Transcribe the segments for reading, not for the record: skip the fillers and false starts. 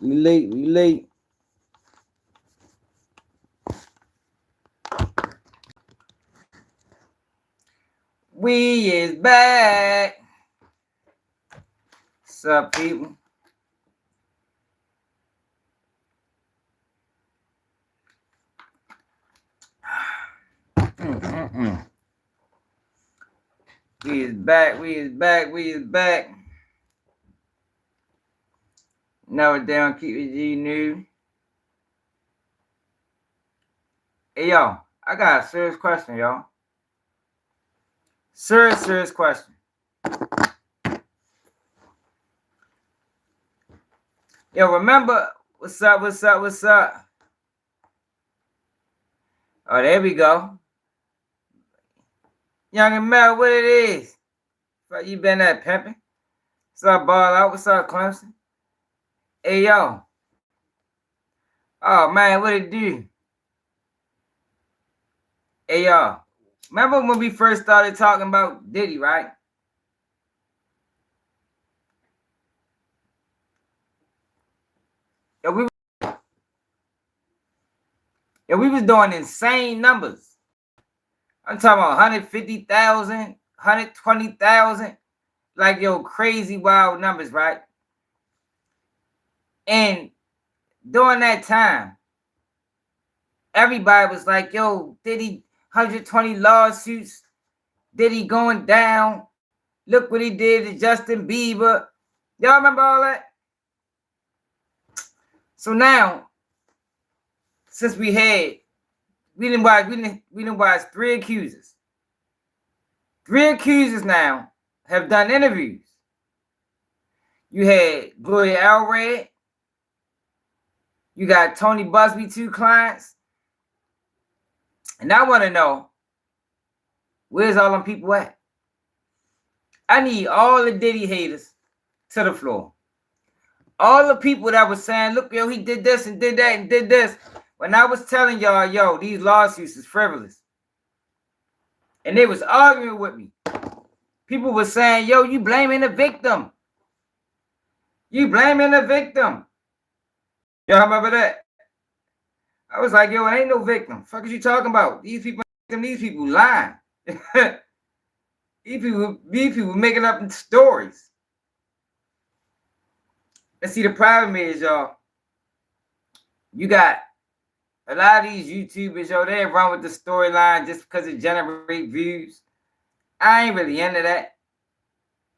We late. We is back. What's up, people? We is back. Never down, keep it G new. Hey, yo, I got a serious question, y'all. Serious question. Yo, remember, what's up? Oh, there we go. Young and Mel, what it is? What you been at, pimping? What's up, Ball Out? What's up, Clemson? Hey, yo. Oh, man, what it do? Hey, y'all. Remember when we first started talking about Diddy, right? Yo, we was doing insane numbers. I'm talking about 150,000, 120,000. Like, yo, crazy wild numbers, right? And during that time, everybody was like, yo, Diddy, 120 lawsuits. Diddy going down. Look what he did to Justin Bieber. Y'all remember all that? So now, since we didn't watch 3 accusers. 3 accusers now have done interviews. You had Gloria Allred. You got Tony Busby, 2 clients. And I want to know, where's all them people at? I need all the Diddy haters to the floor. All the people that was saying, look, yo, he did this and did that and did this. When I was telling y'all, yo, these lawsuits is frivolous. And they was arguing with me. People were saying, yo, you blaming the victim. You blaming the victim. Y'all remember that? I was like, yo, it ain't no victim. Fuck is you talking about? These people lying. These people making up stories. And see, the problem is, y'all, you got a lot of these YouTubers, yo, they run with the storyline just because it generates views. I ain't really into that.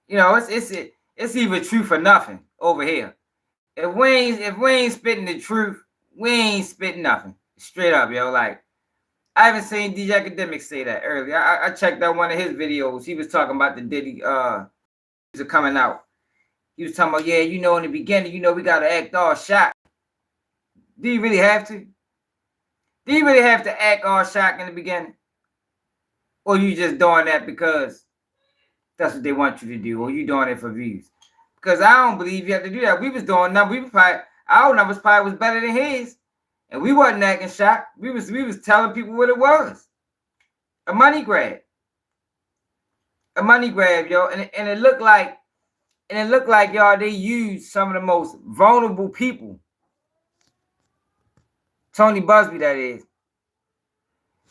You know, it's either truth or nothing over here. If we ain't spitting the truth, we ain't spitting nothing. Straight up, yo. Like, I haven't seen DJ Academic say that earlier. I checked out one of his videos. He was talking about the Diddy are coming out. He was talking about, yeah, you know, in the beginning, you know, we gotta act all shocked. Do you really have to? Do you really have to act all shocked in the beginning? Or you just doing that because that's what they want you to do, or you doing it for views? Because I don't believe you have to do that. We was doing numbers. Our numbers probably was better than his, and we wasn't acting shocked. We was telling people what it was. A money grab. A money grab, yo. And it looked like y'all, they used some of the most vulnerable people. Tony Busby, that is.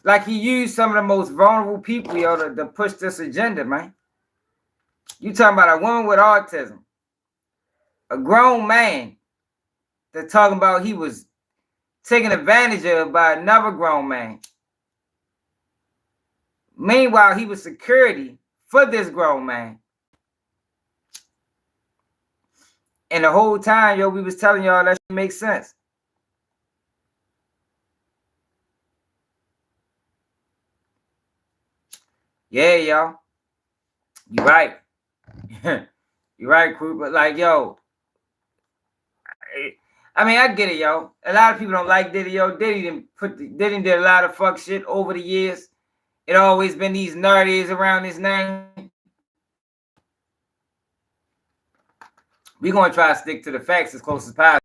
Like, he used some of the most vulnerable people, yo, to push this agenda, man. You talking about a woman with autism. A grown man that's talking about he was taken advantage of by another grown man. Meanwhile, he was security for this grown man. And the whole time, yo, we was telling y'all that shit makes sense. Yeah, y'all. You right. You right, crew. But like, yo, I mean, I get it, yo. A lot of people don't like Diddy, yo. Diddy did a lot of fuck shit over the years. It always been these nerdies around his name. We gonna try to stick to the facts as close as possible.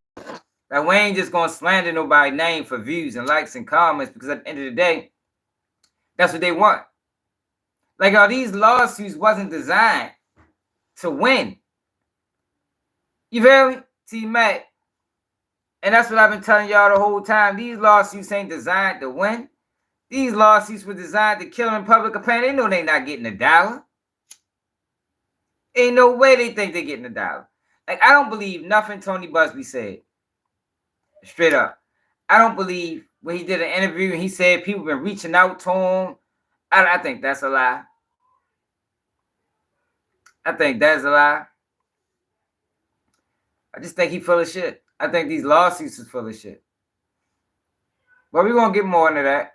Like, we ain't just gonna slander nobody's name for views and likes and comments, because at the end of the day, that's what they want. Like, all these lawsuits wasn't designed to win. You feel me? T-Mac, And that's what I've been telling y'all the whole time. These lawsuits ain't designed to win. These lawsuits were designed to kill in public opinion. They know they not getting $1. Ain't no way they think they're getting $1. Like, I don't believe nothing Tony Busby said. Straight up. I don't believe when he did an interview and he said people been reaching out to him. I think that's a lie. I think that's a lie. I just think he full of shit. I think these lawsuits is full of shit. But we're going to get more into that.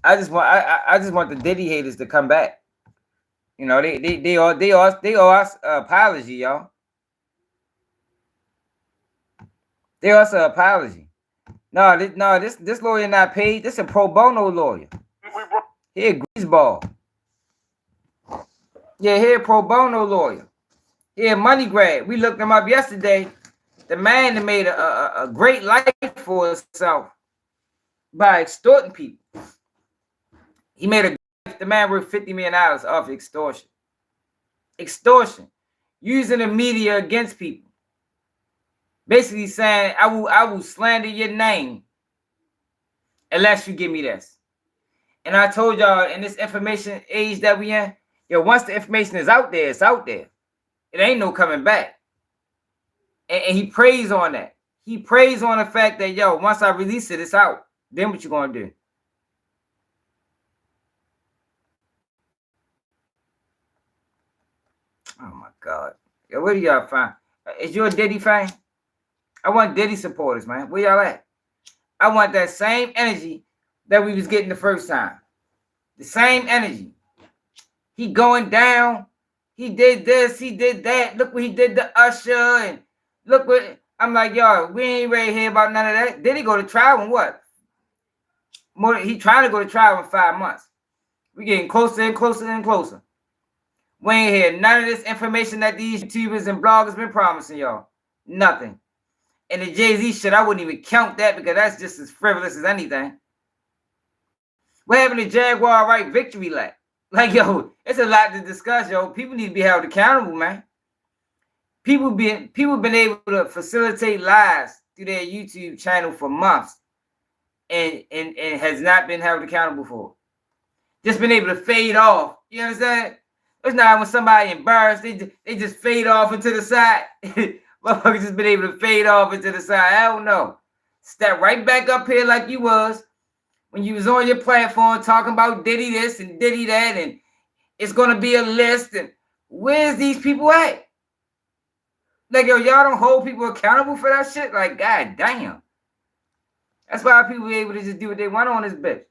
I just want the Diddy haters to come back. You know, they owe us an apology, y'all. They owe us an apology. No, this lawyer not paid. This a pro bono lawyer. He a greaseball. Yeah, he a pro bono lawyer. He a money grab. We looked him up yesterday. The man that made a great life for himself by extorting people. He made the man worth $50 million off extortion. Extortion. Using the media against people. Basically saying, I will slander your name unless you give me this. And I told y'all in this information age that we in, yo, once the information is out there, it's out there. It ain't no coming back. And he prays on that. He prays on the fact that, yo, once I release it, it's out. Then what you gonna do? Oh my God. Yo, where do y'all find? Is you a Diddy fan? I want Diddy supporters, man. Where y'all at? I want that same energy that we was getting the first time. The same energy. He going down. He did this. He did that. Look what he did to Usher. And look what... I'm like, yo, we ain't ready to hear about none of that. Did he go to trial in what? He trying to go to trial in 5 months. We getting closer and closer and closer. We ain't hear none of this information that these YouTubers and bloggers been promising y'all. Nothing. And the Jay-Z shit, I wouldn't even count that because that's just as frivolous as anything. What happened to Jaguar Right victory lap? Like, yo, it's a lot to discuss, yo. People need to be held accountable, man. People been able to facilitate lives through their YouTube channel for months and has not been held accountable for. Just been able to fade off. You understand? It's not when somebody embarrassed, they just fade off into the side. Motherfuckers just been able to fade off into the side. I don't know. Step right back up here like you was when you was on your platform talking about Diddy this and Diddy that, and it's gonna be a list. And where's these people at? Like, yo, y'all don't hold people accountable for that shit? Like, god damn. That's why people be able to just do what they want on this bitch.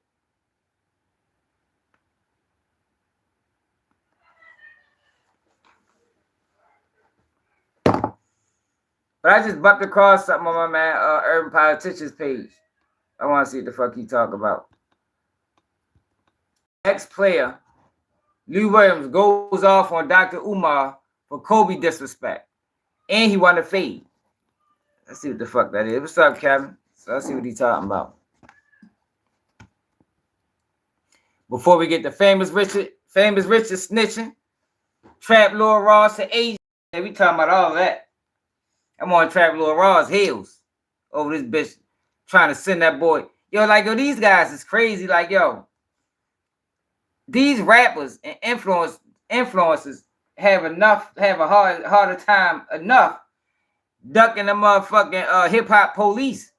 But I just bumped across something on my man Urban Politician's page. I want to see what the fuck he talk about. Ex-player Lou Williams goes off on Dr. Umar for Kobe disrespect. And he won a fade. Let's see what the fuck that is. What's up, Kevin? So let's see what he's talking about. Before we get to famous Richard snitching, Trap Lil Ross and Asian. We talking about all that. I'm on Trap Lil Ross heels over this bitch trying to send that boy. Yo, like, yo, these guys is crazy. Like, yo, these rappers and influencers have a harder time enough ducking the motherfucking hip-hop police.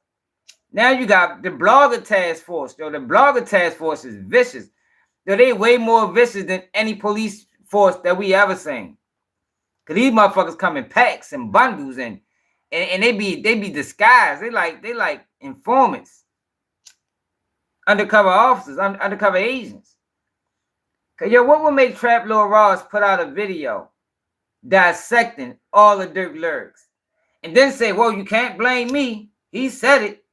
Now you got the blogger task force. Yo, the blogger task force is vicious. Yo, they way more vicious than any police force that we ever seen. Cause these motherfuckers come in packs and bundles and they be disguised. They like informants, undercover officers, undercover agents. Cause yo, what would make Trap Lil Ross put out a video dissecting all the Durk lyrics and then say, well, you can't blame me. He said it.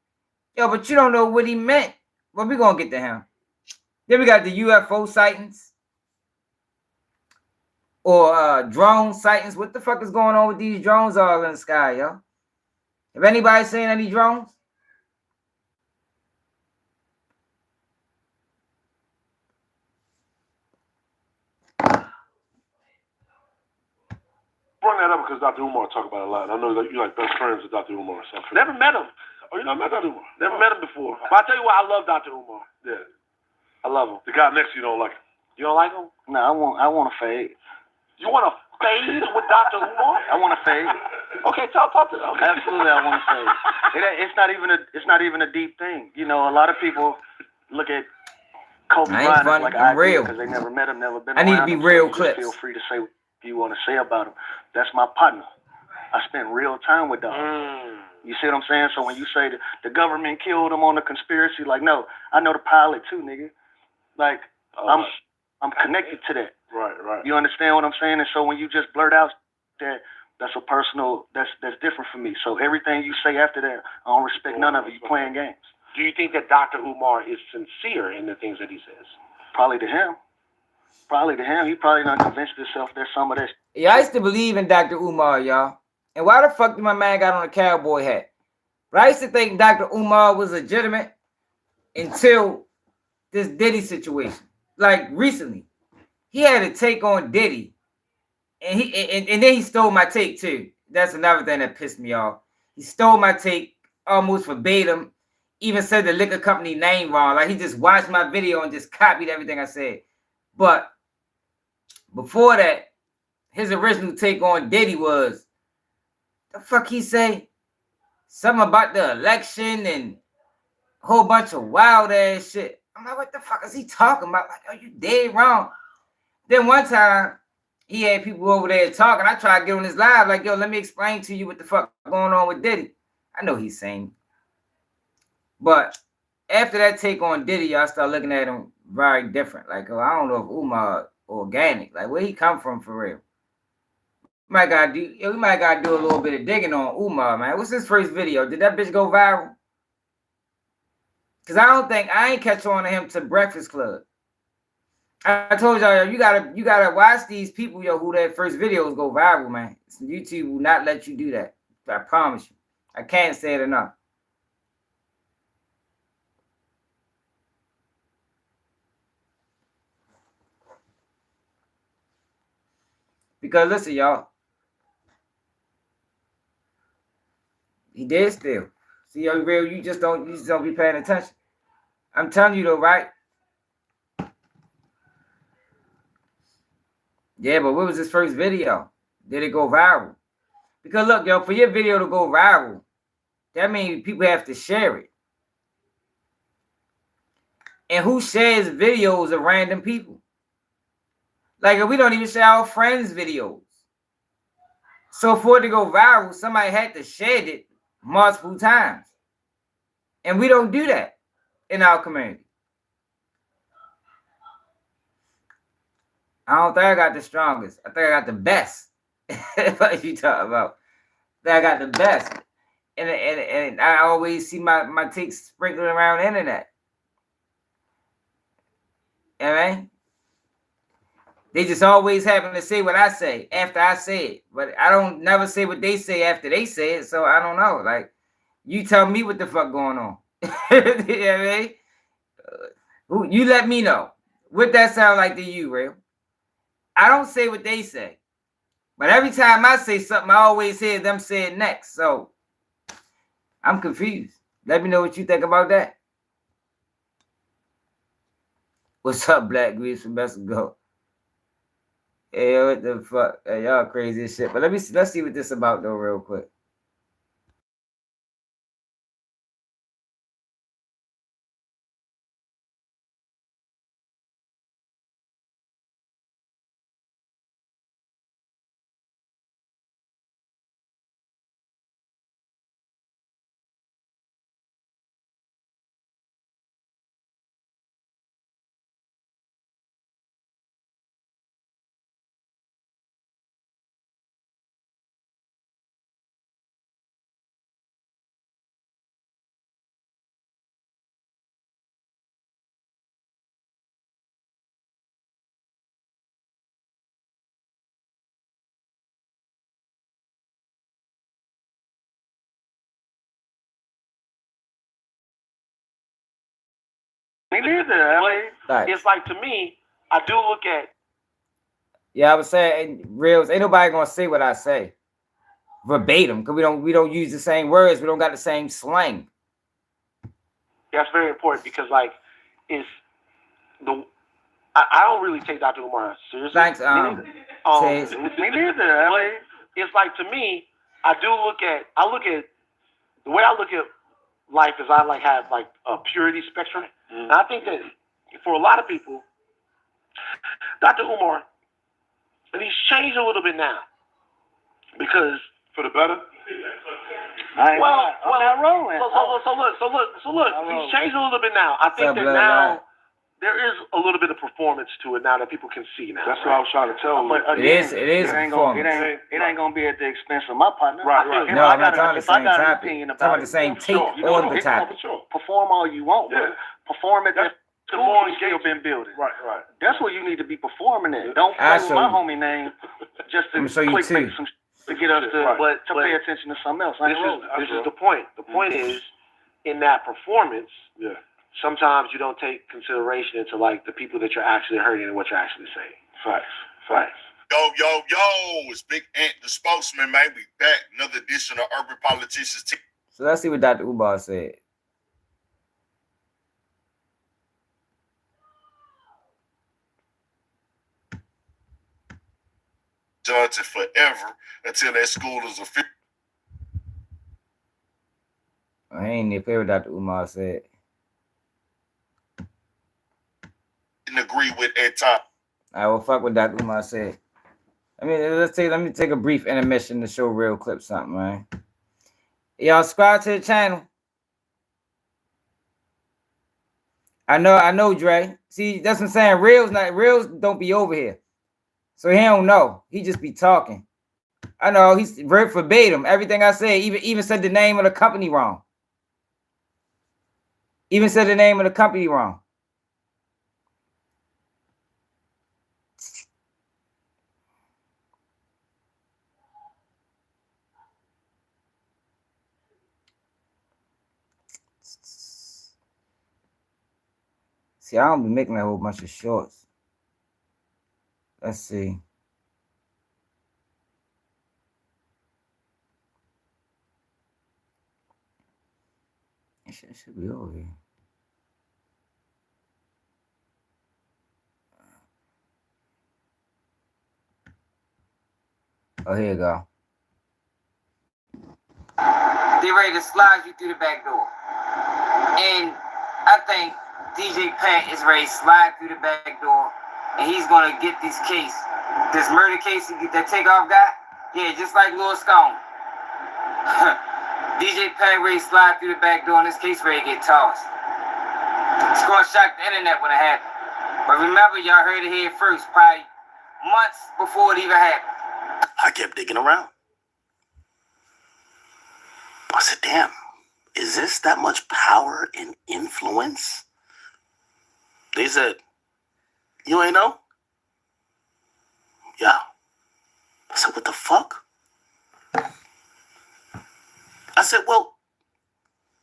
Yo, but you don't know what he meant. Well, we gonna get to him. Then we got the UFO sightings or drone sightings. What the fuck is going on with these drones all in the sky, yo? Have anybody seen any drones? brought that up because Dr. Umar talked about it a lot. I know that you like best friends with Dr. Umar. So never met him. Oh, you not met Dr. Umar? Never met him before. But I tell you what, I love Dr. Umar. Yeah. I love him. The guy next to you don't like him. You don't like him? No, I want to fade. You want to fade with Dr. Umar? I want to fade. Okay, talk to them. Absolutely, I want to fade. It's not even a deep thing. You know, a lot of people look at Kobe Bryant as like an idea because they never met him, never been around him. I need to be real clips. Feel free to say what you want to say about him. That's my partner. I spent real time with dog. You see what I'm saying? So when you say the government killed him on the conspiracy, like, no, I know the pilot too, nigga. Like, I'm connected to that. Right. You understand what I'm saying? And so when you just blurt out that's a personal, that's different for me. So everything you say after that, I don't respect none of it. You playing games. Do you think that Dr. Umar is sincere in the things that he says? Probably to him. He probably not convinced himself there's some of that. Yeah, I used to believe in Dr. Umar, y'all. And why the fuck did my man got on a cowboy hat? But I used to think Dr. Umar was legitimate until this Diddy situation. Like recently, he had a take on Diddy, and then he stole my take too. That's another thing that pissed me off. He stole my take almost verbatim. Even said the liquor company name wrong. Like he just watched my video and just copied everything I said. But before that, his original take on Diddy was, the fuck he say? Something about the election and a whole bunch of wild ass shit. I'm like, what the fuck is he talking about? Like, are you dead wrong? Then one time, he had people over there talking. I tried to get on his live, like, yo, let me explain to you what the fuck going on with Diddy. I know he's sane. But after that take on Diddy, y'all start looking at him very different. Like, oh, I don't know if Umar organic. Like, where he come from for real? We might gotta do a little bit of digging on Umar, man. What's his first video? Did that bitch go viral? Cause I ain't catch on to him to Breakfast Club. I told y'all, yo, you gotta watch these people, yo, who their first videos go viral, man. YouTube will not let you do that. I promise you. I can't say it enough. Because listen, y'all. He did steal. See, yo, real, you just don't be paying attention. I'm telling you though, right? Yeah, but what was his first video? Did it go viral? Because look, yo, for your video to go viral, that means people have to share it. And who shares videos of random people? Like, we don't even share our friends' videos. So for it to go viral, somebody had to share it multiple times. And we don't do that in our community. I don't think I got the strongest. I think I got the best. What you talking about? I got the best. And I always see my takes sprinkled around the internet. You know what I mean? They just always happen to say what I say after I say it. But I don't never say what they say after they say it. So I don't know. Like, you tell me what the fuck going on. You know what I mean? You let me know. What that sound like to you, Real? I don't say what they say. But every time I say something, I always hear them say it next. So I'm confused. Let me know what you think about that. What's up, Black Grease from Mexico? Hey, what the fuck? Hey, y'all crazy as shit. But let's see what this about though, real quick. Me neither. I mean, it's like, to me, I do look at Yeah, I was saying, reals, ain't nobody gonna say what I say verbatim because we don't use the same words. We don't got the same slang. That's very important because like it's the I don't really take Dr. Umar seriously. Thanks, Chase. Me neither. I mean, It's like to me, I look at the way I look at life is I like have like a purity spectrum. And I think that for a lot of people, Dr. Umar, and he's changed a little bit now because For the better? I'm not rolling. So look, he's changed a little bit now. I think that now there is a little bit of performance to it now that people can see now. That's what I was trying to tell you. But again, It is ain't performance. gonna be at the expense of my partner. Right. No, I'm not talking the same topic. I'm talking about the same take on the topic. Perform all you want, Yeah. but perform at that the school more you still been building. Right. That's where you need to be performing at. Don't I'll play with show my you. homie name just to I'm gonna show you clickbait too. some to get us to Right. to pay attention to something else. This is the point. The point is in that performance. Yeah. Sometimes you don't take consideration into like the people that you're actually hurting and what you're actually saying. Facts. Yo, it's Big Ant, the spokesman, man. We back. Another edition of Urban Politicians. So let's see what Dr. Umar said. Judge it forever until that school is official. I ain't even clear what Dr. Umar said. Didn't agree with at time. I will fuck what Dr. Umar said. Let me take a brief intermission to show real clip something, man. Y'all subscribe to the channel. I know, Dre. See, that's what I'm saying. Reels don't be over here. So he don't know. He just be talking. I know he's verbatim. Everything I say, even said the name of the company wrong. Even said the name of the company wrong. See, I don't be making a whole bunch of shorts. Let's see. It should be over here. Oh, here you go. They ready to slide you through the back door. And I think DJ Pat is ready to slide through the back door. And he's going to get this case. This murder case, that takeoff guy. Yeah, just like Lil Scone. DJ Pat ready to slide through the back door and this case ready to get tossed. It's going to shock the internet when it happens. But remember, y'all heard it here first, probably months before it even happened. I kept digging around. I said, damn, is this that much power and influence? They said, you ain't know? Yeah. I said, what the fuck? I said, well,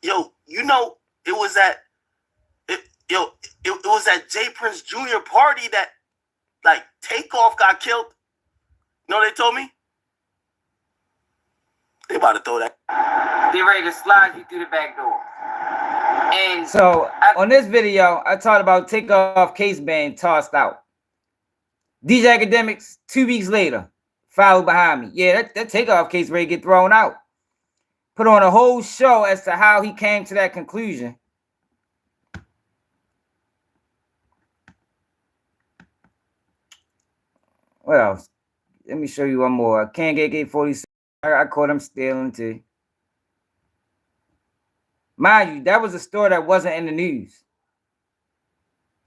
yo, you know, it was that J Prince Jr. party that, like, Takeoff got killed. You know what they told me? They about to throw that. They ready to slide you through the back door. And so on this video, I talked about Takeoff case being tossed out. DJ Academics, 2 weeks later, followed behind me. Yeah, that Takeoff case ready to get thrown out. Put on a whole show as to how he came to that conclusion. What else? Let me show you one more. Can't get 46. I caught him stealing too. Mind you, that was a story that wasn't in the news.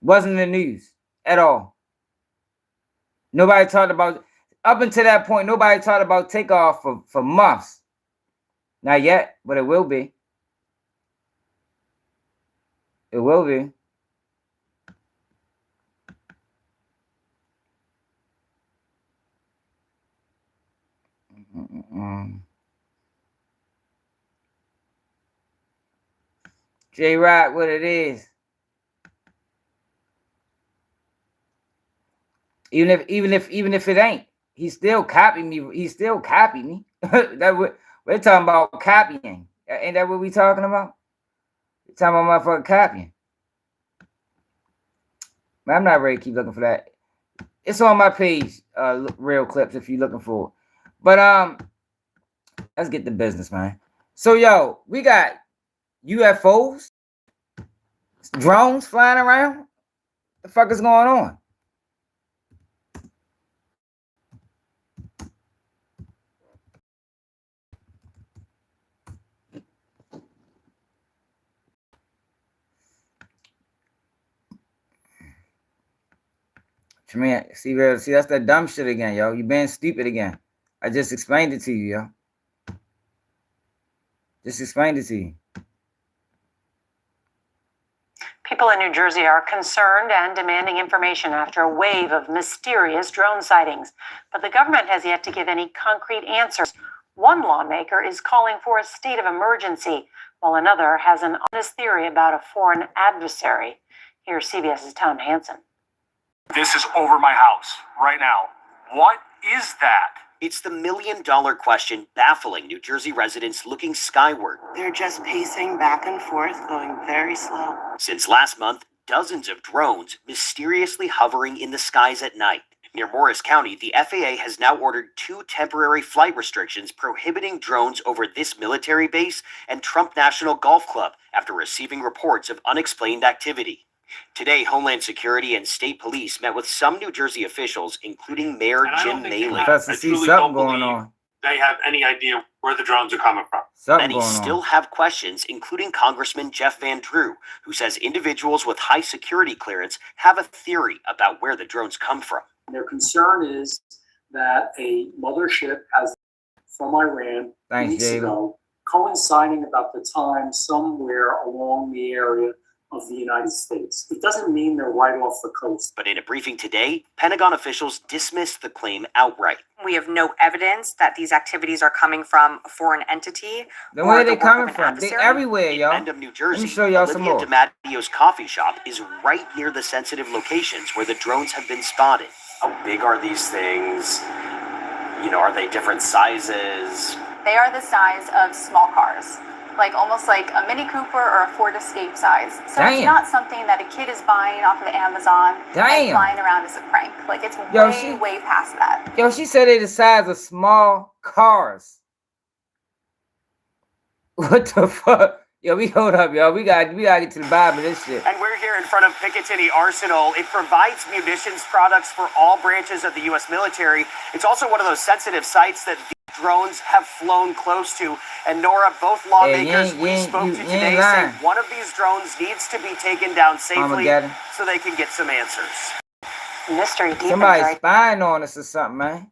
Wasn't in the news at all. Nobody talked about, up until that point, nobody talked about Takeoff for months. Not yet, but it will be. It will be. J-Rock, what it is. Even if it ain't, he still copied me. He still copied me. That we're talking about copying. Ain't that what we talking about? We're talking about motherfucking copying. Man, I'm not ready to keep looking for that. It's on my page, real clips if you're looking for it. But let's get to business, man. So yo, we got UFOs, drones flying around. What the fuck is going on? Man, see, that's that dumb shit again, yo. You being stupid again. I just explained it to you, yo. Just explained it to you. People in New Jersey are concerned and demanding information after a wave of mysterious drone sightings. But the government has yet to give any concrete answers. One lawmaker is calling for a state of emergency, while another has an honest theory about a foreign adversary. Here's CBS's Tom Hansen. This is over my house right now. What is that? It's the million-dollar question baffling New Jersey residents looking skyward. They're just pacing back and forth, going very slow. Since last month, dozens of drones mysteriously hovering in the skies at night. Near Morris County, the FAA has now ordered 2 temporary flight restrictions prohibiting drones over this military base and Trump National Golf Club after receiving reports of unexplained activity. Today, Homeland Security and state police met with some New Jersey officials, including Mayor Jim Maley. That's to see something going on. They have any idea where the drones are coming from. Something Many going still on. have questions, including Congressman Jeff Van Drew, who says individuals with high security clearance have a theory about where the drones come from. Their concern is that a mothership has from Iran weeks ago, coinciding about the time somewhere along the area of the United States. It doesn't mean they're right off the coast. But in a briefing today, Pentagon officials dismissed the claim outright. We have no evidence that these activities are coming from a foreign entity. Then where are they coming from? They everywhere, In y'all. Mendham, New Jersey, Let me show y'all some Olivia more. DiMattio's coffee shop is right near the sensitive locations where the drones have been spotted. How big are these things? You know, are they different sizes? They are the size of small cars. Like almost like a Mini Cooper or a Ford Escape size. So it's not something that a kid is buying off of Amazon and flying around as a prank. Like it's way past that. Yo, she said they the size of small cars. What the fuck? Yo, we hold up, yo. We gotta get to the bottom of this shit. And we're here in front of Picatinny Arsenal. It provides munitions products for all branches of the U.S. military. It's also one of those sensitive sites that drones have flown close to. And Nora, both lawmakers we spoke to today say one of these drones needs to be taken down safely so they can get some answers. Mystery deep. Somebody's spying on us or something, man.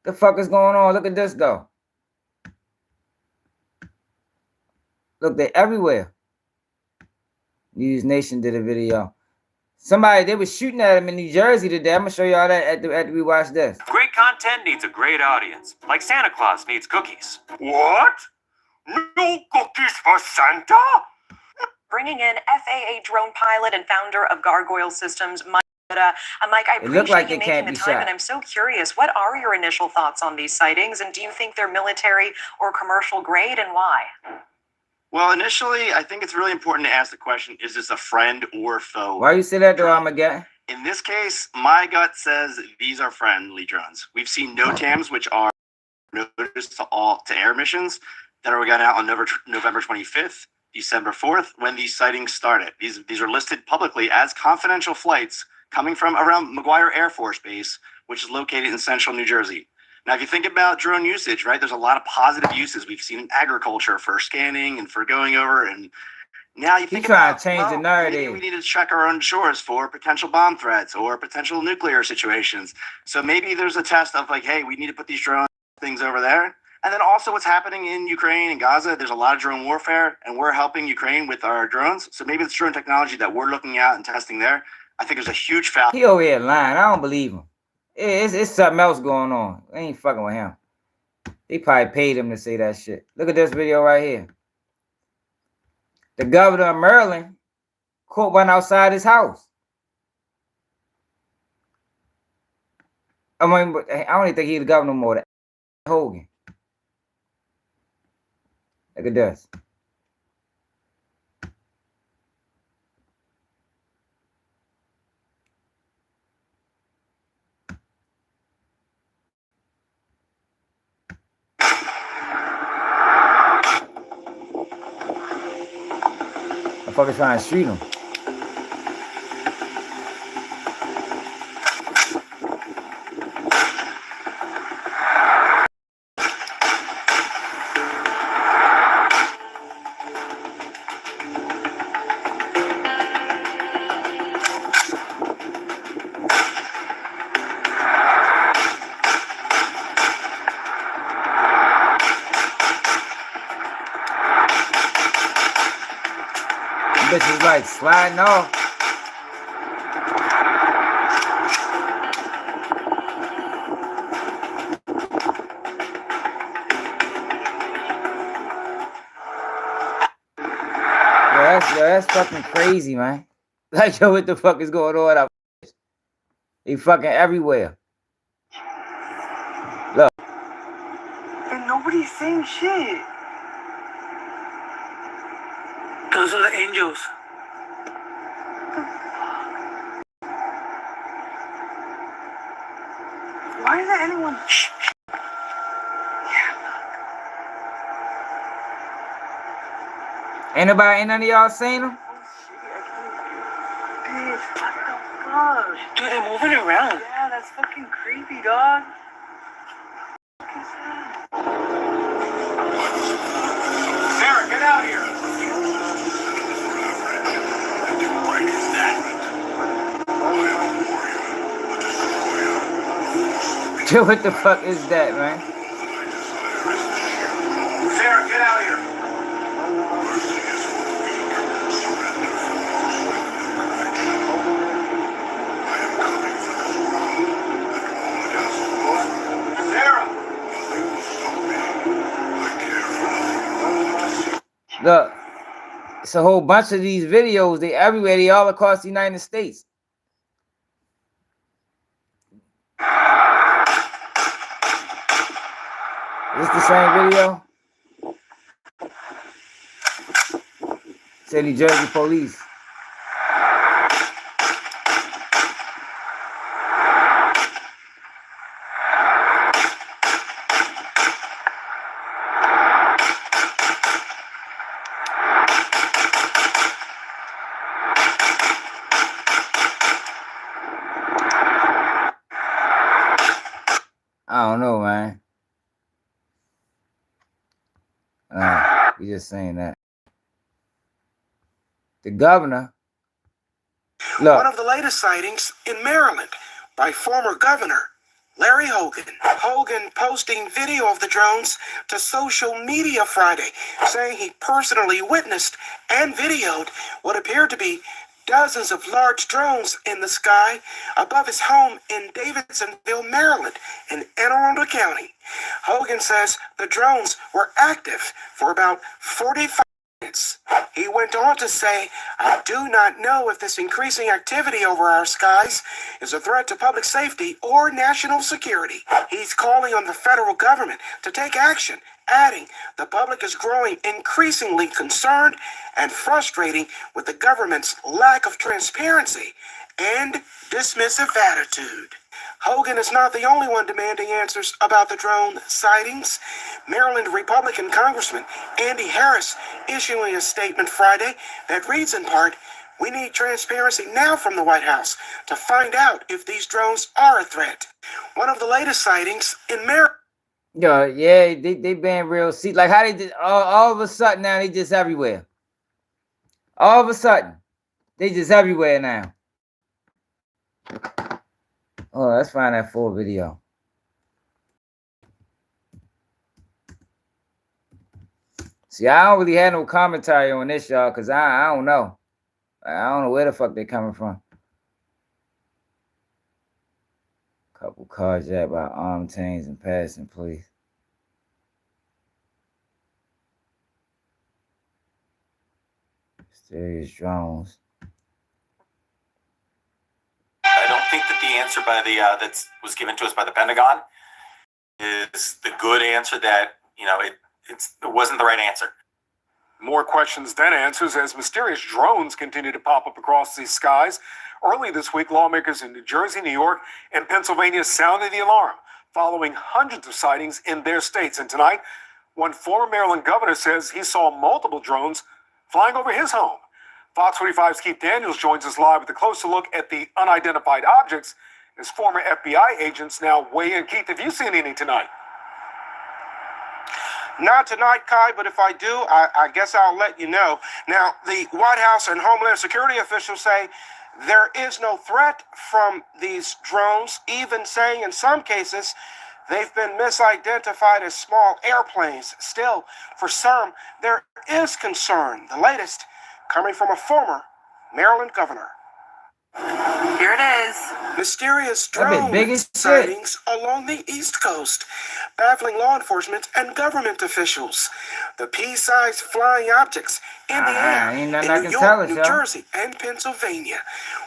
The fuck is going on? Look at this though. Look, they're everywhere. News Nation did a video. They were shooting at him in New Jersey today. I'm gonna show y'all that after we watch this. Great content needs a great audience, like Santa Claus needs cookies. What? No cookies for Santa? Bringing in FAA drone pilot and founder of Gargoyle Systems, Mike. Mike, I appreciate like you making the time, and I'm so curious. What are your initial thoughts on these sightings, and do you think they're military or commercial grade, and why? Well, initially, I think it's really important to ask the question, is this a friend or foe? Why you say that, though, Armageddon? In this case, my gut says these are friendly drones. We've seen NOTAMs, which are notice to air missions that were got out on November 25th, December 4th, when these sightings started. These are listed publicly as confidential flights coming from around McGuire Air Force Base, which is located in central New Jersey. Now, if you think about drone usage, right, there's a lot of positive uses we've seen in agriculture for scanning and for going over. And now you think about, change the narrative. Maybe we need to check our own shores for potential bomb threats or potential nuclear situations. So maybe there's a test of like, hey, we need to put these drone things over there. And then also what's happening in Ukraine and Gaza, there's a lot of drone warfare, and we're helping Ukraine with our drones. So maybe it's drone technology that we're looking at and testing there. I think there's a huge foul. He over here lying. I don't believe him. It's something else going on. I ain't fucking with him. They probably paid him to say that shit. Look at this video right here. The governor of Maryland caught one outside his house. I mean, but I don't even think he's the governor no more. Hogan. Look at this. Motherfuckers trying to shoot him. Bitch is like sliding off. That's fucking crazy, man. Like, yo, what the fuck is going on out there? He fucking everywhere. Look. And nobody's saying shit. Those are the angels. Why isn't anyone? Ain't none of y'all seen them? Bitch, what the fuck? Dude, they're moving around. Yeah, that's fucking creepy, dog. Sarah, get out here. What the fuck is that, man? Sarah, get out here. Look, it's a whole bunch of these videos. They everywhere. They all across the United States. Is this the same video? Say New Jersey police. I don't know, man. We just saying that. The governor. Look. One of the latest sightings in Maryland by former governor Larry Hogan. Hogan posting video of the drones to social media Friday, saying he personally witnessed and videoed what appeared to be dozens of large drones in the sky above his home in Davidsonville, Maryland, in Anne Arundel County. Hogan says the drones were active for about 45 minutes. He went on to say, "I do not know if this increasing activity over our skies is a threat to public safety or national security." He's calling on the federal government to take action, adding, "The public is growing increasingly concerned and frustrated with the government's lack of transparency and dismissive attitude." Hogan is not the only one demanding answers about the drone sightings. Maryland Republican Congressman Andy Harris issuing a statement Friday that reads in part, "We need transparency now from the White House to find out if these drones are a threat." One of the latest sightings in Maryland. Yeah, they been real. See, like how they just all of a sudden now they just everywhere. All of a sudden, they just everywhere now. Oh, let's find that full video. See, I don't really have no commentary on this, y'all, because I don't know. I don't know where the fuck they coming from. Couple cars jacked by armed teams and passing police. Mysterious drones. I don't think that the answer answer by the that was given to us by the Pentagon is the good answer that, you know, it wasn't the right answer. More questions than answers as mysterious drones continue to pop up across the skies. Early this week, lawmakers in New Jersey, New York, and Pennsylvania sounded the alarm following hundreds of sightings in their states. And tonight, one former Maryland governor says he saw multiple drones flying over his home. Fox 45's Keith Daniels joins us live with a closer look at the unidentified objects as former FBI agents now weigh in. Keith, have you seen any tonight? Not tonight, Kai, but if I do, I guess I'll let you know. Now, the White House and Homeland Security officials say there is no threat from these drones, even saying in some cases they've been misidentified as small airplanes. Still, for some, there is concern. The latest coming from a former Maryland governor. Here it is. Mysterious drone sightings along the East Coast, baffling law enforcement and government officials. The pea-sized flying objects in the air in New York, New Jersey, and Pennsylvania.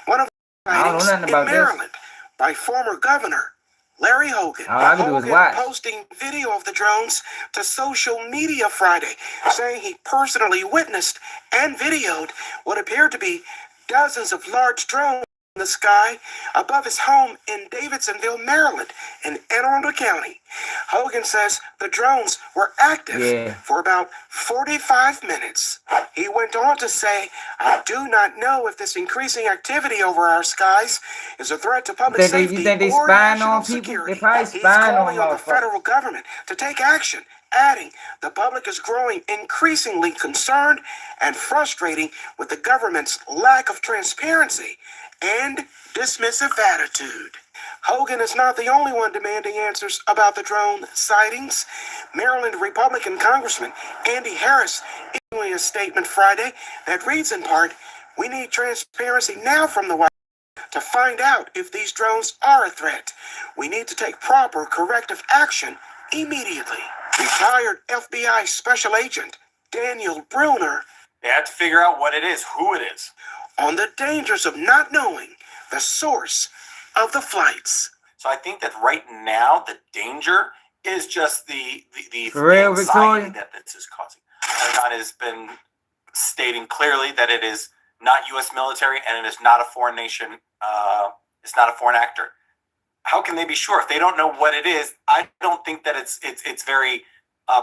One of the sightings in Maryland by former governor Larry Hogan. Hogan posting video of the drones to social media Friday, saying he personally witnessed and videoed what appeared to be dozens of large drones in the sky above his home in Davidsonville, Maryland, in Anne Arundel County. Hogan says the drones were active for about 45 minutes. He went on to say, "I do not know if this increasing activity over our skies is a threat to public safety or national security." He's calling on the federal government to take action, adding, "The public is growing increasingly concerned and frustrating with the government's lack of transparency and dismissive attitude." Hogan is not the only one demanding answers about the drone sightings. Maryland Republican Congressman Andy Harris issuing a statement Friday that reads in part, "We need transparency now from the White House to find out if these drones are a threat. We need to take proper corrective action immediately." Retired FBI Special Agent Daniel Bruner. They have to figure out what it is, who it is. On the dangers of not knowing the source of the flights. So I think that right now the danger is just the anxiety that this is causing. Pentagon has been stating clearly that it is not U.S. military and it is not a foreign nation. It's not a foreign actor. How can they be sure if they don't know what it is? I don't think that it's very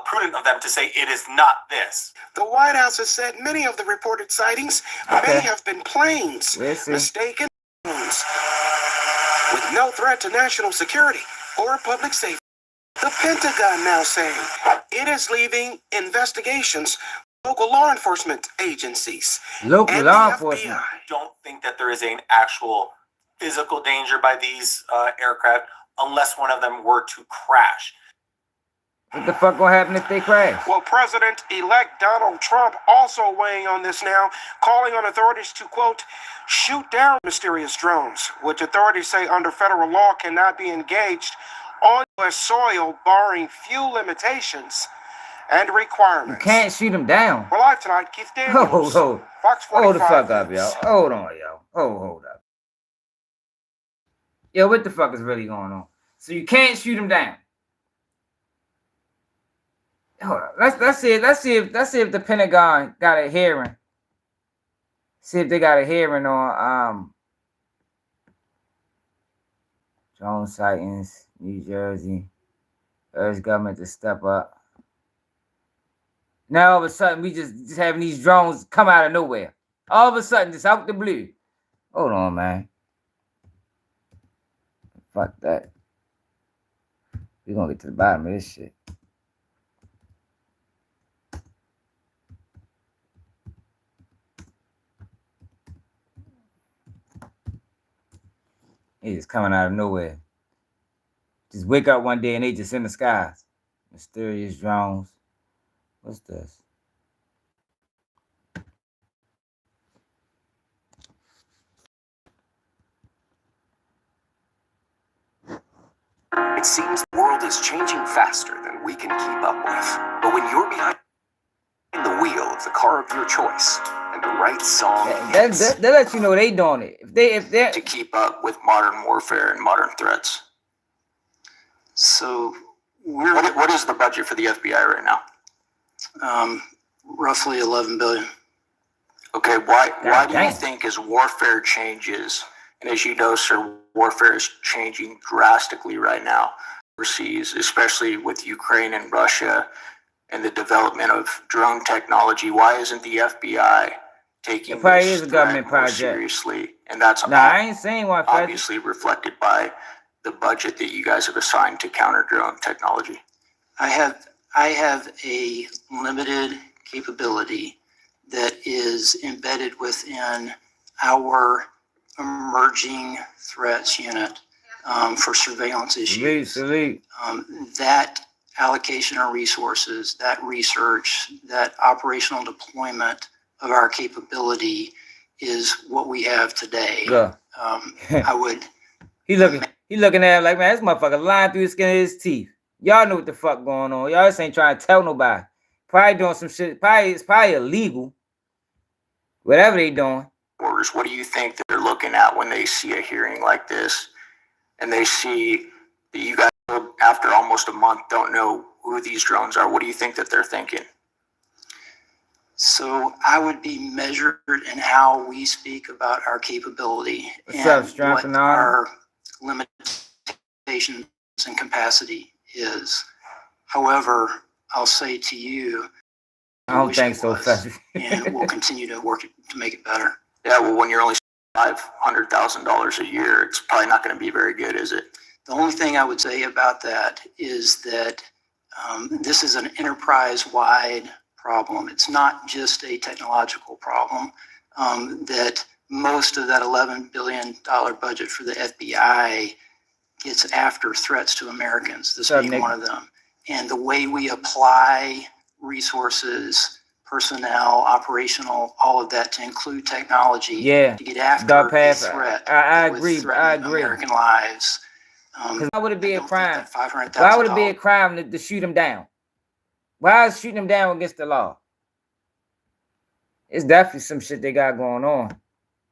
prudent of them to say it is not this. The White House has said many of the reported sightings may have been planes, mistaken drones, with no threat to national security or public safety. The Pentagon now saying it is leaving investigations local law enforcement agencies. Local law enforcement. I don't think that there is an actual physical danger by these aircraft unless one of them were to crash. What the fuck gonna happen if they crash? Well, President-elect Donald Trump also weighing on this now, calling on authorities to, quote, shoot down mysterious drones, which authorities say under federal law cannot be engaged on U.S. soil, barring few limitations and requirements. You can't shoot them down. We're live tonight. Keith Daniels, Fox 45. Hold the fuck up, yo. Hold on, yo. Hold up. Yo, what the fuck is really going on? So you can't shoot them down. Hold on. Let's see if the Pentagon got a hearing. See if they got a hearing on drone sightings, New Jersey. Urge government to step up. Now all of a sudden we just having these drones come out of nowhere. All of a sudden, just out the blue. Hold on, man. Fuck that. We're gonna get to the bottom of this shit. It's just coming out of nowhere. Just wake up one day and they just in the skies. Mysterious drones. What's this? It seems the world is changing faster than we can keep up with. But when you're behind the wheel of the car of your choice, and the right song that lets you know they doing it. If they to keep up with modern warfare and modern threats. So, what is the budget for the FBI right now? Roughly 11 billion. Okay, why do you think as warfare changes, and as you know, sir, warfare is changing drastically right now overseas, especially with Ukraine and Russia and the development of drone technology, why isn't the FBI taking this threat more seriously? And that's I ain't saying why obviously reflected by the budget that you guys have assigned to counter drone technology. I have a limited capability that is embedded within our emerging threats unit for surveillance issues. That allocation of resources, that research, that operational deployment of our capability is what we have today. I would. He looking at him like, man, this motherfucker lying through the skin of his teeth. Y'all know what the fuck going on. Y'all just ain't trying to tell nobody. Probably doing some shit. It's probably illegal. Whatever they doing. What do you think they're looking at when they see a hearing like this, and they see that you guys, after almost a month, don't know who these drones are? What do you think that they're thinking? So I would be measured in how we speak about our capability and what our limitations and capacity is. However, I'll say to you, I don't think so, and we'll continue to work to make it better. Yeah, well, when you're only $500,000 a year, it's probably not going to be very good, is it? The only thing I would say about that is that this is an enterprise-wide problem. It's not just a technological problem. That most of that $11 billion budget for the FBI gets after threats to Americans, this being one of them. And the way we apply resources, personnel, operational, all of that to include technology to get after this threat. I agree. American lives. Why would it be a crime? Why would it be a crime to shoot them down? Why is shooting them down against the law? It's definitely some shit they got going on.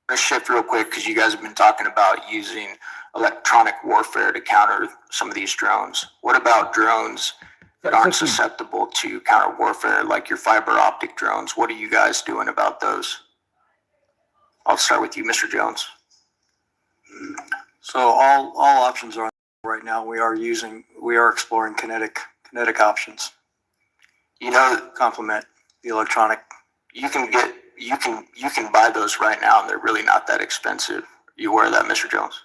Let's shift real quick because you guys have been talking about using electronic warfare to counter some of these drones. What about drones that aren't susceptible to counter warfare, like your fiber optic drones? What are you guys doing about those? I'll start with you, Mr. Jones. So all options are right now. We are exploring kinetic options. You know, complement the electronic. You can buy those right now, and they're really not that expensive. You aware of that, Mr. Jones?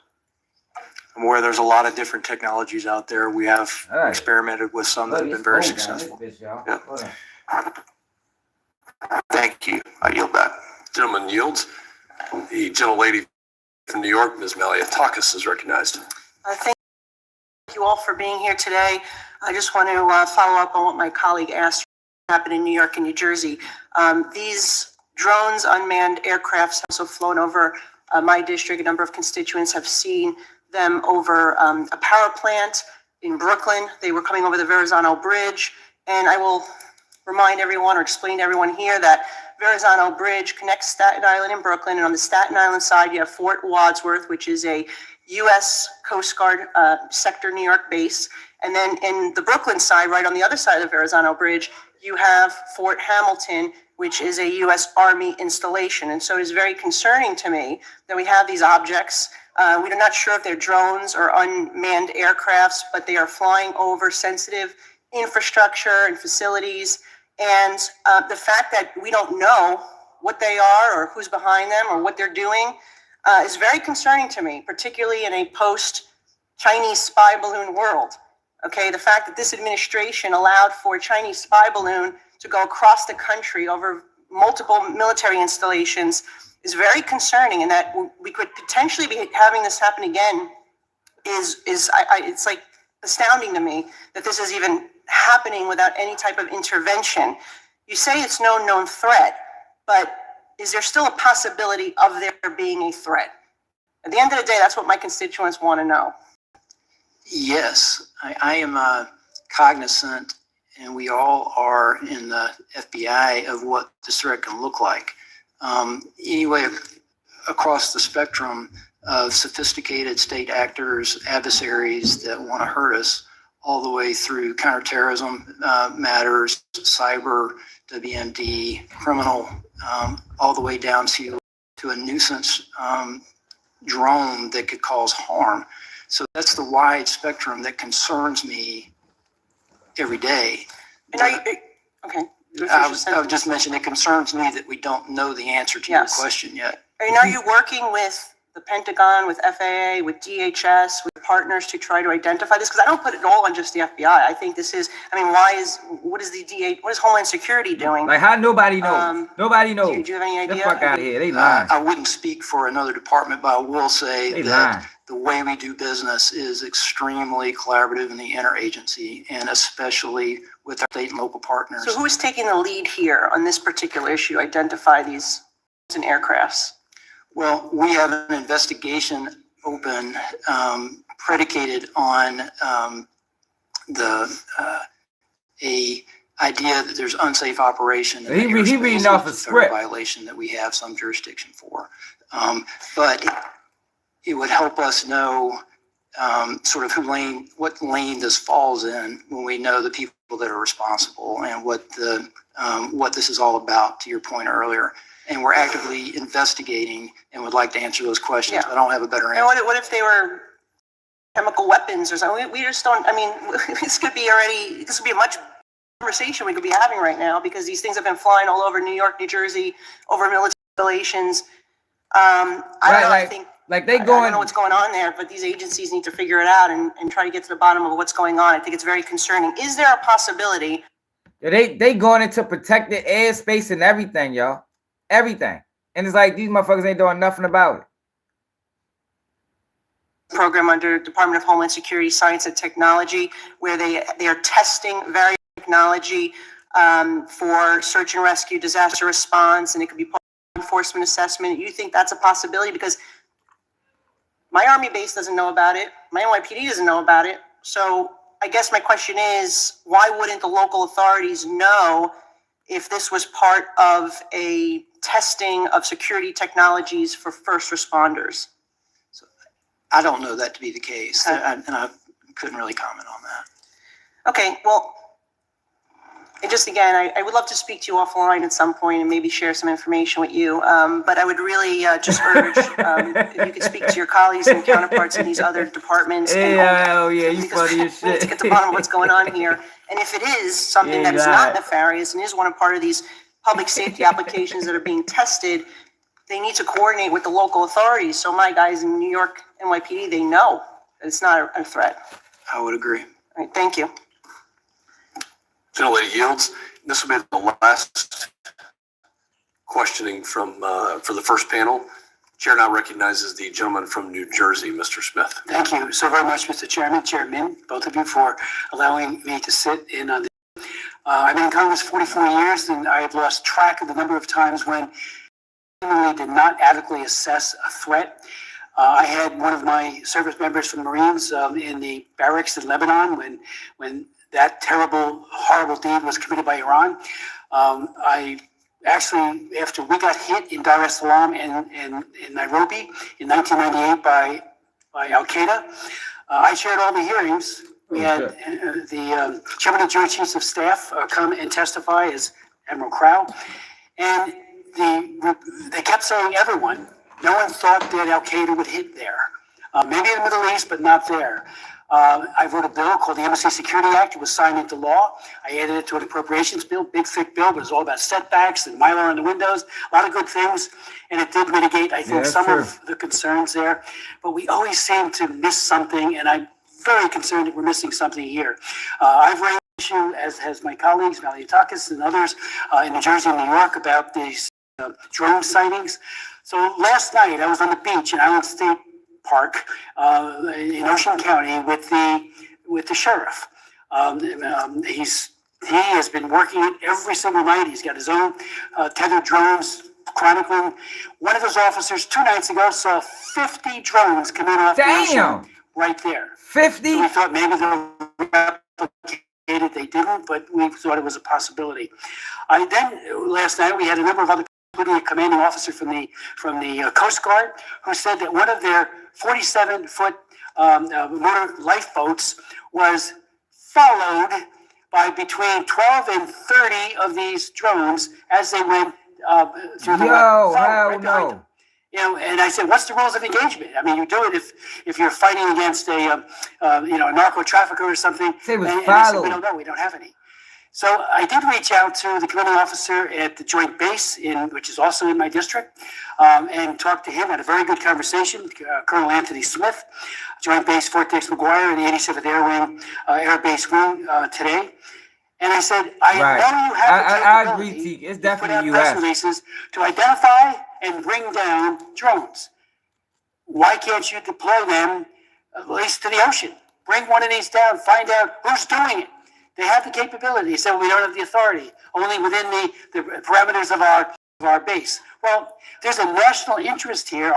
I'm aware there's a lot of different technologies out there. We have experimented with some that have been very successful. Yeah. Thank you. I yield back. Gentleman yields. The gentlelady from New York, Ms. Maliatakis, is recognized. Thank you all for being here today. I just want to follow up on what my colleague asked happened in New York and New Jersey. These drones, unmanned aircrafts have also flown over my district. A number of constituents have seen them over a power plant in Brooklyn. They were coming over the Verrazano Bridge. And I will remind everyone or explain to everyone here that Verrazano Bridge connects Staten Island and Brooklyn. And on the Staten Island side, you have Fort Wadsworth, which is a U.S. Coast Guard sector New York base. And then in the Brooklyn side, right on the other side of the Verrazano Bridge, you have Fort Hamilton, which is a U.S. Army installation. And so it is very concerning to me that we have these objects. We're not sure if they're drones or unmanned aircrafts, but they are flying over sensitive infrastructure and facilities. And the fact that we don't know what they are or who's behind them or what they're doing is very concerning to me, particularly in a post-Chinese spy balloon world. Okay, the fact that this administration allowed for a Chinese spy balloon to go across the country over multiple military installations is very concerning, and that we could potentially be having this happen again it's like astounding to me that this is even happening without any type of intervention. You say it's no known threat, but is there still a possibility of there being a threat? At the end of the day, that's what my constituents want to know. Yes, I am cognizant, and we all are in the FBI, of what this threat can look like. Anyway, across the spectrum of sophisticated state actors, adversaries that want to hurt us, all the way through counterterrorism matters, cyber, WMD, criminal, all the way down to a nuisance drone that could cause harm. So that's the wide spectrum that concerns me every day. And okay. I would just mention it concerns me that we don't know the answer to your question yet. And are you working with the Pentagon, with FAA, with DHS, with partners to try to identify this? Because I don't put it all on just the FBI. I think this is, I mean, what is Homeland Security doing? Like how nobody knows. Nobody knows. Do you have any idea? Get the fuck out of here. They lying. I wouldn't speak for another department, but I will say that the way we do business is extremely collaborative in the interagency, and especially with our state and local partners. So who is taking the lead here on this particular issue to identify these aircrafts? Well, we have an investigation open predicated on a idea that there's unsafe operation. He reading off a script. Violation that we have some jurisdiction for. But it would help us know sort of what lane this falls in when we know the people that are responsible and what this is all about, to your point earlier. And we're actively investigating and would like to answer those questions. I don't have a better answer. And what if they were chemical weapons or something? We just don't, I mean, this could be a much conversation we could be having right now, because these things have been flying all over New York, New Jersey, over military installations. I don't know what's going on there, but these agencies need to figure it out and try to get to the bottom of what's going on. I think it's very concerning. Is there a possibility? They going into protected airspace and everything, y'all. Everything. And it's like these motherfuckers ain't doing nothing about it. Program under Department of Homeland Security, Science and Technology, where they are testing various technology for search and rescue, disaster response, and it could be part of enforcement assessment. You think that's a possibility? Because my Army base doesn't know about it. My NYPD doesn't know about it. So I guess my question is, why wouldn't the local authorities know if this was part of a testing of security technologies for first responders? So I don't know that to be the case, and I couldn't really comment on that. Okay, well, and just again, I would love to speak to you offline at some point and maybe share some information with you. But I would really just urge if you could speak to your colleagues and counterparts in these other departments. You funny as shit. To get to the bottom of what's going on here. And if it is something that is not nefarious and is one of part of these public safety applications that are being tested, they need to coordinate with the local authorities. So my guys in New York NYPD, they know that it's not a threat. I would agree. All right, thank you. Gentlelady yields. This will be the last questioning for the first panel. Chair now recognizes the gentleman from New Jersey, Mr. Smith. Thank you so very much, Mr. Chairman, Chairman, both of you, for allowing me to sit in on this. I've been in Congress 44 years, and I have lost track of the number of times when we did not adequately assess a threat. I had one of my service members from the Marines in the barracks in Lebanon when that terrible, horrible deed was committed by Iran. I actually, after we got hit in Dar es Salaam and in Nairobi in 1998 by Al Qaeda, I chaired all the hearings. We had the Chairman of Joint Chiefs of Staff come and testify as Admiral Crow, and they kept saying everyone. No one thought that Al Qaeda would hit there. Maybe in the Middle East, but not there. I wrote a bill called the Embassy Security Act. It was signed into law. I added it to an appropriations bill, big, thick bill, but it was all about setbacks and Mylar on the windows, a lot of good things. And it did mitigate, I think, some of the concerns there. But we always seem to miss something, and I'm very concerned that we're missing something here. I've raised the issue, as has my colleagues, Maliotakis and others in New Jersey and New York, about these drone sightings. So last night I was on the beach in Island State Park in Ocean County with the sheriff. He has been working it every single night. He's got his own tethered drones chronicling. One of his officers 2 nights ago saw 50 drones come in off the ocean right there. 50? So we thought maybe they were replicated. They didn't, but we thought it was a possibility. Then last night we had a number of other including a commanding officer from the Coast Guard, who said that one of their 47-foot motor lifeboats was followed by between 12 and 30 of these drones as they went through the water. Right behind them. You know, and I said, what's the rules of engagement? I mean, you do it if you're fighting against a narco trafficker or something. And they said, we don't know, we don't have any. So I did reach out to the commanding officer at the Joint Base, which is also in my district, and talked to him. Had a very good conversation. Colonel Anthony Smith, Joint Base Fort Dix McGuire, in the 87th Air Wing, Air Base Wing today. And I said, I know you have the capability. I agree, T. It's definitely put out press releases to identify and bring down drones. Why can't you deploy them at least to the ocean? Bring one of these down, find out who's doing it. They have the capability. They said, we don't have the authority, only within the parameters of our base. Well, there's a national interest here.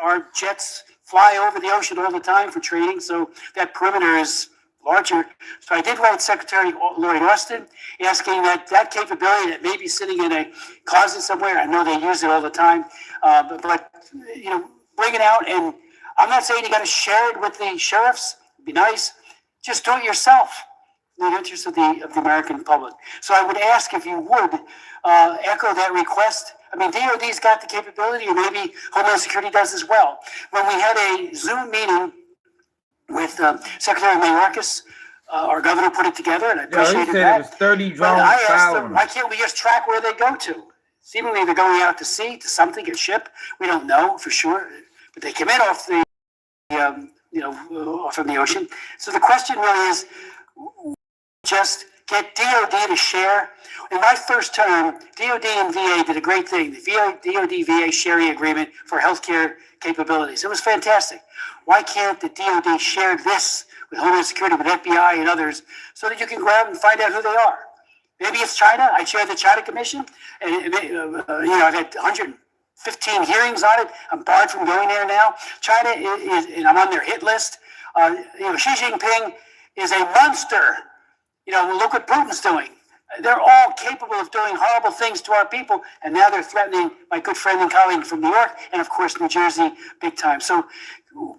Our jets fly over the ocean all the time for training, so that perimeter is larger. So I did write Secretary Lloyd Austin asking that capability that may be sitting in a closet somewhere. I know they use it all the time, but you know, bring it out. And I'm not saying you got to share it with the sheriffs. It'd be nice. Just do it yourself in the interest of the American public. So I would ask if you would echo that request. I mean, DOD's got the capability, and maybe Homeland Security does as well. When we had a Zoom meeting with Secretary Mayorkas, our governor put it together, and I appreciated that. It was 30 drones. I asked them, why can't we just track where they go to? Seemingly they're going out to sea, to something, a ship. We don't know for sure, but they come in off the, off from the ocean. So the question really is, just get DOD to share. In my first term, DOD and VA did a great thing. The DOD-VA sharing agreement for healthcare capabilities. It was fantastic. Why can't the DOD share this with Homeland Security, with FBI and others, so that you can grab and find out who they are? Maybe it's China. I chair the China Commission, and I've had 115 hearings on it. I'm barred from going there now. China is, and I'm on their hit list. Xi Jinping is a monster. Look what Putin's doing. They're all capable of doing horrible things to our people, and now they're threatening my good friend and colleague from New York, and of course New Jersey, big time. So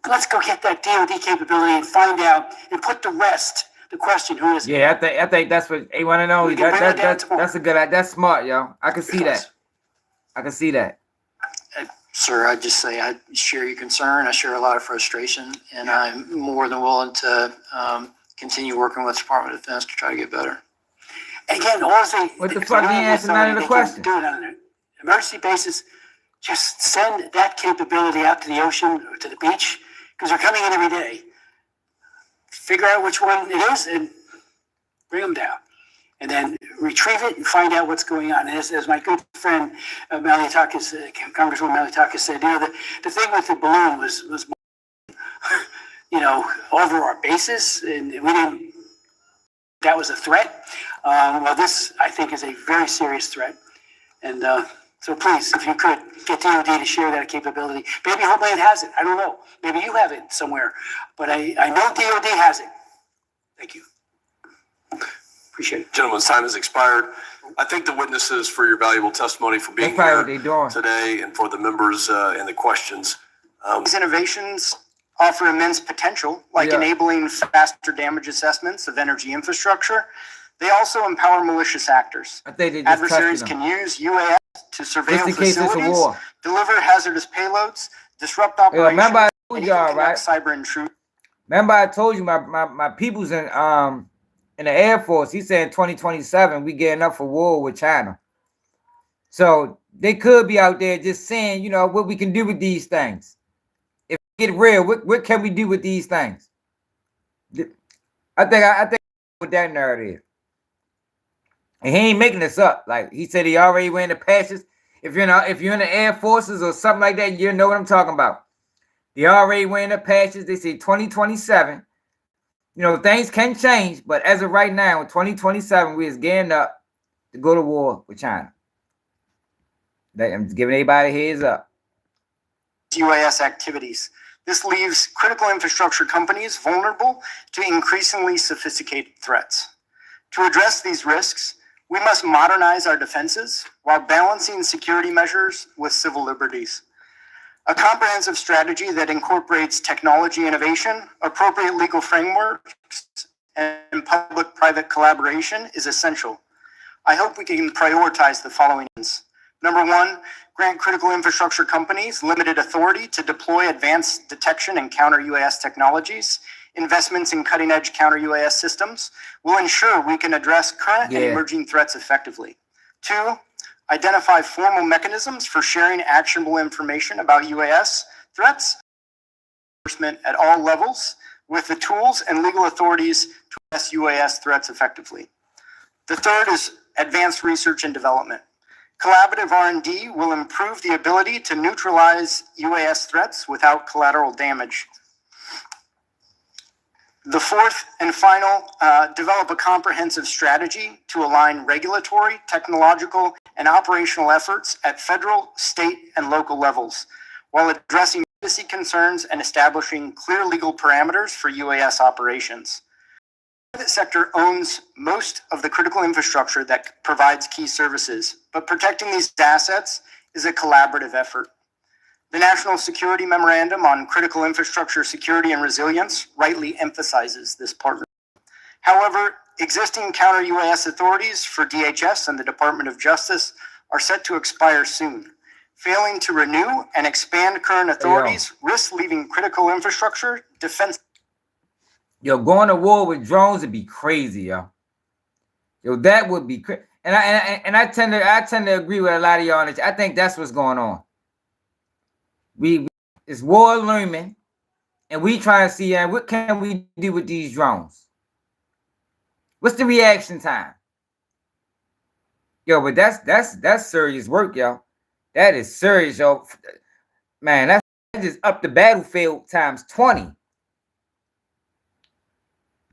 let's go get that DOD capability and find out and put to rest the question: who is it? Yeah, I think that's what they want to know. That's a good. That's smart, yo. I can see that. I can see that. Sir, I'd just say I share your concern. I share a lot of frustration, and I'm more than willing to continue working with the Department of Defense to try to get better. Again, also, what the fuck? You answer none of the questions. Do it on an emergency basis. Just send that capability out to the ocean or to the beach, because they're coming in every day. Figure out which one it is and bring them down, and then retrieve it and find out what's going on. And as my good friend Maliotakis, Congresswoman Maliotakis said, the thing with the balloon was over our bases, and we didn't. That was a threat. Well, this, I think, is a very serious threat. And so please, if you could, get DOD to share that capability. Maybe Homeland has it. I don't know. Maybe you have it somewhere. But I know DOD has it. Thank you. Appreciate it. Gentlemen's time has expired. I thank the witnesses for your valuable testimony, for being here today, and for the members and the questions. These innovations offer immense potential, like enabling faster damage assessments of energy infrastructure. They also empower malicious actors. Adversaries can use UAS to surveil facilities, deliver hazardous payloads, disrupt operations, remember I told y'all, right? Cyber intrusion. Remember I told you my people's in the Air Force. He said in 2027 we getting up for war with China. So they could be out there just saying, what we can do with these things. Get real. What can we do with these things? I think with that narrative, and he ain't making this up. Like he said, he already went in the patches. If you're in the Air Forces or something like that, you know what I'm talking about. They already went in the patches. They say 2027. Things can change, but as of right now, in 2027, we is getting up to go to war with China. I'm giving everybody a heads up. UAS activities. This leaves critical infrastructure companies vulnerable to increasingly sophisticated threats. To address these risks, We must modernize our defenses while balancing security measures with civil liberties. A comprehensive strategy that incorporates technology innovation, appropriate legal frameworks, and public-private collaboration is essential. I hope we can prioritize the following things. Number one, grant critical infrastructure companies limited authority to deploy advanced detection and counter-UAS technologies. Investments in cutting-edge counter-UAS systems will ensure we can address current and emerging threats effectively. Two, identify formal mechanisms for sharing actionable information about UAS threats at all levels with the tools and legal authorities to address UAS threats effectively. The third is advanced research and development. Collaborative R&D will improve the ability to neutralize UAS threats without collateral damage. The fourth and final, develop a comprehensive strategy to align regulatory, technological, and operational efforts at federal, state, and local levels, while addressing privacy concerns and establishing clear legal parameters for UAS operations. The private sector owns most of the critical infrastructure that provides key services, but protecting these assets is a collaborative effort. The National Security Memorandum on Critical Infrastructure Security and Resilience rightly emphasizes this partnership. However, existing counter-UAS authorities for DHS and the Department of Justice are set to expire soon. Failing to renew and expand current authorities risks leaving critical infrastructure defense. Yo, going to war with drones would be crazy, yo. Yo, that would be crazy. And I tend to agree with a lot of y'all on this. I think that's what's going on. It's war looming, and we trying to see what can we do with these drones. What's the reaction time? Yo, but that's serious work, yo. That is serious, yo. Man, that's just up the battlefield times 20.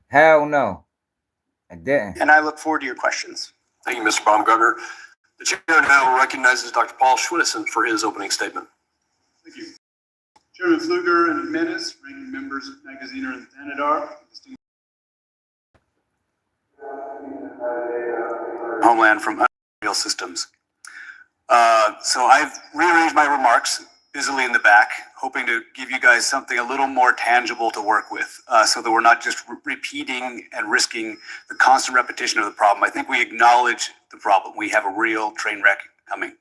Hell no. And I look forward to your questions. Thank you, Mr. Baumgartner. The chair now recognizes Dr. Paul Schwinnison for his opening statement. Thank you. Chairman Pfluger and Menace, ranking members of Magaziner and Thanadar. Homeland from Unreal Systems. So I've rearranged my remarks busily in the back, hoping to give you guys something a little more tangible to work with, so that we're not just repeating and risking the constant repetition of the problem. I think we acknowledge the problem. We have a real train wreck coming.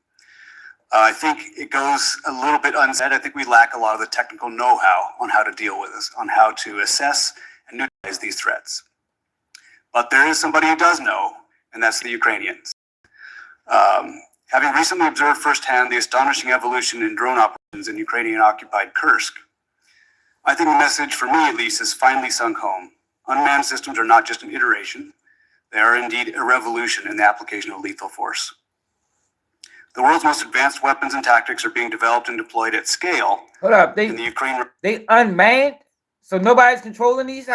I think it goes a little bit unsaid. I think we lack a lot of the technical know-how on how to deal with this, on how to assess and neutralize these threats. But there is somebody who does know, and that's the Ukrainians. Having recently observed firsthand the astonishing evolution in drone operations in Ukrainian-occupied Kursk, I think the message, for me at least, has finally sunk home. Unmanned systems are not just an iteration. They are indeed a revolution in the application of lethal force. The world's most advanced weapons and tactics are being developed and deployed at scale. Hold up, in the Ukraine. They unmanned, so nobody's controlling these. We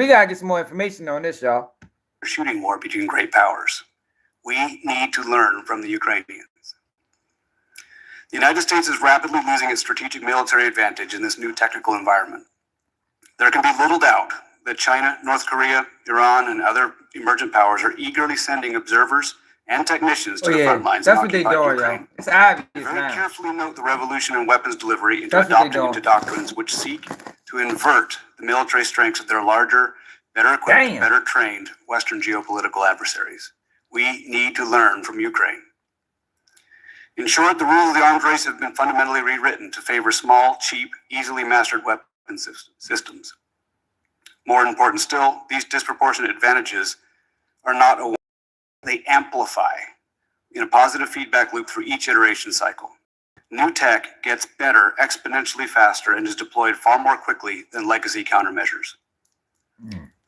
gotta get some more information on this, y'all. Shooting war between great powers. We need to learn from the Ukrainians. The United States is rapidly losing its strategic military advantage in this new technical environment. There can be little doubt that China, North Korea, Iran, and other emergent powers are eagerly sending observers and technicians to the front lines. That's what they're doing, Ukraine. It's obvious. Very carefully note the revolution in weapons delivery into adopting into doctrines which seek to invert the military strengths of their larger, better equipped, better trained Western geopolitical adversaries. We need to learn from Ukraine. In short, the rules of the arms race have been fundamentally rewritten to favor small, cheap, easily mastered weapon systems. More important still, these disproportionate advantages are not a they amplify in a positive feedback loop through each iteration cycle. New tech gets better exponentially faster and is deployed far more quickly than legacy countermeasures.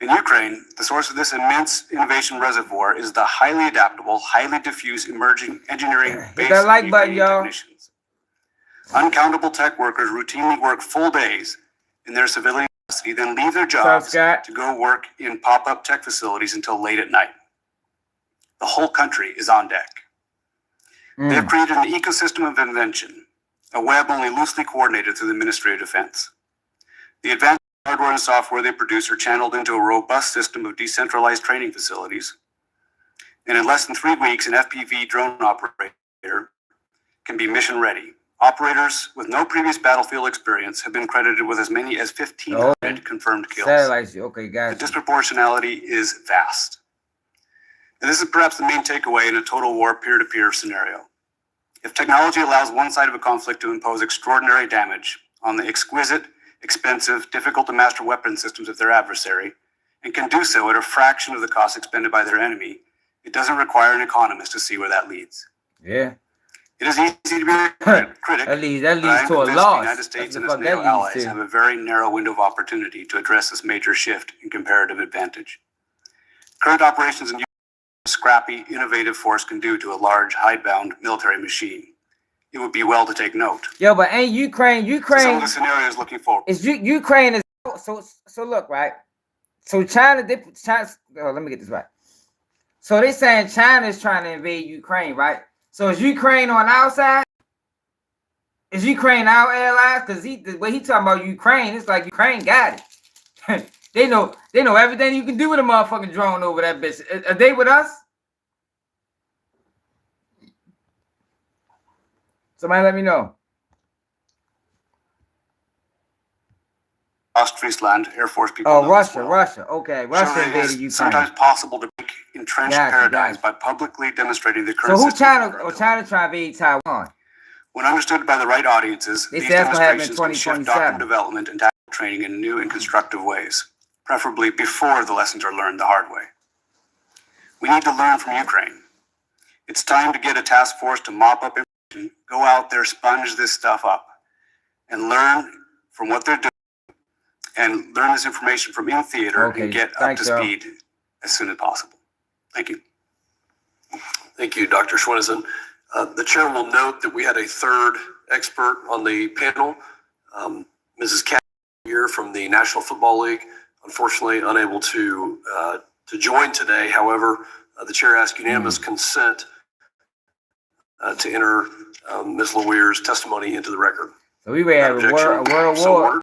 In Ukraine, the source of this immense innovation reservoir is the highly adaptable, highly diffuse emerging engineering base of Ukrainian technicians. Uncountable tech workers routinely work full days in their civilian capacity, then leave their jobs to go work in pop-up tech facilities until late at night. The whole country is on deck. They have created an ecosystem of invention, a web only loosely coordinated through the Ministry of Defense. The advanced hardware and software they produce are channeled into a robust system of decentralized training facilities. And in less than 3 weeks, an FPV drone operator can be mission ready. Operators with no previous battlefield experience have been credited with as many as 1,500 confirmed kills. Satellites, okay, guys. The disproportionality is vast. And this is perhaps the main takeaway in a total war peer-to-peer scenario. If technology allows one side of a conflict to impose extraordinary damage on the exquisite, expensive, difficult to master weapon systems of their adversary, and can do so at a fraction of the cost expended by their enemy, it doesn't require an economist to see where that leads. Yeah. It is easy to be a critic, that leads but to a the loss. United States and its NATO allies have a very narrow window of opportunity to address this major shift in comparative advantage. Current operations in a scrappy, innovative force can do to a large, hidebound military machine. It would be well to take note. Yo, but ain't Ukraine Some of the scenarios looking forward. Is Ukraine is so look, right? So China, let me get this right. So they saying China is trying to invade Ukraine, right? So is Ukraine on our side? Is Ukraine our allies? Because the way he talking about Ukraine, it's like Ukraine got it. They know everything you can do with a motherfucking drone over that bitch. Are they with us? Somebody let me know. Ostfriesland Air Force people. Oh, Russia. Okay, Russia invaded Ukraine. Sometimes possible to break entrenched paradigms by publicly demonstrating the current. So who China trying to invade Taiwan? When understood by the right audiences, these demonstrations can shift doctrine development and tactical training in new and constructive ways, preferably before the lessons are learned the hard way. We need to learn from Ukraine. It's time to get a task force to mop up information, go out there, sponge this stuff up, and learn from what they're doing, and learn this information from in theater and get up to speed as soon as possible. Thank you. Thank you, Dr. Schwennison. The chair will note that we had a third expert on the panel, Mrs. Cat here from the National Football League, unfortunately unable to join today. However, the chair asked unanimous consent to enter Ms. LaWeir's testimony into the record. So we have a world war.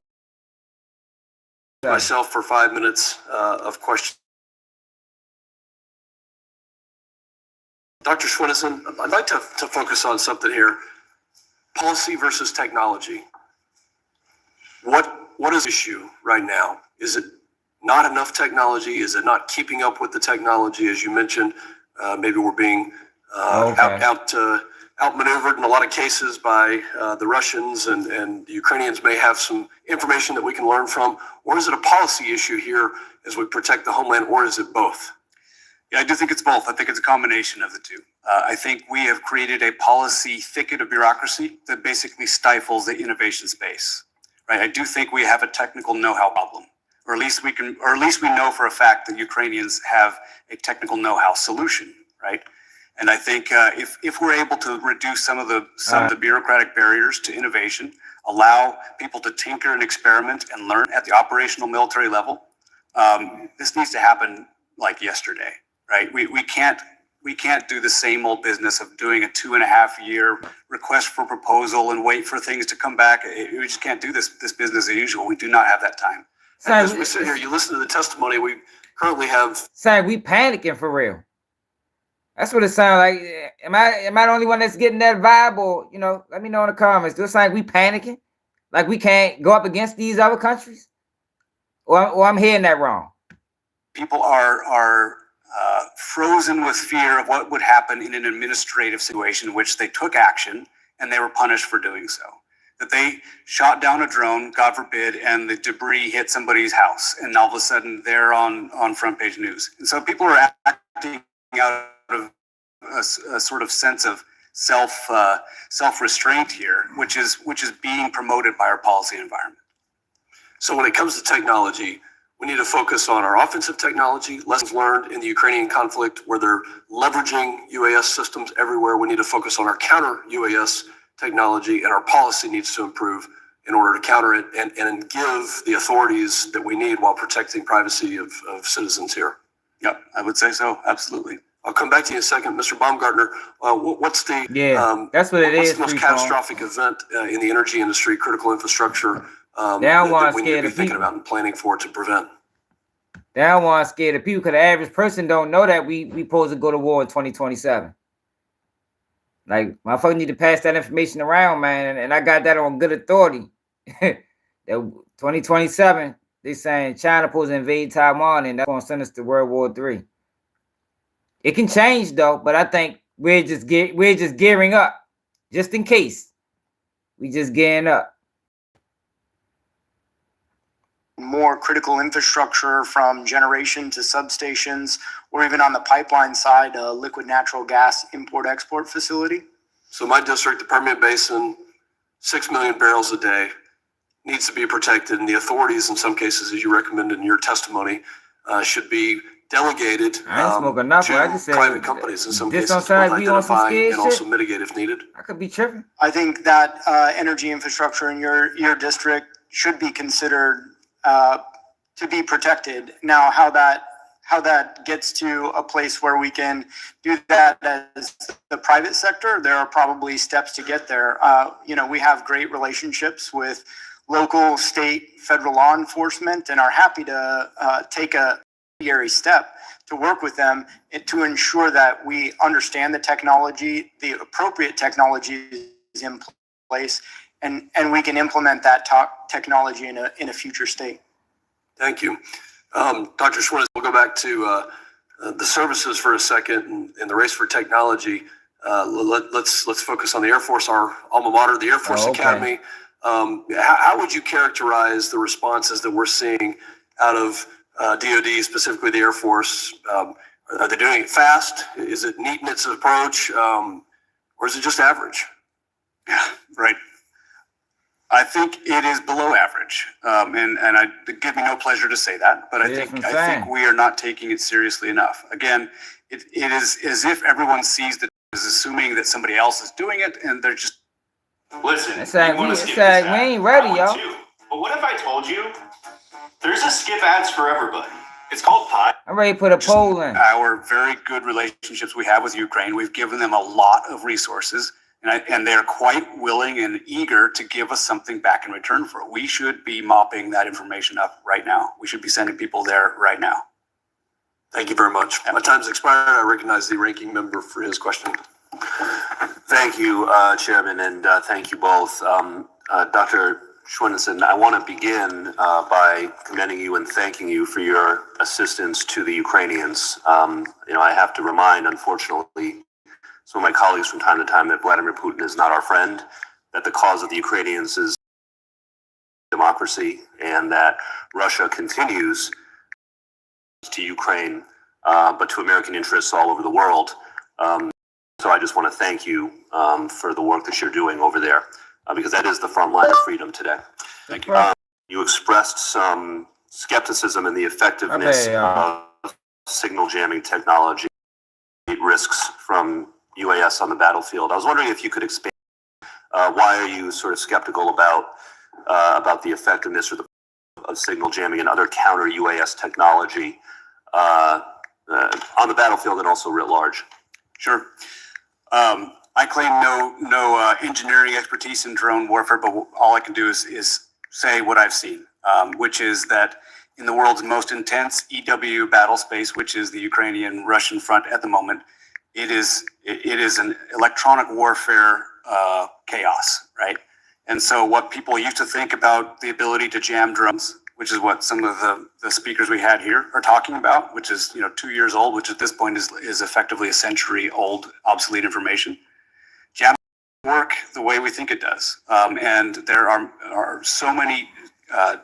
Myself for 5 minutes of questions. Dr. Schwennison, I'd like to focus on something here. Policy versus technology. What is the issue right now? Is it not enough technology? Is it not keeping up with the technology? As you mentioned, maybe we're being outmaneuvered in a lot of cases by the Russians, and the Ukrainians may have some information that we can learn from. Or is it a policy issue here as we protect the homeland, or is it both? Yeah, I do think it's both. I think it's a combination of the two. I think we have created a policy thicket of bureaucracy that basically stifles the innovation space. Right? I do think we have a technical know-how problem, or at least we know for a fact that Ukrainians have a technical know-how solution. Right? And I think if we're able to reduce some of the bureaucratic barriers to innovation, allow people to tinker and experiment and learn at the operational military level, this needs to happen like yesterday. Right? We can't do the same old business of doing a 2.5-year request for proposal and wait for things to come back. We just can't do this business as usual. We do not have that time. As we sit here, you listen to the testimony. We currently have. Saying we panicking for real. That's what it sounds like. Am I the only one that's getting that vibe? Or let me know in the comments. Do it sound like we panicking? Like we can't go up against these other countries? Or I'm hearing that wrong. People are frozen with fear of what would happen in an administrative situation in which they took action and they were punished for doing so. That they shot down a drone, God forbid, and the debris hit somebody's house, and all of a sudden they're on front page news. And so people are acting out of a sort of sense of self-restraint here, which is being promoted by our policy environment. So when it comes to technology, we need to focus on our offensive technology, lessons learned in the Ukrainian conflict where they're leveraging UAS systems everywhere. We need to focus on our counter UAS technology, and our policy needs to improve in order to counter it and give the authorities that we need while protecting privacy of citizens here. Yep, I would say so. Absolutely. I'll come back to you in a second, Mr. Baumgartner. What's the that's what it is. What's the most catastrophic event in the energy industry, critical infrastructure? They don't want that we need to be thinking about and planning for to prevent. They don't want to scare the people because the average person don't know that we supposed to go to war in 2027. Like, motherfuckers need to pass that information around, man. And I got that on good authority. That 2027, they saying China supposed to invade Taiwan, and that's going to send us to World War III. It can change though, but I think we're just gearing up, just in case. We just gearing up. More critical infrastructure from generation to substations, or even on the pipeline side, a liquid natural gas import-export facility? So my district, the Permian Basin, 6 million barrels a day, needs to be protected, and the authorities, in some cases, as you recommended in your testimony, should be delegated to private companies in some cases to both identify and also mitigate if needed. I could be tripping. I think that energy infrastructure in your district should be considered to be protected. Now, how that gets to a place where we can do that as the private sector, there are probably steps to get there. We have great relationships with local, state, federal law enforcement, and are happy to take a intermediary step to work with them to ensure that we understand the technology, the appropriate technology is in place, and we can implement that technology in a future state. Thank you. Dr. Schwartz, we'll go back to the services for a second and the race for technology. Let's focus on the Air Force, our alma mater, the Air Force Academy. How would you characterize the responses that we're seeing out of DOD, specifically the Air Force? Are they doing it fast? Is it neat in its approach? Or is it just average? Yeah, right. I think it is below average, and it gives me no pleasure to say that, but I think we are not taking it seriously enough. Again, it is as if everyone sees that is assuming that somebody else is doing it, and they're just listen. It's like we ain't ready, y'all. But what if I told you there's a skip ads for everybody? It's called Pi. I'm ready to put a poll in. Our very good relationships we have with Ukraine, we've given them a lot of resources. And they're quite willing and eager to give us something back in return for it. We should be mopping that information up right now. We should be sending people there right now. Thank you very much. My time's expired. I recognize the ranking member for his question. Thank you, Chairman, and thank you both. Dr. Schwensen, I want to begin by commending you and thanking you for your assistance to the Ukrainians. I have to remind, unfortunately, some of my colleagues from time to time that Vladimir Putin is not our friend, that the cause of the Ukrainians is democracy, and that Russia continues to Ukraine, but to American interests all over the world. So I just want to thank you for the work that you're doing over there, because that is the front line of freedom today. Thank you. You expressed some skepticism in the effectiveness of signal jamming technology, risks from UAS on the battlefield. I was wondering if you could expand. Why are you sort of skeptical about the effectiveness of signal jamming and other counter UAS technology on the battlefield and also writ large? Sure. I claim no engineering expertise in drone warfare, but all I can do is say what I've seen, which is that in the world's most intense EW battle space, which is the Ukrainian-Russian front at the moment, it is an electronic warfare chaos, right? And so what people used to think about the ability to jam drones, which is what some of the speakers we had here are talking about, which is 2 years old, which at this point is effectively a century old obsolete information. Jam work the way we think it does, and there are so many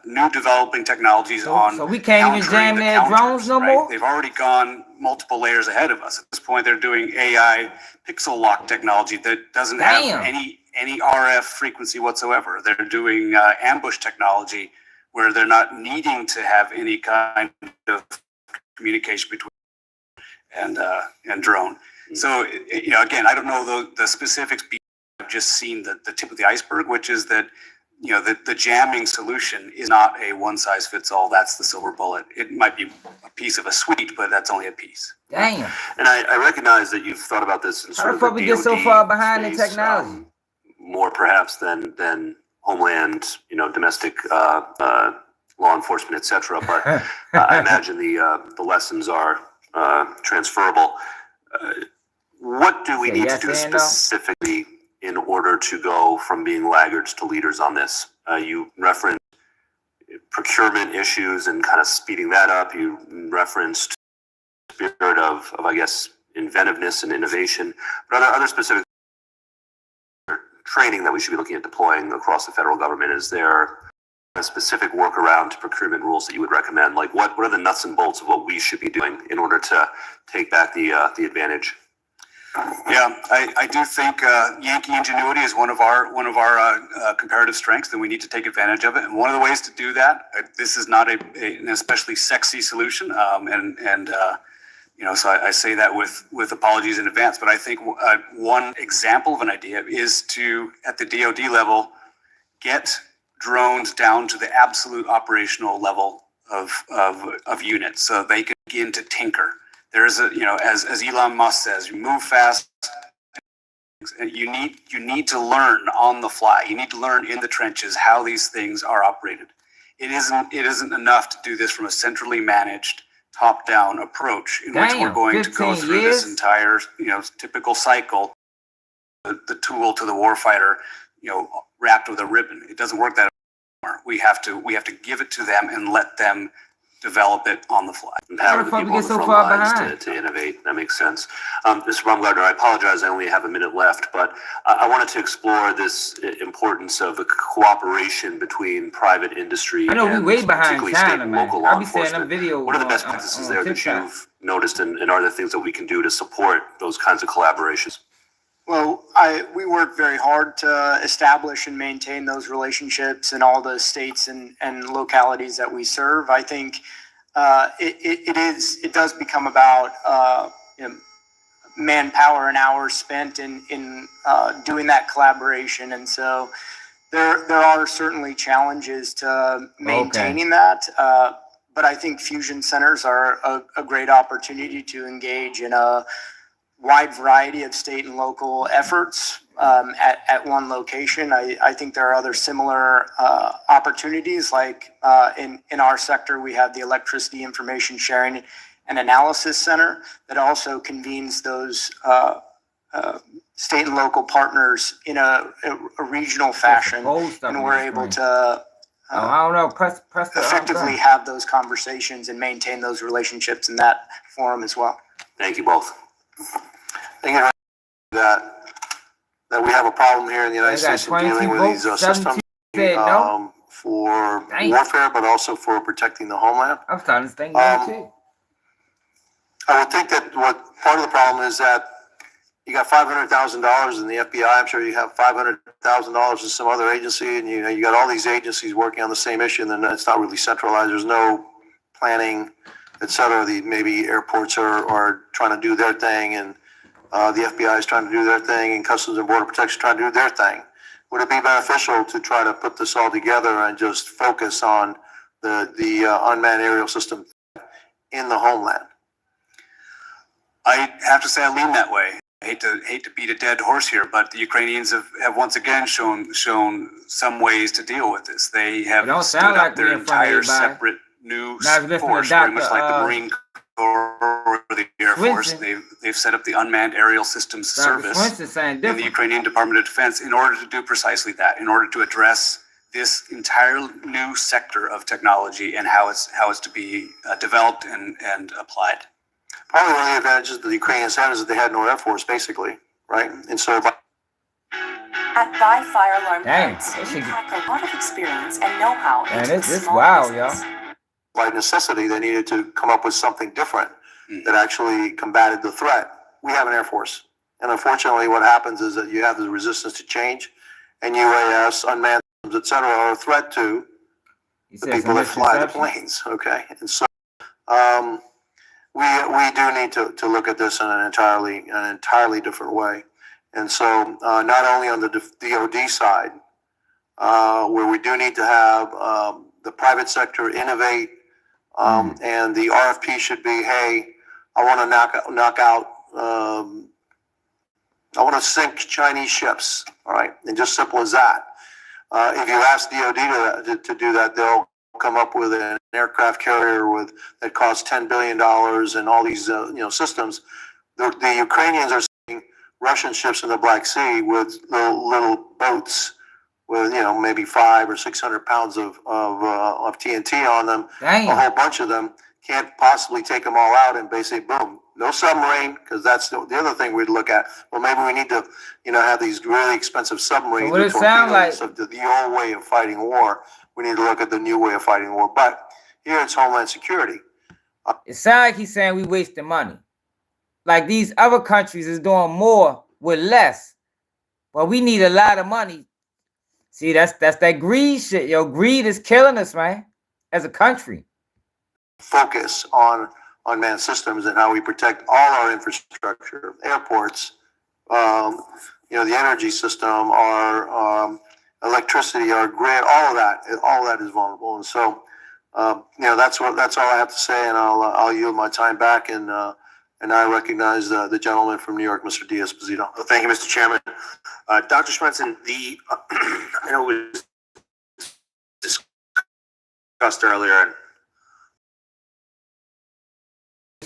new developing technologies on. So we can't even jam their drones no more? They've already gone multiple layers ahead of us. At this point, they're doing AI pixel lock technology that doesn't have any RF frequency whatsoever. They're doing ambush technology where they're not needing to have any kind of communication between and drone. So again, I don't know the specifics. I've just seen the tip of the iceberg, which is that the jamming solution is not a one-size-fits-all. That's the silver bullet. It might be a piece of a sweet, but that's only a piece. Damn. And I recognize that you've thought about this in sort of the fuck we get so far behind the technology? More perhaps than homeland, domestic law enforcement, etc. But I imagine the lessons are transferable. What do we need to do specifically in order to go from being laggards to leaders on this? You referenced procurement issues and kind of speeding that up. You referenced spirit of I guess, inventiveness and innovation. But are there other specific training that we should be looking at deploying across the federal government? Is there a specific workaround to procurement rules that you would recommend? Like, what are the nuts and bolts of what we should be doing in order to take back the advantage? Yeah, I do think Yankee ingenuity is one of our comparative strengths, and we need to take advantage of it. And one of the ways to do that, this is not an especially sexy solution, so I say that with apologies in advance. But I think one example of an idea is to, at the DoD level, get drones down to the absolute operational level of units, so they can begin to tinker. There's as Elon Musk says, you move fast. You need to learn on the fly. You need to learn in the trenches how these things are operated. It isn't enough to do this from a centrally managed, top-down approach in which we're going to go through this entire typical cycle. The tool to the warfighter, wrapped with a ribbon. It doesn't work that way. We have to give it to them and let them develop it on the fly. Empower the people on the front lines to innovate. That makes sense. Mr. Baumgartner, I apologize. I only have a minute left, but I wanted to explore this importance of a cooperation between private industry and particularly state and local law enforcement. What are the best practices there that you've noticed, and are there things that we can do to support those kinds of collaborations? Well, we work very hard to establish and maintain those relationships in all the states and localities that we serve. I think it does become about manpower and hours spent in doing that collaboration, and so there are certainly challenges to maintaining that. But I think fusion centers are a great opportunity to engage in a wide variety of state and local efforts at one location. I think there are other similar opportunities, like in our sector, we have the Electricity Information Sharing and Analysis Center that also convenes those state and local partners in a regional fashion, and we're able to effectively have those conversations and maintain those relationships in that forum as well. Thank you both. I think that we have a problem here in the United States in dealing with these systems for warfare, but also for protecting the homeland. I'm starting to think that too. I would think that what part of the problem is that you got $500,000 in the FBI. I'm sure you have $500,000 in some other agency, and you got all these agencies working on the same issue, and then it's not really centralized. There's no planning, etc. Maybe airports are trying to do their thing, and the FBI is trying to do their thing, and Customs and Border Protection trying to do their thing. Would it be beneficial to try to put this all together and just focus on the unmanned aerial system in the homeland? I have to say I lean that way. I hate to beat a dead horse here, but the Ukrainians have once again shown some ways to deal with this. They have stood up their entire separate new force, very much like the Marine Corps or the Air Force. They've set up the Unmanned Aerial Systems Service in the Ukrainian Department of Defense in order to do precisely that, in order to address this entire new sector of technology and how it's to be developed and applied. Probably one of the advantages that the Ukrainians had is that they had no Air Force, basically, right? And so At Buy Fire Alarm Parts, we pack a lot of experience and know-how into small business. By necessity, they needed to come up with something different that actually combated the threat. We have an Air Force. And unfortunately, what happens is that you have the resistance to change, and UAS, unmanned systems, et cetera, are a threat to the people that fly the planes, okay? And so we do need to look at this in an entirely different way. And so not only on the DoD side, where we do need to have the private sector innovate, and the RFP should be, hey, I want to knock out, I want to sink Chinese ships, all right? And just simple as that. If you ask DoD to do that, they'll come up with an aircraft carrier that costs $10 billion and all these systems. The Ukrainians are sending Russian ships in the Black Sea with little boats with maybe 500 or 600 pounds of TNT on them. Damn. A whole bunch of them. Can't possibly take them all out and basically boom, no submarine, because that's the other thing we'd look at. Well, maybe we need to have these really expensive submarines. So what it sound like? The old way of fighting war. We need to look at the new way of fighting war. But here it's Homeland Security. It sounds like he's saying we wasting money. Like these other countries is doing more with less. But we need a lot of money. See, that's that greed shit. Yo, greed is killing us, man, as a country. Focus on unmanned systems and how we protect all our infrastructure, airports, the energy system, our electricity, our grid, all of that is vulnerable. And so, that's all I have to say. And I'll yield my time back. And I recognize the gentleman from New York, Mr. Diaz-Posito. Thank you, Mr. Chairman. Dr. Schwensen, I know it was discussed earlier. And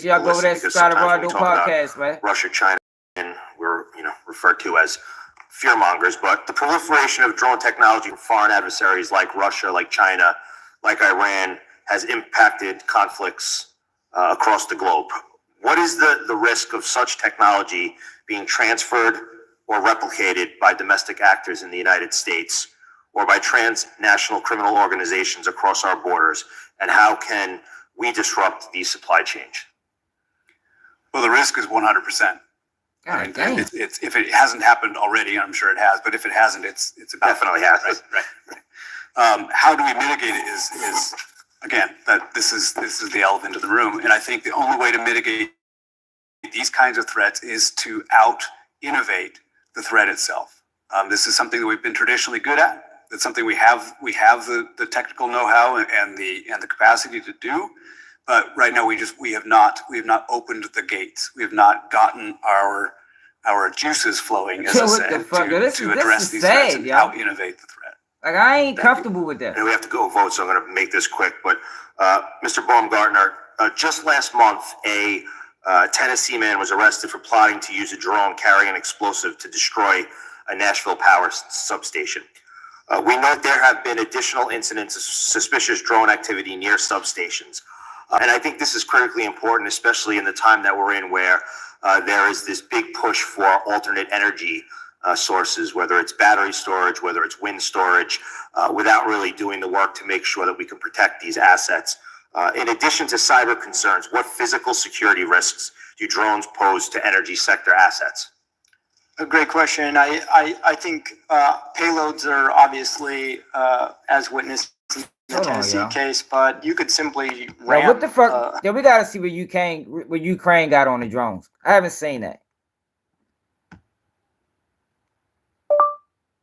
y'all go over there and start a Ralo podcast, man. Russia, China, and we're referred to as fear mongers, but the proliferation of drone technology from foreign adversaries like Russia, like China, like Iran has impacted conflicts across the globe. What is the risk of such technology being transferred or replicated by domestic actors in the United States or by transnational criminal organizations across our borders? And how can we disrupt these supply chains? Well, the risk is 100%. It's if it hasn't happened already, I'm sure it has. But if it hasn't, it's about definitely has. Right. How do we mitigate it? Is again that this is the elephant in the room, and I think the only way to mitigate these kinds of threats is to out-innovate the threat itself. This is something that we've been traditionally good at. It's something we have the technical know-how and the capacity to do. But right now we have not opened the gates. We have not gotten our juices flowing, as I said, to address these threats and out-innovate the threat. Like I ain't comfortable with that. And we have to go vote, so I'm going to make this quick. But Mr. Baumgartner, just last month, a Tennessee man was arrested for plotting to use a drone carrying an explosive to destroy a Nashville power substation. We note there have been additional incidents of suspicious drone activity near substations. And I think this is critically important, especially in the time that we're in where there is this big push for alternate energy sources, whether it's battery storage, whether it's wind storage, without really doing the work to make sure that we can protect these assets. In addition to cyber concerns, what physical security risks do drones pose to energy sector assets? A great question. I think payloads are obviously as witnessed in the Tennessee case, but you could simply ramp. What the fuck? We gotta see what Ukraine got on the drones. I haven't seen that.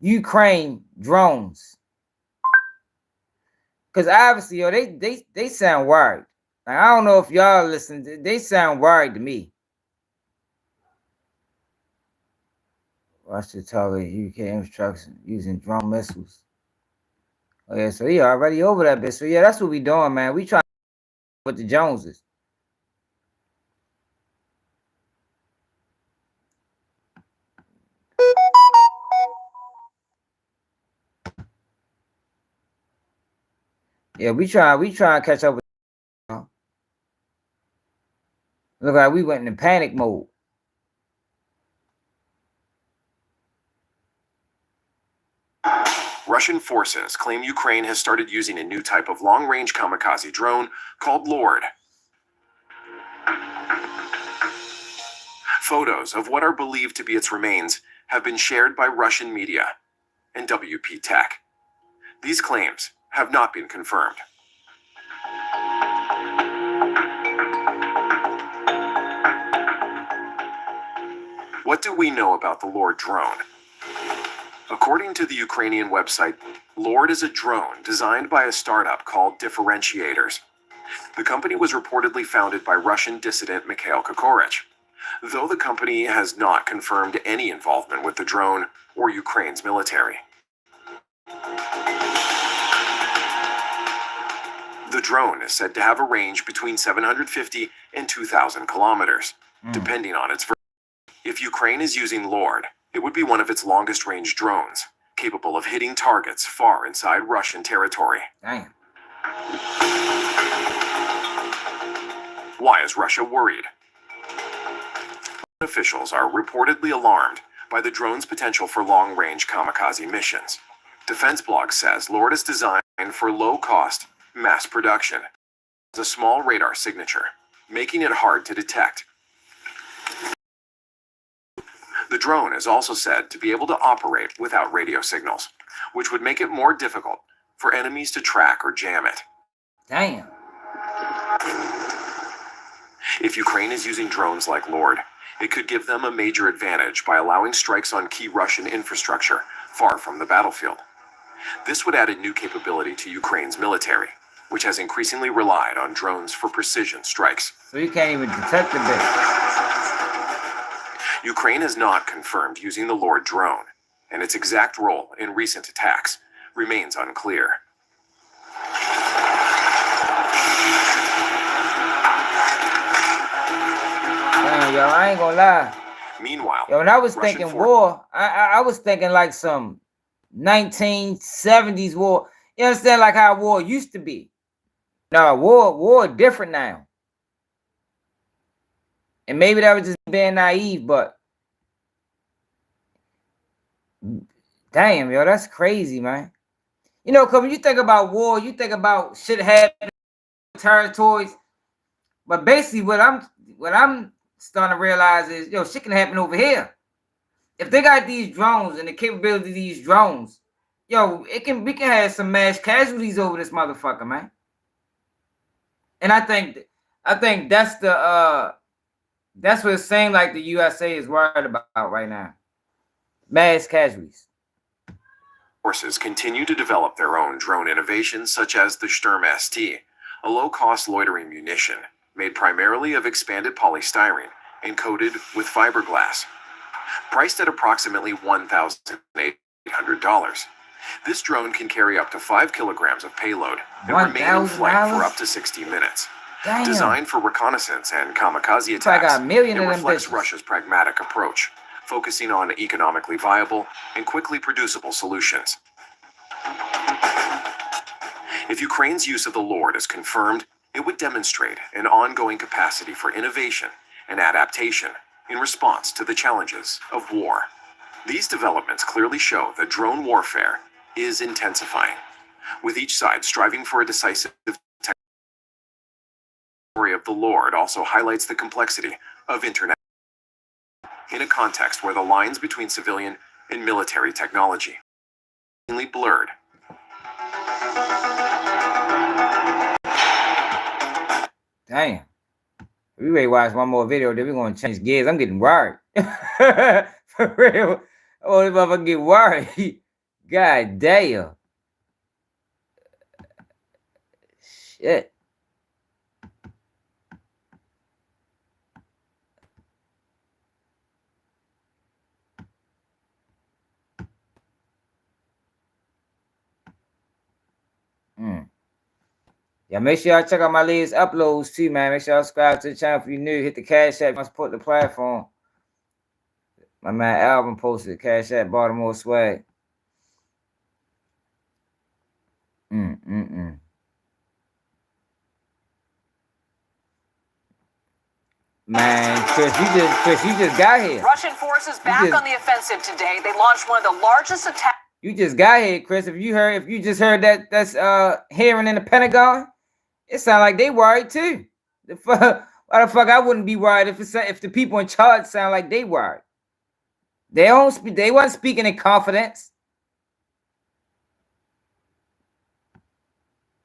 Ukraine drones, because obviously, they sound worried. Like, I don't know if y'all listen. They sound worried to me. Russia target UK infrastructure using drone missiles. Oh yeah, so he already over that bitch. So yeah, that's what we doing, man. We trying with the Joneses. Yeah, we try to catch up with. Look like we went in panic mode. Russian forces claim Ukraine has started using a new type of long-range kamikaze drone called Lord. Photos of what are believed to be its remains have been shared by Russian media and WP Tech. These claims have not been confirmed. What do we know about the Lord drone? According to the Ukrainian website, Lord is a drone designed by a startup called Differentiators. The company was reportedly founded by Russian dissident Mikhail Kokorich, though the company has not confirmed any involvement with the drone or Ukraine's military. drone is said to have a range between 750 and 2,000 kilometers, depending on its version. If Ukraine is using Lord, it would be one of its longest range drones, capable of hitting targets far inside Russian territory. Damn. Why is Russia worried? Officials are reportedly alarmed by the drone's potential for long-range kamikaze missions. Defense Blog says Lord is designed for low-cost mass production. It's a small radar signature, making it hard to detect. The drone is also said to be able to operate without radio signals, which would make it more difficult for enemies to track or jam it. Damn. If Ukraine is using drones like Lord, it could give them a major advantage by allowing strikes on key Russian infrastructure far from the battlefield. This would add a new capability to Ukraine's military, which has increasingly relied on drones for precision strikes. So you can't even detect the bitch. Ukraine has not confirmed using the Lord drone, and its exact role in recent attacks remains unclear. Damn, yo, I ain't gonna lie. Meanwhile, yo, when I was thinking war, I was thinking like some 1970s war. You understand, like how war used to be. No, war different now. And maybe that was just being naive, but damn, yo, that's crazy, man. You know, cause when you think about war, you think about shit happening in territories. But basically, what I'm starting to realize is, yo, shit can happen over here. If they got these drones and the capability of these drones, yo, we can have some mass casualties over this motherfucker, man. And I think that's what it seems like the USA is worried about right now. Mass casualties. Forces continue to develop their own drone innovations, such as the Sturm ST, a low-cost loitering munition made primarily of expanded polystyrene and coated with fiberglass. Priced at approximately $1,800, this drone can carry up to 5 kilograms of payload and remain in flight for up to 60 minutes. Damn. Designed for reconnaissance and kamikaze attacks, it reflects Russia's pragmatic approach, focusing on economically viable and quickly producible solutions. If Ukraine's use of the Lord is confirmed, it would demonstrate an ongoing capacity for innovation and adaptation in response to the challenges of war. These developments clearly show that drone warfare is intensifying, with each side striving for a decisive technology. The story of the Lord also highlights the complexity of international in a context where the lines between civilian and military technology are blurred. Damn. We ready to watch one more video, then we're gonna change gears. I'm getting worried. For real. Oh, if I get worried. God damn. Shit. Yeah, make sure y'all check out my latest uploads too, man. Make sure y'all subscribe to the channel if you're new. Hit the Cash App. Support the platform. My man Alvin posted Cash App Baltimore swag. Man, Chris, you just got here. Russian forces back on the offensive today. They launched one of the largest attacks. You just got here, Chris. If you just heard that's hearing in the Pentagon, it sounds like they worried too. Why the fuck I wouldn't be worried if the people in charge sound like they worried? They wasn't speaking in confidence.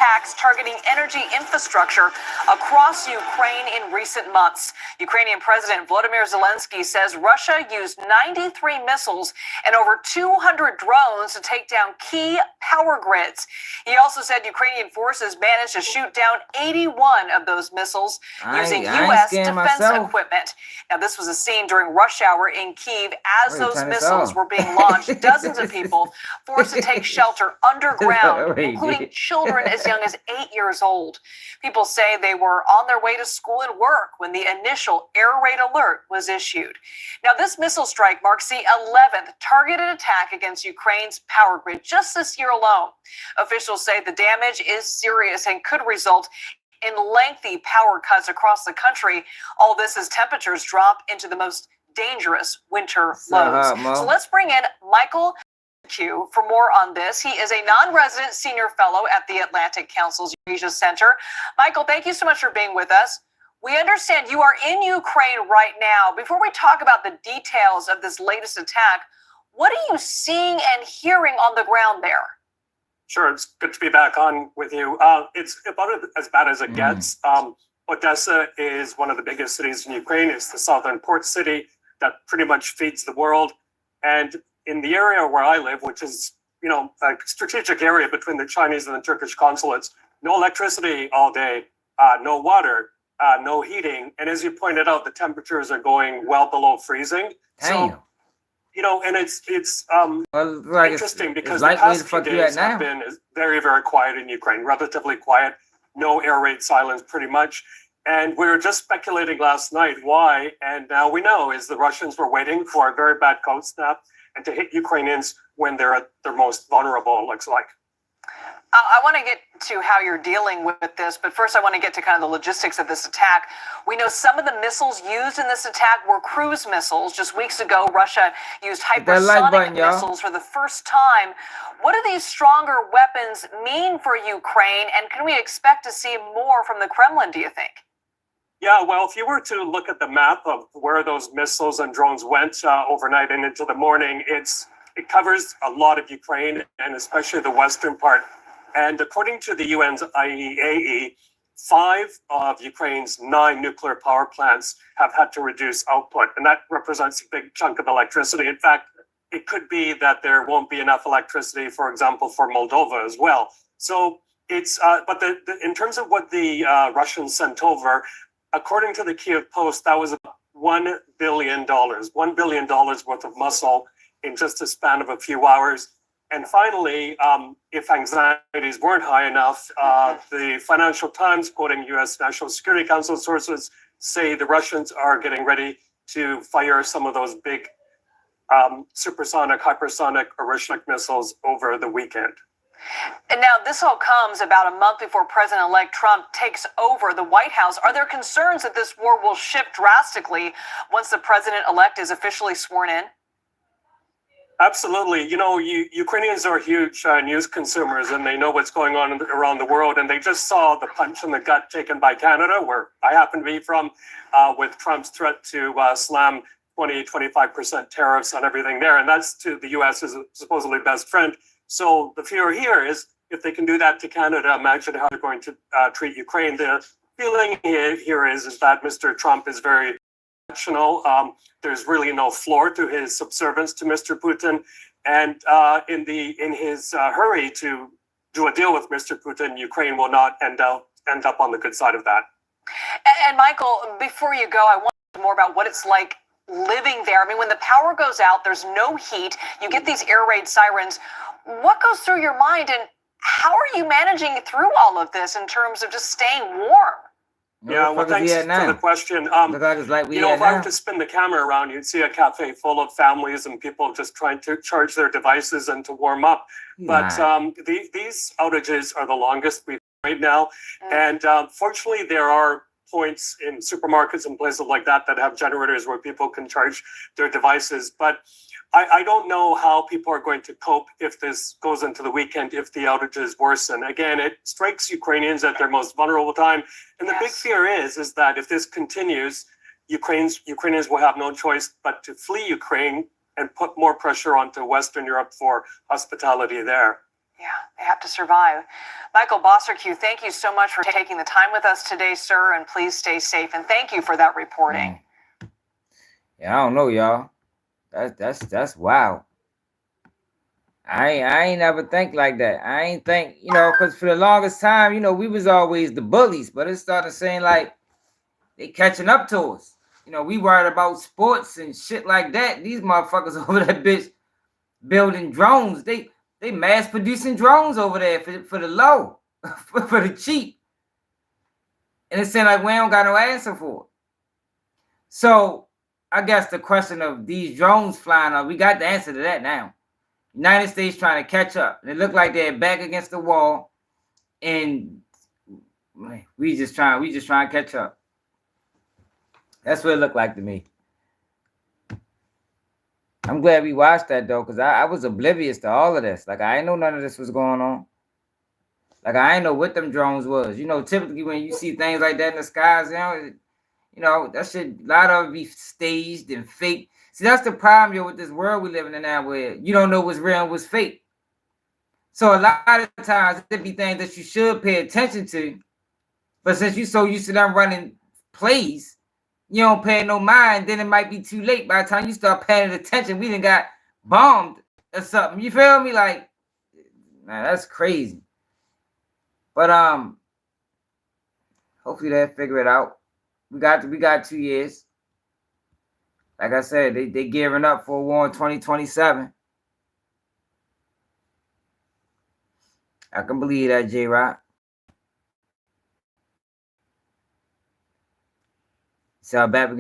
Attacks targeting energy infrastructure across Ukraine in recent months. Ukrainian President Volodymyr Zelensky says Russia used 93 missiles and over 200 drones to take down key power grids. He also said Ukrainian forces managed to shoot down 81 of those missiles using U.S. defense equipment. Now, this was a scene during rush hour in Kyiv as those missiles were being launched. Dozens of people forced to take shelter underground, including children as young as 8 years old. People say they were on their way to school and work when the initial air raid alert was issued. Now, this missile strike marks the 11th targeted attack against Ukraine's power grid just this year alone. Officials say the damage is serious and could result in lengthy power cuts across the country. All this as temperatures drop into the most dangerous winter lows. So let's bring in Michael Q for more on this. He is a non-resident senior fellow at the Atlantic Council's Asia Center. Michael, thank you so much for being with us. We understand you are in Ukraine right now. Before we talk about the details of this latest attack, what are you seeing and hearing on the ground there? Sure, it's good to be back on with you. It's about as bad as it gets. Odessa is one of the biggest cities in Ukraine. It's the southern port city that pretty much feeds the world. And in the area where I live, which is, a strategic area between the Chinese and the Turkish consulates, no electricity all day, no water, no heating. And as you pointed out, the temperatures are going well below freezing. Damn. So, and it's interesting because the past few days have been very, very quiet in Ukraine, relatively quiet, no air raid silence pretty much. And we were just speculating last night why, and now we know, is the Russians were waiting for a very bad cold snap and to hit Ukrainians when they're at their most vulnerable, it looks like. I want to get to how you're dealing with this, but first I want to get to kind of the logistics of this attack. We know some of the missiles used in this attack were cruise missiles. Just weeks ago, Russia used hypersonic missiles for the first time. What do these stronger weapons mean for Ukraine, and can we expect to see more from the Kremlin, do you think? Yeah, well, if you were to look at the map of where those missiles and drones went overnight and into the morning, it covers a lot of Ukraine and especially the western part. And according to the UN's IAEA, 5 of Ukraine's 9 nuclear power plants have had to reduce output, and that represents a big chunk of electricity. In fact, it could be that there won't be enough electricity, for example, for Moldova as well. So it's, but in terms of what the Russians sent over, according to the Kyiv Post, that was about $1 billion worth of muscle in just a span of a few hours. And finally, if anxieties weren't high enough, the Financial Times, quoting U.S. National Security Council sources, say the Russians are getting ready to fire some of those big supersonic, hypersonic, Orishnik missiles over the weekend. And now this all comes about a month before President-elect Trump takes over the White House. Are there concerns that this war will shift drastically once the president-elect is officially sworn in? Absolutely. Ukrainians are huge news consumers, and they know what's going on around the world. And they just saw the punch in the gut taken by Canada, where I happen to be from, with Trump's threat to slam 25% tariffs on everything there. And that's to the U.S.'s supposedly best friend. So the fear here is if they can do that to Canada, imagine how they're going to treat Ukraine. The feeling here is that Mr. Trump is very there's really no floor to his subservience to Mr. Putin, and in his hurry to do a deal with Mr. Putin, Ukraine will not end up on the good side of that. And Michael, before you go, I want to know more about what it's like living there. I mean, when the power goes out, there's no heat. You get these air raid sirens. What goes through your mind, and how are you managing through all of this in terms of just staying warm? Yeah, well, thanks for the question. If I were to spin the camera around, you'd see a cafe full of families and people just trying to charge their devices and to warm up. But these outages are the longest we've right now. And fortunately, there are points in supermarkets and places like that have generators where people can charge their devices. But I don't know how people are going to cope if this goes into the weekend, if the outages worsen. Again, it strikes Ukrainians at their most vulnerable time. And the big fear is that if this continues, Ukrainians will have no choice but to flee Ukraine and put more pressure onto Western Europe for hospitality there. Yeah, they have to survive. Michael Bosserque, thank you so much for taking the time with us today, sir, and please stay safe. And thank you for that reporting. Yeah, I don't know, y'all. That's wild. I ain't never think like that. I ain't think, because for the longest time, we was always the bullies, but it started saying like they catching up to us. We worried about sports and shit like that. These motherfuckers over that bitch building drones. They mass producing drones over there for the low, for the cheap. And it seemed like we don't got no answer for it. So I guess the question of these drones flying up, we got the answer to that now. United States trying to catch up. It looked like they're back against the wall, and we just trying to catch up. That's what it looked like to me. I'm glad we watched that though, because I was oblivious to all of this. Like I didn't know none of this was going on. Like I didn't know what them drones was. Typically when you see things like that in the skies, that shit, a lot of it be staged and fake. See, that's the problem, with this world we living in now, where you don't know what's real and what's fake. So a lot of times there be things that you should pay attention to, but since you so used to them running plays, you don't pay no mind. Then it might be too late. By the time you start paying attention, we done got bombed or something. You feel me? Like, man, that's crazy. But hopefully they'll figure it out. We got 2 years. Like I said, they gearing up for a war in 2027. I can believe that, J-Rock. See, I've been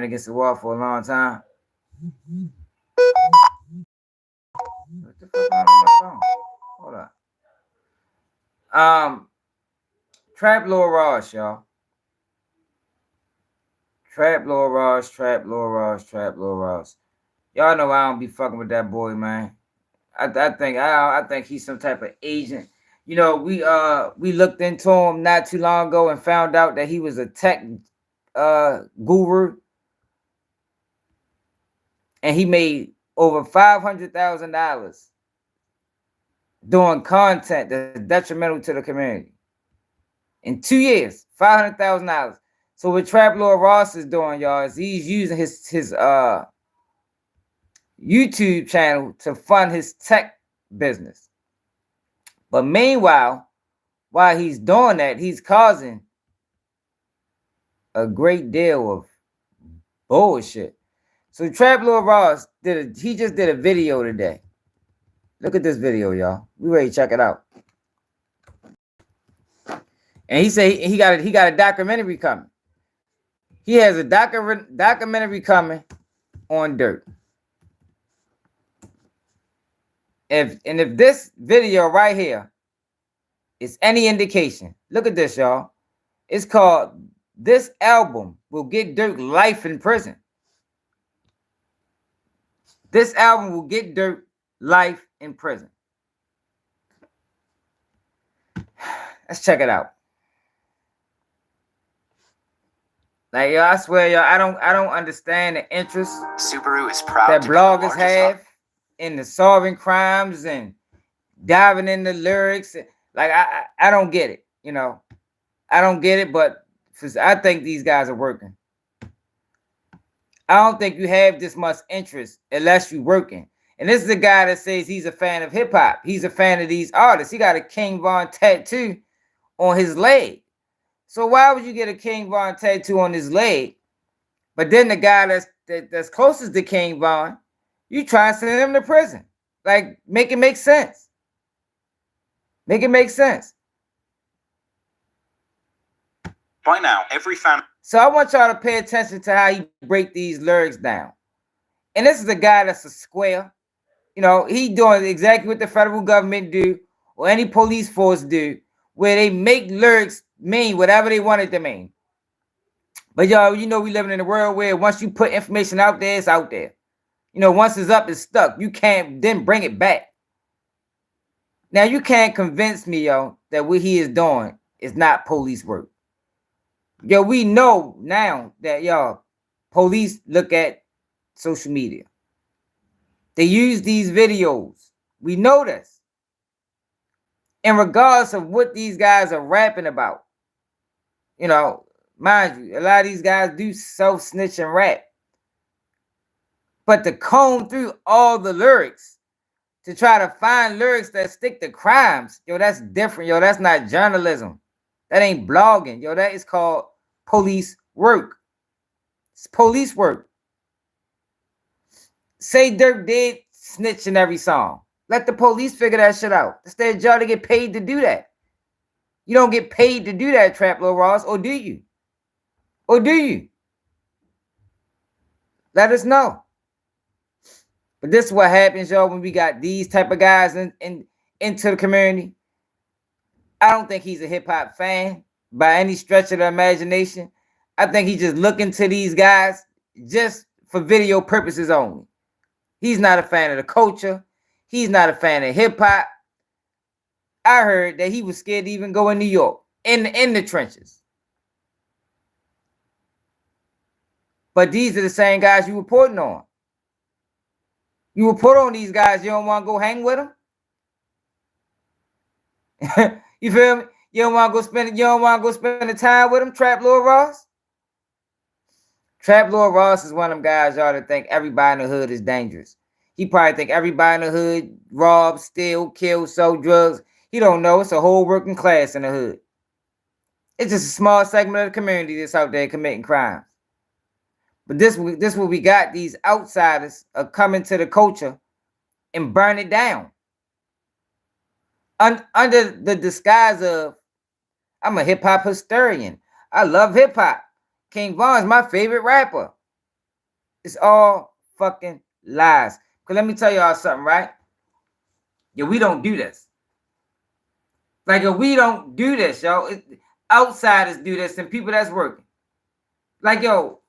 against the wall for a long time. What the fuck on my phone? Hold up. Trap Lil Ross, y'all. Trap Lil Ross. Y'all know I don't be fucking with that boy, man. I think he's some type of agent. We looked into him not too long ago and found out that he was a tech guru, and he made over $500,000 doing content that's detrimental to the community. In 2 years, $500,000. So what Trap Lil Ross is doing, y'all, is he's using his YouTube channel to fund his tech business. But meanwhile, while he's doing that, he's causing a great deal of bullshit. So Trap Lil Ross he just did a video today. Look at this video, y'all. We ready to check it out. And he said he got a documentary coming. He has a documentary coming on Durk. If this video right here is any indication, look at this, y'all. It's called "This Album Will Get Durk Life in Prison." This album will get Durk life in prison. Let's check it out. Like, yo, I swear, y'all, I don't understand the interest Subaru is proud that to be the bloggers largest have in the solving crimes and diving in the lyrics. Like, I don't get it. I don't get it, but I think these guys are working. I don't think you have this much interest unless you're working. And this is a guy that says he's a fan of hip hop. He's a fan of these artists. He got a King Von tattoo on his leg. So why would you get a King Von tattoo on his leg? But then the guy that's closest to King Von, you try to send him to prison. Like, make it make sense. Make it make sense. By now, every fan. So I want y'all to pay attention to how he break these lyrics down. And this is a guy that's a square. He doing exactly what the federal government do or any police force do, where they make lyrics mean whatever they want it to mean. But y'all, we living in a world where once you put information out there, it's out there. Once it's up, it's stuck. You can't then bring it back. Now, you can't convince me, yo, that what he is doing is not police work. Yo, we know now that, y'all, police look at social media. They use these videos. We know this. In regards of what these guys are rapping about. Mind you, a lot of these guys do self-snitch and rap. But to comb through all the lyrics to try to find lyrics that stick to crimes. Yo, that's different. Yo, that's not journalism. That ain't blogging. Yo, that is called police work. It's police work. Say Durk did snitch in every song. Let the police figure that shit out. It's their job to get paid to do that. You don't get paid to do that, Trap Lil Ross, or do you? Or do you? Let us know. But this is what happens, y'all, when we got these type of guys into the community. I don't think he's a hip-hop fan by any stretch of the imagination. I think he's just looking to these guys just for video purposes only. He's not a fan of the culture. He's not a fan of hip-hop. I heard that he was scared to even go in New York, in the trenches. But these are the same guys you reporting on. You report on these guys, you don't want to go hang with them? You feel me? You don't want to go spend the time with them, Trap Lil Ross? Trap Lil Ross is one of them guys, y'all, that think everybody in the hood is dangerous. He probably think everybody in the hood rob, steal, kill, sell drugs. He don't know. It's a whole working class in the hood. It's just a small segment of the community that's out there committing crimes. But this what we got. These outsiders are coming to the culture and burn it down. Under the disguise of, I'm a hip-hop historian. I love hip-hop. King Von's my favorite rapper. It's all fucking lies. Because let me tell y'all something, right? Yeah, we don't do this. Like, we don't do this, y'all. Outsiders do this and people that's working. Like, yo,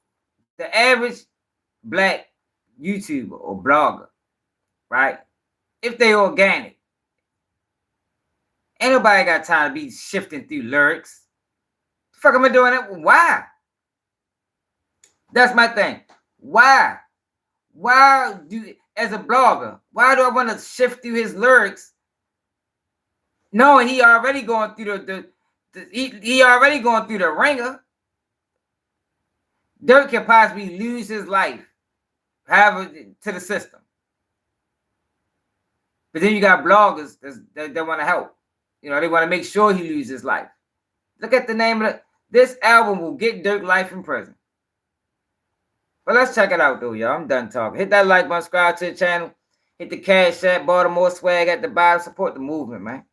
the average black YouTuber or blogger, right? If they organic, ain't nobody got time to be shifting through lyrics. The fuck am I doing that? Why? That's my thing. Why? Why do, as a blogger, why do I want to shift through his lyrics? Knowing he already going through he already going through the ringer. Durk can possibly lose his life, however, to the system. But then you got bloggers that want to help. You know, they want to make sure he loses his life. Look at the name of this album will get Durk life in prison. But let's check it out though, y'all. I'm done talking. Hit that like button, subscribe to the channel. Hit the Cash App, Baltimore swag at the bottom. Support the movement, man.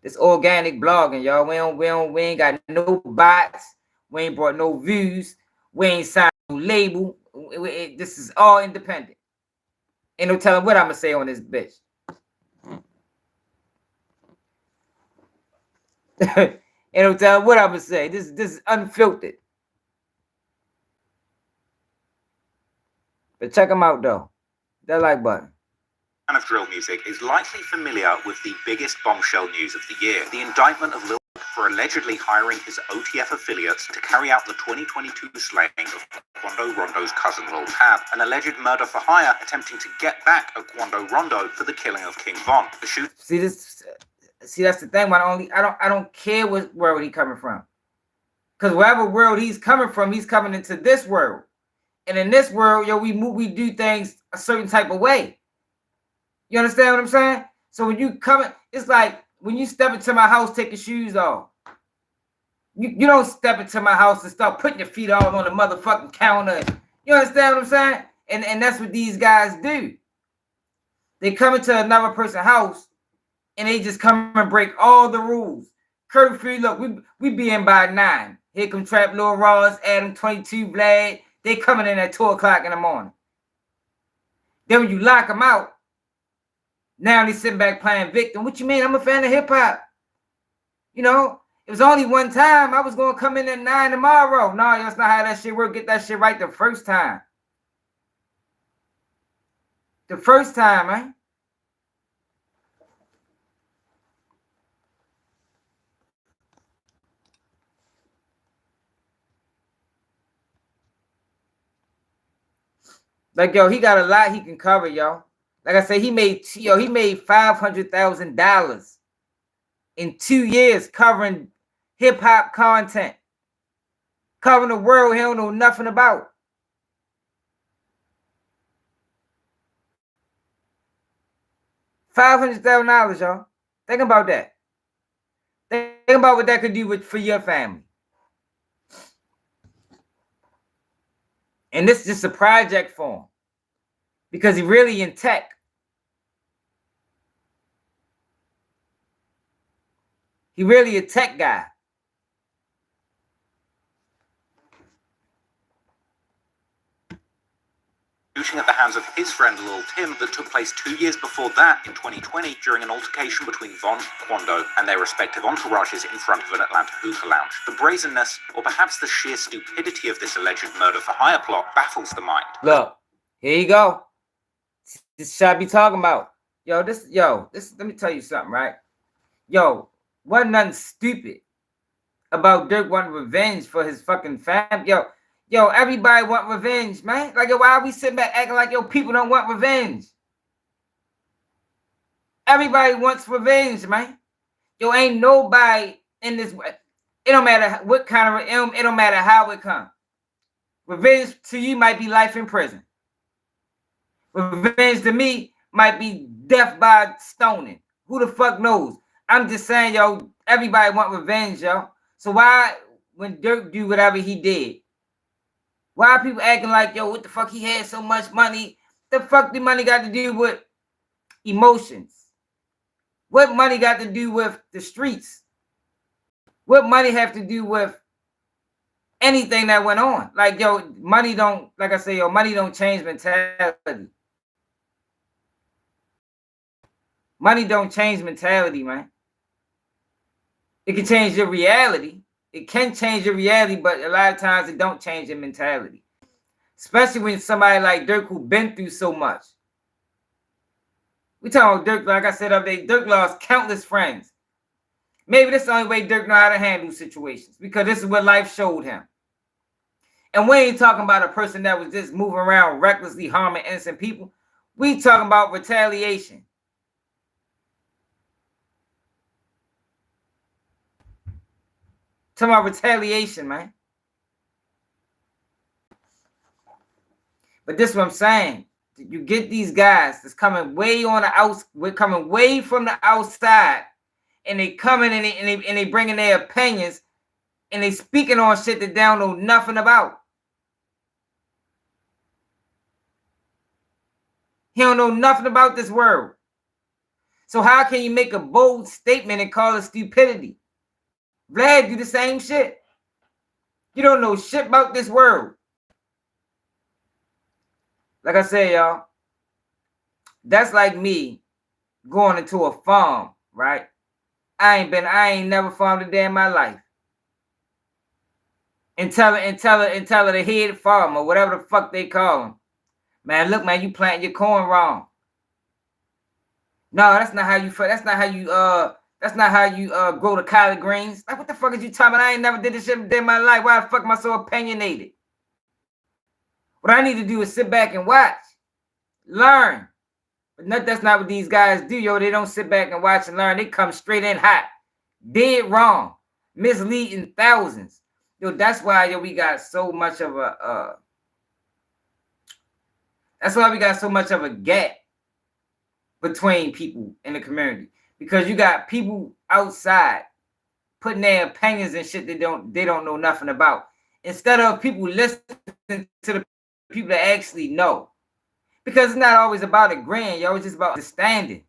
This organic blogging, y'all. We ain't got no bots. We ain't brought no views. We ain't signed no label. This is all independent. Ain't no telling what I'm gonna say on this bitch. Ain't no telling what I'm gonna say. This is unfiltered. But check them out though. That like button. Fan of drill music is likely familiar with the biggest bombshell news of the year, the indictment of Lil Durk for allegedly hiring his OTF affiliates to carry out the 2022 slaying of Quando Rondo's cousin Lil Tab, an alleged murder for hire attempting to get back at Quando Rondo for the killing of King Von. The shoot. See, that's the thing. I don't care what world he coming from, because wherever world he's coming from, he's coming into this world, and in this world, yo, we do things a certain type of way. You understand what I'm saying? So when you come in, it's like when you step into my house, take your shoes off. You don't step into my house and start putting your feet all on the motherfucking counter. You understand what I'm saying? And that's what these guys do. They come into another person's house and they just come and break all the rules. Curfew, look, we be in by 9. Here come Trap Lil Ross, Adam 22, Vlad. They coming in at 2 o'clock in the morning. Then when you lock them out, now they sitting back playing victim. What you mean? I'm a fan of hip hop. You know, it was only one time. I was going to come in at 9 tomorrow. No, that's not how that shit work. Get that shit right the first time. The first time, man. Like, yo, he got a lot he can cover, yo. Like I said, he made $500,000 in 2 years covering hip-hop content. Covering the world he don't know nothing about. $500,000, y'all. Think about that. Think about what that could do for your family. And this is just a project for him. Because he really in tech. He really a tech guy. Shooting at the hands of his friend Lil Tim that took place 2 years before that in 2020 during an altercation between Von Quando and their respective entourages in front of an Atlanta hookah lounge. The brazenness, or perhaps the sheer stupidity of this alleged murder-for-hire plot baffles the mind. Look, here you go. This should I be talking about. This, let me tell you something, right? Wasn't nothing stupid about Durk wanting revenge for his fucking family. Everybody want revenge, man. Like, why are we sitting back acting like people don't want revenge? Everybody wants revenge, man. Ain't nobody in this. It don't matter what kind of it don't matter how it comes. Revenge to you might be life in prison. Revenge to me might be death by stoning. Who the fuck knows? I'm just saying, everybody want revenge, yo. So why, when Durk do whatever he did, why are people acting like, what the fuck, he had so much money? The fuck the money got to do with emotions? What money got to do with the streets? What money have to do with anything that went on? Like, money don't, like I say, money don't change mentality. Money don't change mentality, man. It can change your reality. It can change your reality, but a lot of times it don't change your mentality. Especially when somebody like Durk who been through so much. We talking about Durk, like I said up there, Durk lost countless friends. Maybe this is the only way Durk know how to handle situations, because this is what life showed him. And we ain't talking about a person that was just moving around recklessly harming innocent people. We talking about retaliation. Talking about retaliation, man. But this is what I'm saying. You get these guys that's coming way on the outs, we're coming way from the outside, and they coming and they bringing their opinions, and they speaking on shit that they don't know nothing about. He don't know nothing about this world. So how can you make a bold statement and call it stupidity? Vlad do the same shit. You don't know shit about this world. Like I said, y'all, that's like me going into a farm, right? I ain't never farmed a day in my life. And tell her the head farmer, whatever the fuck they call him. Man, look, man, you planting your corn wrong. No, that's not how you grow the collard greens. Like, what the fuck is you talking about? I ain't never did this shit in my life. Why the fuck am I so opinionated? What I need to do is sit back and watch. Learn. But that's not what these guys do, yo. They don't sit back and watch and learn. They come straight in hot. Dead wrong. Misleading thousands. Yo, that's why, we got so much of a gap between people in the community, because you got people outside putting their opinions and shit they don't know nothing about, instead of people listening to the people that actually know. Because it's not always about agreeing, yo. It's just about understanding.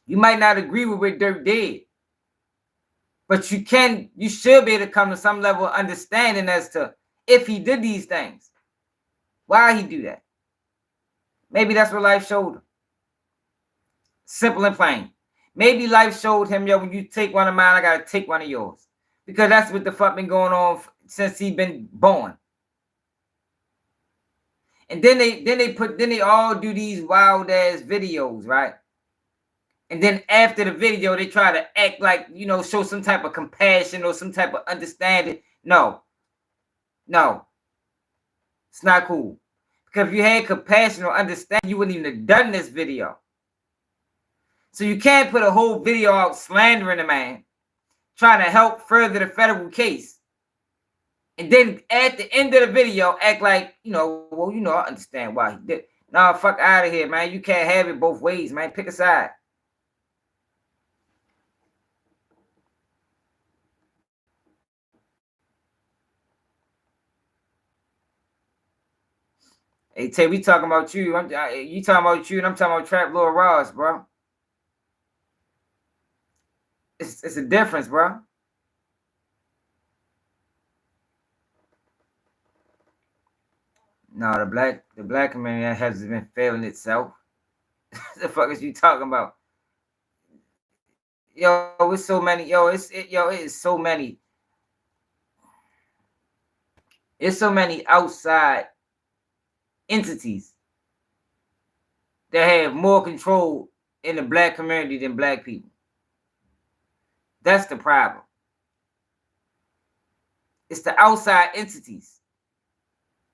You might not agree with what Durk did, but you should be able to come to some level of understanding as to if he did these things, why he do that. Maybe that's what life showed him. Simple and plain. Maybe life showed him, yo, when you take one of mine, I gotta take one of yours. Because that's what the fuck been going on since he been born. And then they all do these wild ass videos, right? And then after the video, they try to act like, show some type of compassion or some type of understanding. No. It's not cool. Because if you had compassion or understanding, you wouldn't even have done this video. So you can't put a whole video out slandering a man, trying to help further the federal case, and then at the end of the video act like, I understand why he did. Nah, fuck out of here, man. You can't have it both ways, man. Pick a side. Hey, Tay, we talking about you. You talking about you, and I'm talking about Trap Lil Ross, bro. It's a difference, bro. No, the black community has been failing itself. The fuck is you talking about? Yo, it's so many. It is so many. It's so many outside entities that have more control in the black community than black people. That's the problem. It's the outside entities.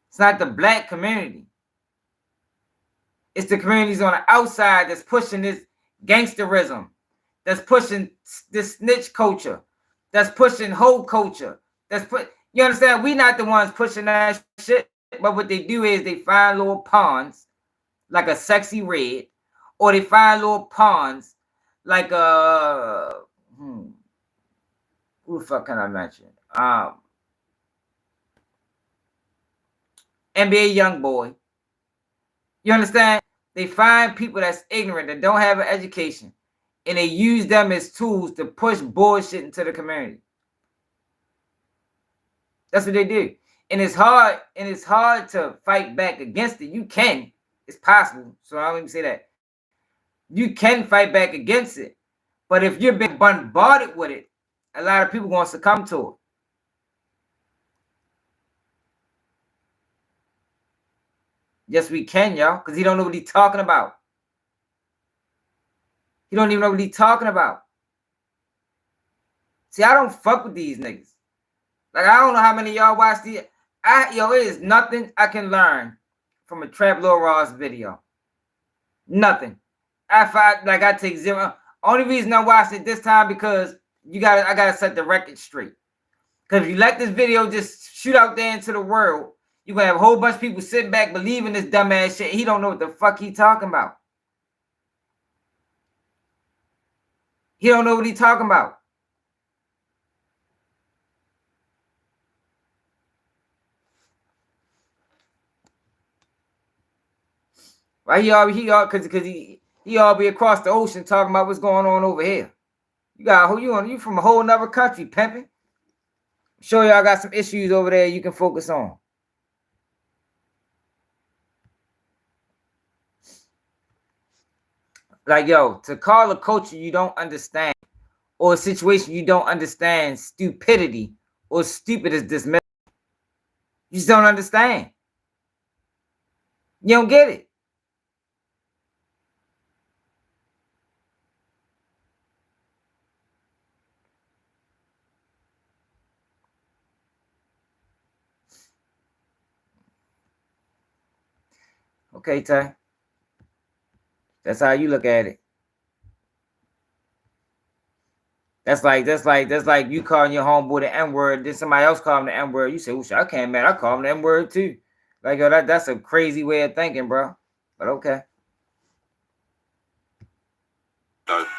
It's not the black community. It's the communities on the outside that's pushing this gangsterism, that's pushing this snitch culture, that's pushing hoe culture. You understand? We not the ones pushing that shit, but what they do is they find little pawns like a Sexy Red, or they find little pawns like a who the fuck can I mention? NBA Youngboy. You understand? They find people that's ignorant, that don't have an education, and they use them as tools to push bullshit into the community. That's what they do. And it's hard to fight back against it. You can. It's possible. So I don't even say that. You can fight back against it. But if you're being bombarded with it, a lot of people are going to succumb to it. Yes, we can, y'all, because he don't know what he's talking about. He don't even know what he's talking about. See, I don't fuck with these niggas. Like, I don't know how many of y'all watch these. It is nothing I can learn from a Trap Lil Ross video. Nothing. I take zero. Only reason I watched it this time because I gotta set the record straight. Because if you let this video just shoot out there into the world, you're gonna have a whole bunch of people sitting back believing this dumbass shit. He don't know what the fuck he talking about. He don't know what he talking about. Right? He all be across the ocean talking about what's going on over here. You from a whole nother country, pimping. I'm sure y'all got some issues over there you can focus on. Like, yo, to call a culture you don't understand or a situation you don't understand stupidity or stupid is dismissal. You just don't understand. You don't get it. Okay, Ty. That's how you look at it. That's like you calling your homeboy the N-word, then somebody else call him the N-word. You say, "Oh shit, I can't, man. I call him the N-word too." Like, yo, that's a crazy way of thinking, bro. But okay.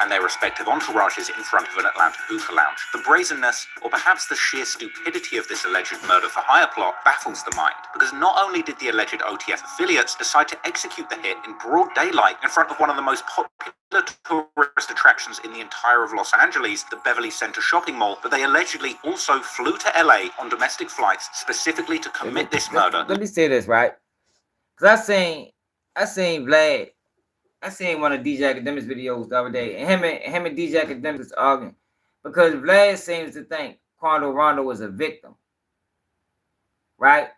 And their respective entourages in front of an Atlanta hookah lounge. The brazenness, or perhaps the sheer stupidity of this alleged murder-for-hire plot baffles the mind, because not only did the alleged OTF affiliates decide to execute the hit in broad daylight in front of one of the most popular tourist attractions in the entire of Los Angeles, the Beverly Center shopping mall, but they allegedly also flew to LA on domestic flights specifically to commit this murder. Let me say this, right? Because I seen Vlad. I seen one of DJ Academic's videos the other day, and him and DJ Academic was arguing because Vlad seems to think Quando Rondo was a victim, right?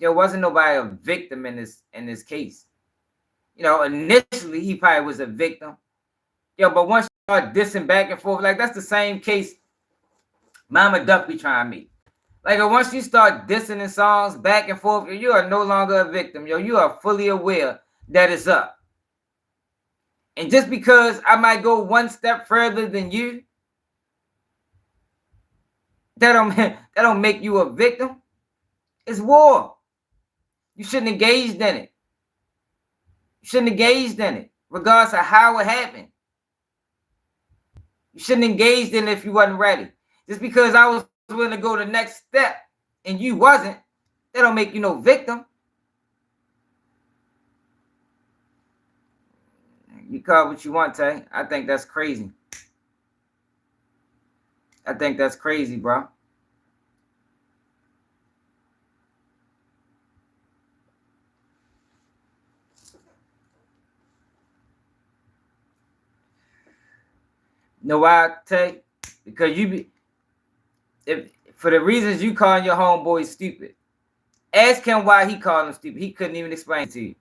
There wasn't nobody a victim in this case. You know, initially he probably was a victim. But once you start dissing back and forth, like that's the same case Mama Duck be trying to make. Like once you start dissing in songs back and forth, you are no longer a victim. You are fully aware that it's up. And just because I might go one step further than you, that don't make you a victim. It's war. You shouldn't engage in it. You shouldn't engage in it, regardless of how it happened. You shouldn't engage in it if you wasn't ready. Just because I was willing to go the next step and you wasn't, that don't make you no victim. You call it what you want, Tay. I think that's crazy. I think that's crazy, bro. Know why, Tay? Because you be, if for the reasons you calling your homeboy stupid, ask him why he called him stupid. He couldn't even explain to you.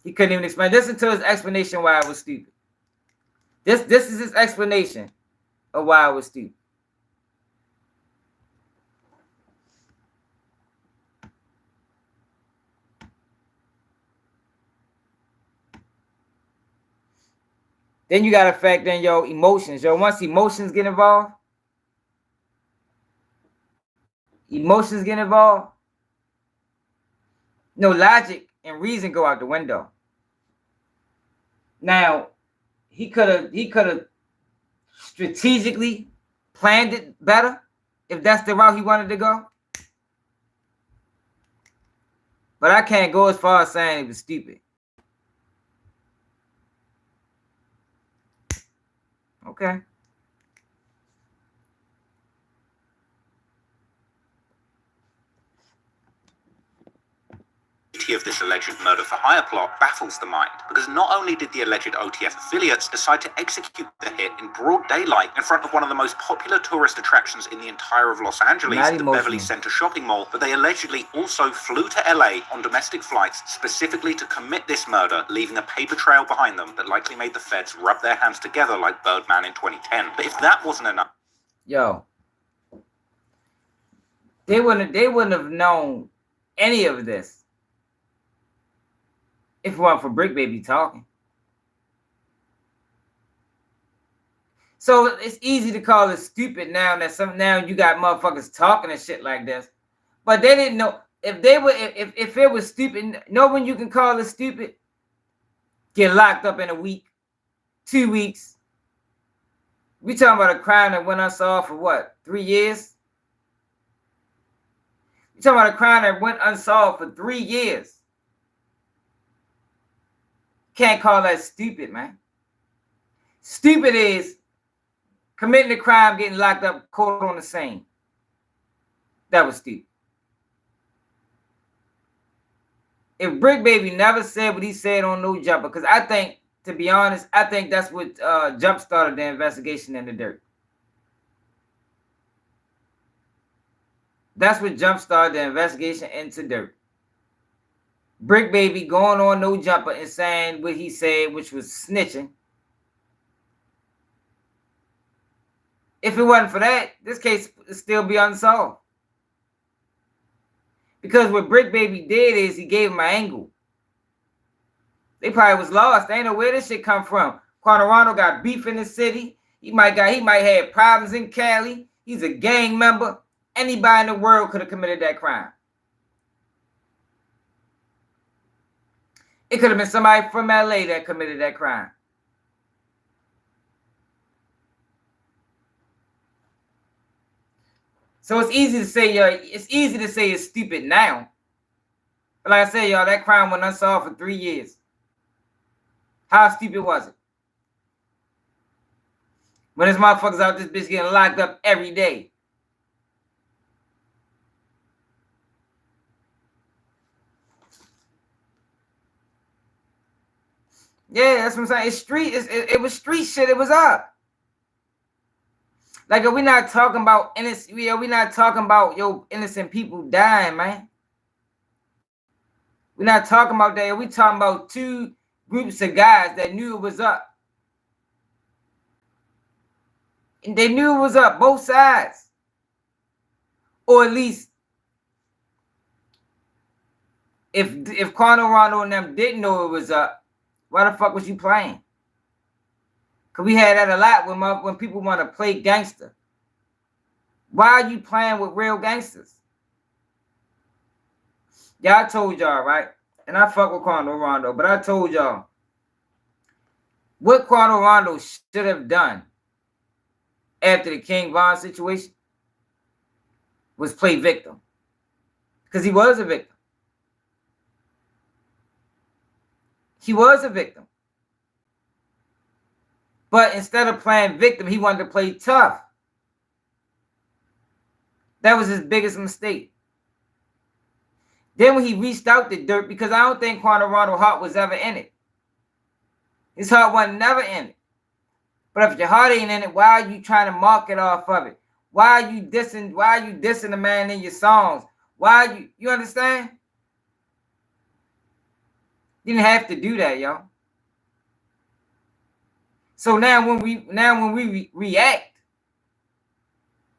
He couldn't even explain. Listen to his explanation why it was stupid. This is his explanation of why it was stupid. Then you gotta factor in your emotions. Yo, once emotions get involved, no logic and reason go out the window. Now, he could have strategically planned it better if that's the route he wanted to go. But I can't go as far as saying it was stupid. Okay. Of this alleged murder for hire plot baffles the mind, because not only did the alleged OTF affiliates decide to execute the hit in broad daylight in front of one of the most popular tourist attractions in the entire of Los Angeles, the Beverly Center shopping mall, but they allegedly also flew to LA on domestic flights specifically to commit this murder, leaving a paper trail behind them that likely made the feds rub their hands together like Birdman in 2010. But if that wasn't enough, yo, they wouldn't have known any of this if it weren't for Brick Baby talking. So it's easy to call it stupid now that now you got motherfuckers talking and shit like this. But they didn't know if it was stupid. Know when you can call it stupid? Get locked up in a week, 2 weeks. We talking about a crime that went unsolved for what, 3 years? We talking about a crime that went unsolved for 3 years. Can't call that stupid, man. Stupid is committing a crime, getting locked up, caught on the scene. That was stupid. If Brick Baby never said what he said on No Jumper, because I think, to be honest, I think that's what jump started the investigation in the dirt. That's what jump started the investigation into dirt. Brick Baby going on No Jumper and saying what he said, which was snitching. If it wasn't for that, this case would still be unsolved. Because what Brick Baby did is he gave him an angle. They probably was lost. They ain't know where this shit come from. Quanorano got beef in the city. He might have problems in Cali. He's a gang member. Anybody in the world could have committed that crime. It could have been somebody from LA that committed that crime. So it's easy to say, it's stupid now. But like I said, y'all, that crime went unsolved for 3 years. How stupid was it? When this motherfuckers out this bitch getting locked up every day. Yeah, that's what I'm saying. It's street. It was street shit. It was up. Like, we're not talking about innocent. We're not talking about innocent people dying, man. We're not talking about that. We're talking about 2 groups of guys that knew it was up. And they knew it was up, both sides. Or at least, if Quanorano and them didn't know it was up, why the fuck was you playing? Because we had that a lot when people want to play gangster. Why are you playing with real gangsters? Yeah, I told y'all, right? And I fuck with Quando Rondo, but I told y'all what Quando Rondo should have done after the King Von situation was play victim. Because he was a victim. He was a victim. But instead of playing victim, he wanted to play tough. That was his biggest mistake. Then when he reached out to Durk, because I don't think Quando Rondo's heart was ever in it. His heart was never in it. But if your heart ain't in it, why are you trying to market off of it? Why are you dissing the man in your songs? Why you understand? You didn't have to do that, y'all. So now when we react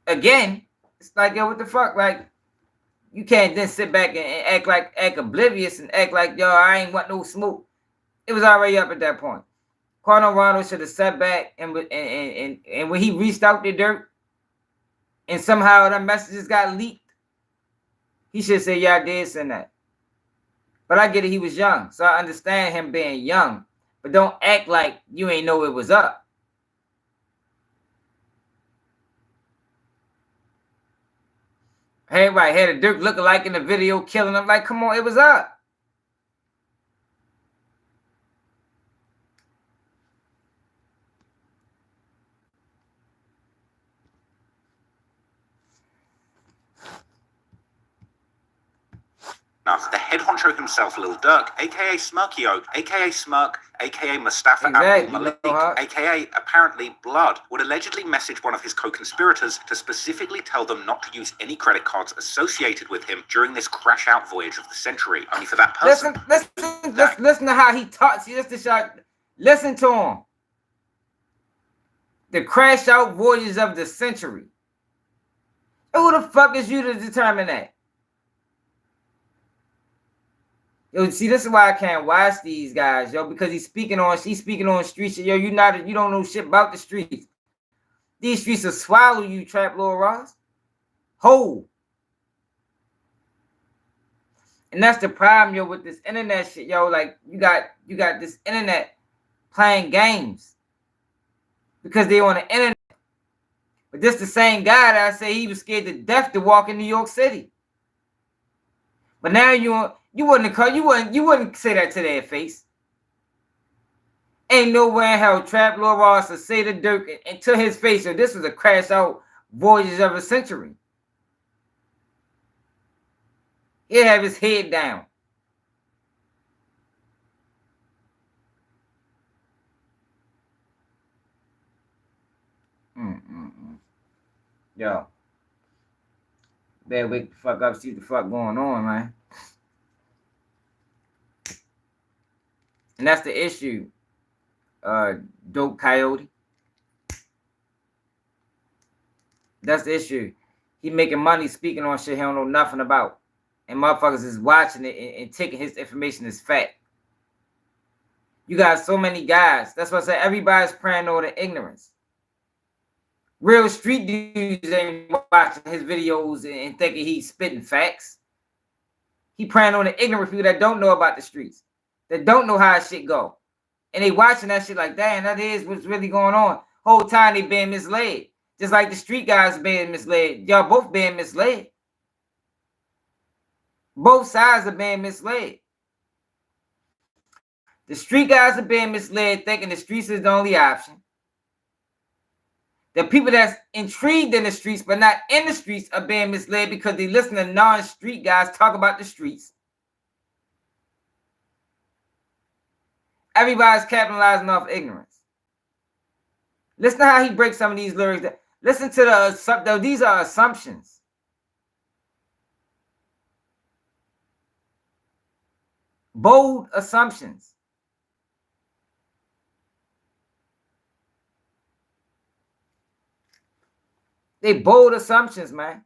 again, it's like, yo, what the fuck? Like, you can't then sit back and act oblivious and act like, yo, I ain't want no smoke. It was already up at that point. Quando Rondo should have sat back and when he reached out to Durk and somehow that messages got leaked, he should say, yeah, I did send that. But I get it, he was young. So I understand him being young. But don't act like you ain't know it was up. Hey, right, had a Durk looking like in the video killing him. Like, come on, it was up. The head honcho himself, Lil Durk, aka Smirkio, aka Smirk, aka Mustafa Exactly, Abdul Malik, aka apparently Blood, would allegedly message one of his co-conspirators to specifically tell them not to use any credit cards associated with him during this crash-out voyage of the century, only for that person. Listen to how he talks. Listen to him. The crash-out voyages of the century. Who the fuck is you to determine that? Yo, see, this is why I can't watch these guys, yo, because he's speaking on streets. Yo, you don't know shit about the streets. These streets will swallow you, Trap Lord Ross. Whole. And that's the problem, yo, with this internet shit, yo. Like, you got this internet playing games. Because they on the internet. But this the same guy that I say he was scared to death to walk in New York City. But now you wouldn't say that to their face. Ain't nowhere in hell Trap Lord Ross would say to Durk and to his face, so this was a crash out voyage of a century. He'd have his head down. Yo. Better wake the fuck up, see what the fuck going on, man. And that's the issue. Dope Coyote. That's the issue. He making money speaking on shit he don't know nothing about. And motherfuckers is watching it and taking his information as fact. You got so many guys. That's why I say everybody's praying over the ignorance. Real street dudes ain't watching his videos and thinking he's spitting facts. He praying on the ignorant people that don't know about the streets. That don't know how shit go. And they watching that shit like, damn, that is what's really going on. Whole time they being misled. Just like the street guys being misled. Y'all both being misled. Both sides are being misled. The street guys are being misled thinking the streets is the only option. The people that's intrigued in the streets but not in the streets are being misled because they listen to non-street guys talk about the streets. Everybody's capitalizing off ignorance. Listen to how he breaks some of these lyrics. Listen to these are assumptions. Bold assumptions. They bold assumptions, man.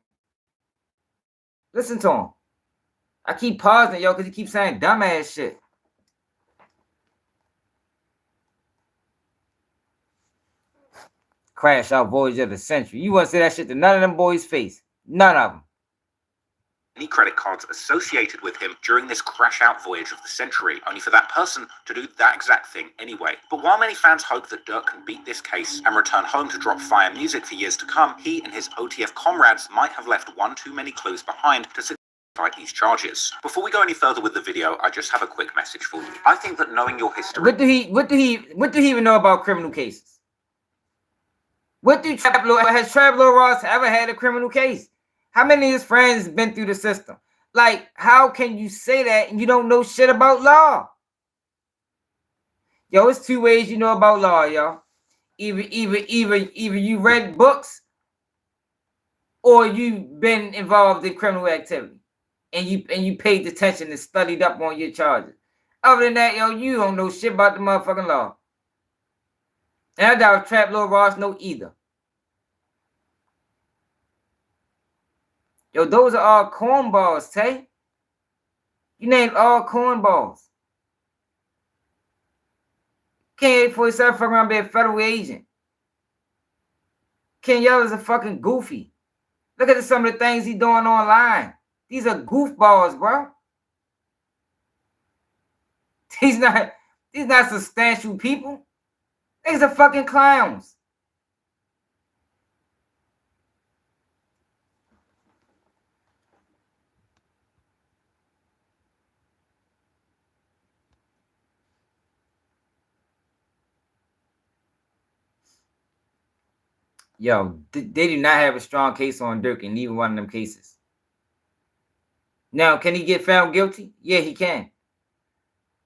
Listen to him. I keep pausing, yo, because he keeps saying dumbass shit. Crash out voyage of the century. You want to say that shit to none of them boys' face. None of them. any credit cards associated with him during this crash-out voyage of the century, only for that person to do that exact thing anyway. But while many fans hope that Durk can beat this case and return home to drop fire music for years to come, he and his OTF comrades might have left one too many clues behind to fight these charges. Before we go any further with the video, I just have a quick message for you. I think that knowing your history... What do he even know about criminal cases? Has Traplo Ross ever had a criminal case? How many of his friends been through the system? Like, how can you say that and you don't know shit about law? Yo, it's two ways you know about law, y'all. Either you read books or you've been involved in criminal activity and you paid attention and studied up on your charges. Other than that, yo, you don't know shit about the motherfucking law. And I doubt Traplo Ross know either. Yo, those are all cornballs, Tay. You named all cornballs. Can't for yourself fucking around be a federal agent. Ken Yell is a fucking goofy. Look at some of the things he's doing online. These are goofballs, bro. These not substantial people. These are fucking clowns. Yo, they do not have a strong case on Durk in neither one of them cases. Now, can he get found guilty? Yeah, he can.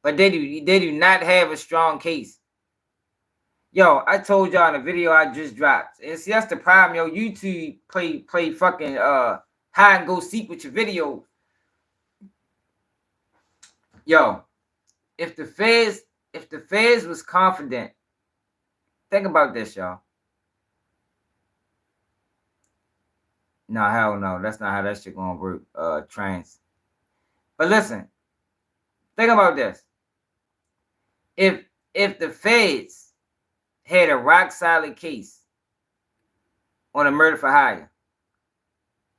But they do not have a strong case. Yo, I told y'all in a video I just dropped. And see, that's the problem, yo. YouTube play fucking hide and go seek with your videos. Yo, if the feds was confident, think about this, y'all. No, hell no. That's not how that shit gonna work. Trans. But listen, think about this. If the feds had a rock solid case on a murder for hire,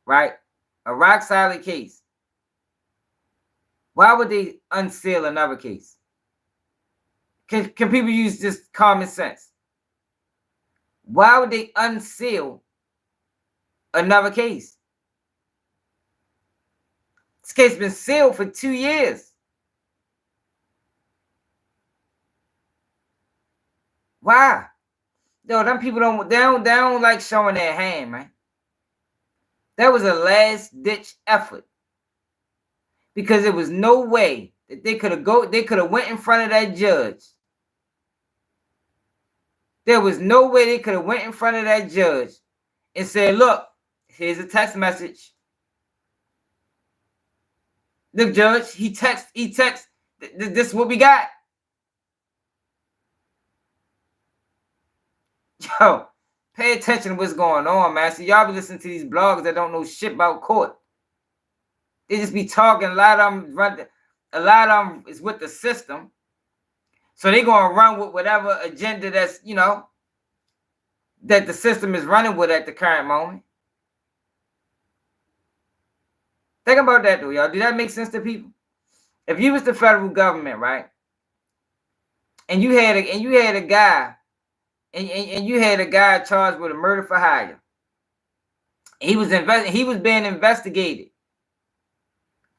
right? A rock solid case. Why would they unseal another case? Can people use just common sense? Why would they unseal another case? This case has been sealed for 2 years. Why? Yo, them people don't like showing their hand, man. That was a last ditch effort. Because there was no way that they could have went in front of that judge. There was no way they could have went in front of that judge and said, look, here's a text message. Look, judge, he text, this is what we got. Yo, pay attention to what's going on, man. So y'all be listening to these bloggers that don't know shit about court. They just be talking. A lot of them is with the system. So they're going to run with whatever agenda that's, you know, that the system is running with at the current moment. Think about that, though, y'all. Do that make sense to people? If you was the federal government, right, and you had a guy, and you had a guy charged with a murder for hire, he was being investigated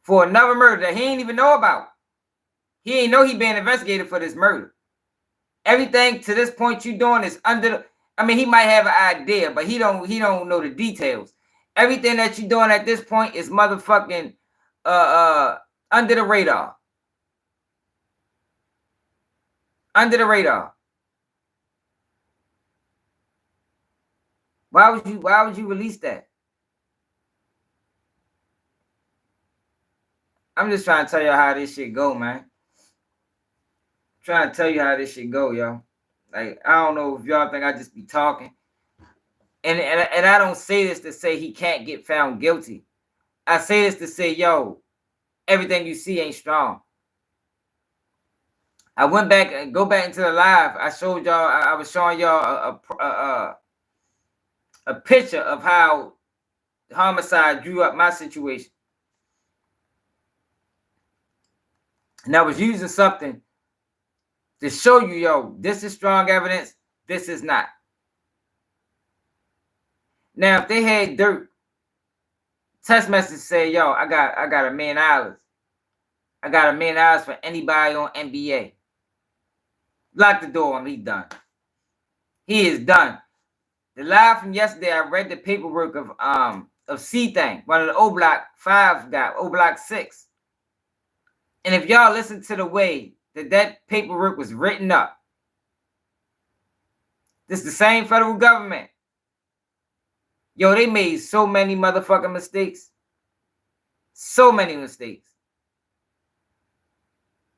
for another murder that he ain't even know about. He ain't know he being investigated for this murder. Everything to this point you doing is under the, I mean, he might have an idea, but he don't know the details. Everything that you're doing at this point is motherfucking under the radar. Under the radar. Why would you release that? I'm just trying to tell you how this shit go, man. Trying to tell you how this shit go, yo. Like, I don't know if y'all think I just be talking. And I don't say this to say he can't get found guilty. I say this to say, yo, everything you see ain't strong. I went back and go back into the live. I showed y'all, I was showing y'all a picture of how homicide drew up my situation. And I was using something to show you, yo, this is strong evidence, this is not. Now, if they had Durk text message say, yo, I got $1 million. I got $1 million for anybody on NBA. Lock the door on him, he's done. He is done. The live from yesterday, I read the paperwork of C Thing, one of the O Block 5 guys, O Block 6. And if y'all listen to the way that paperwork was written up, this is the same federal government. Yo, they made so many motherfucking mistakes. So many mistakes.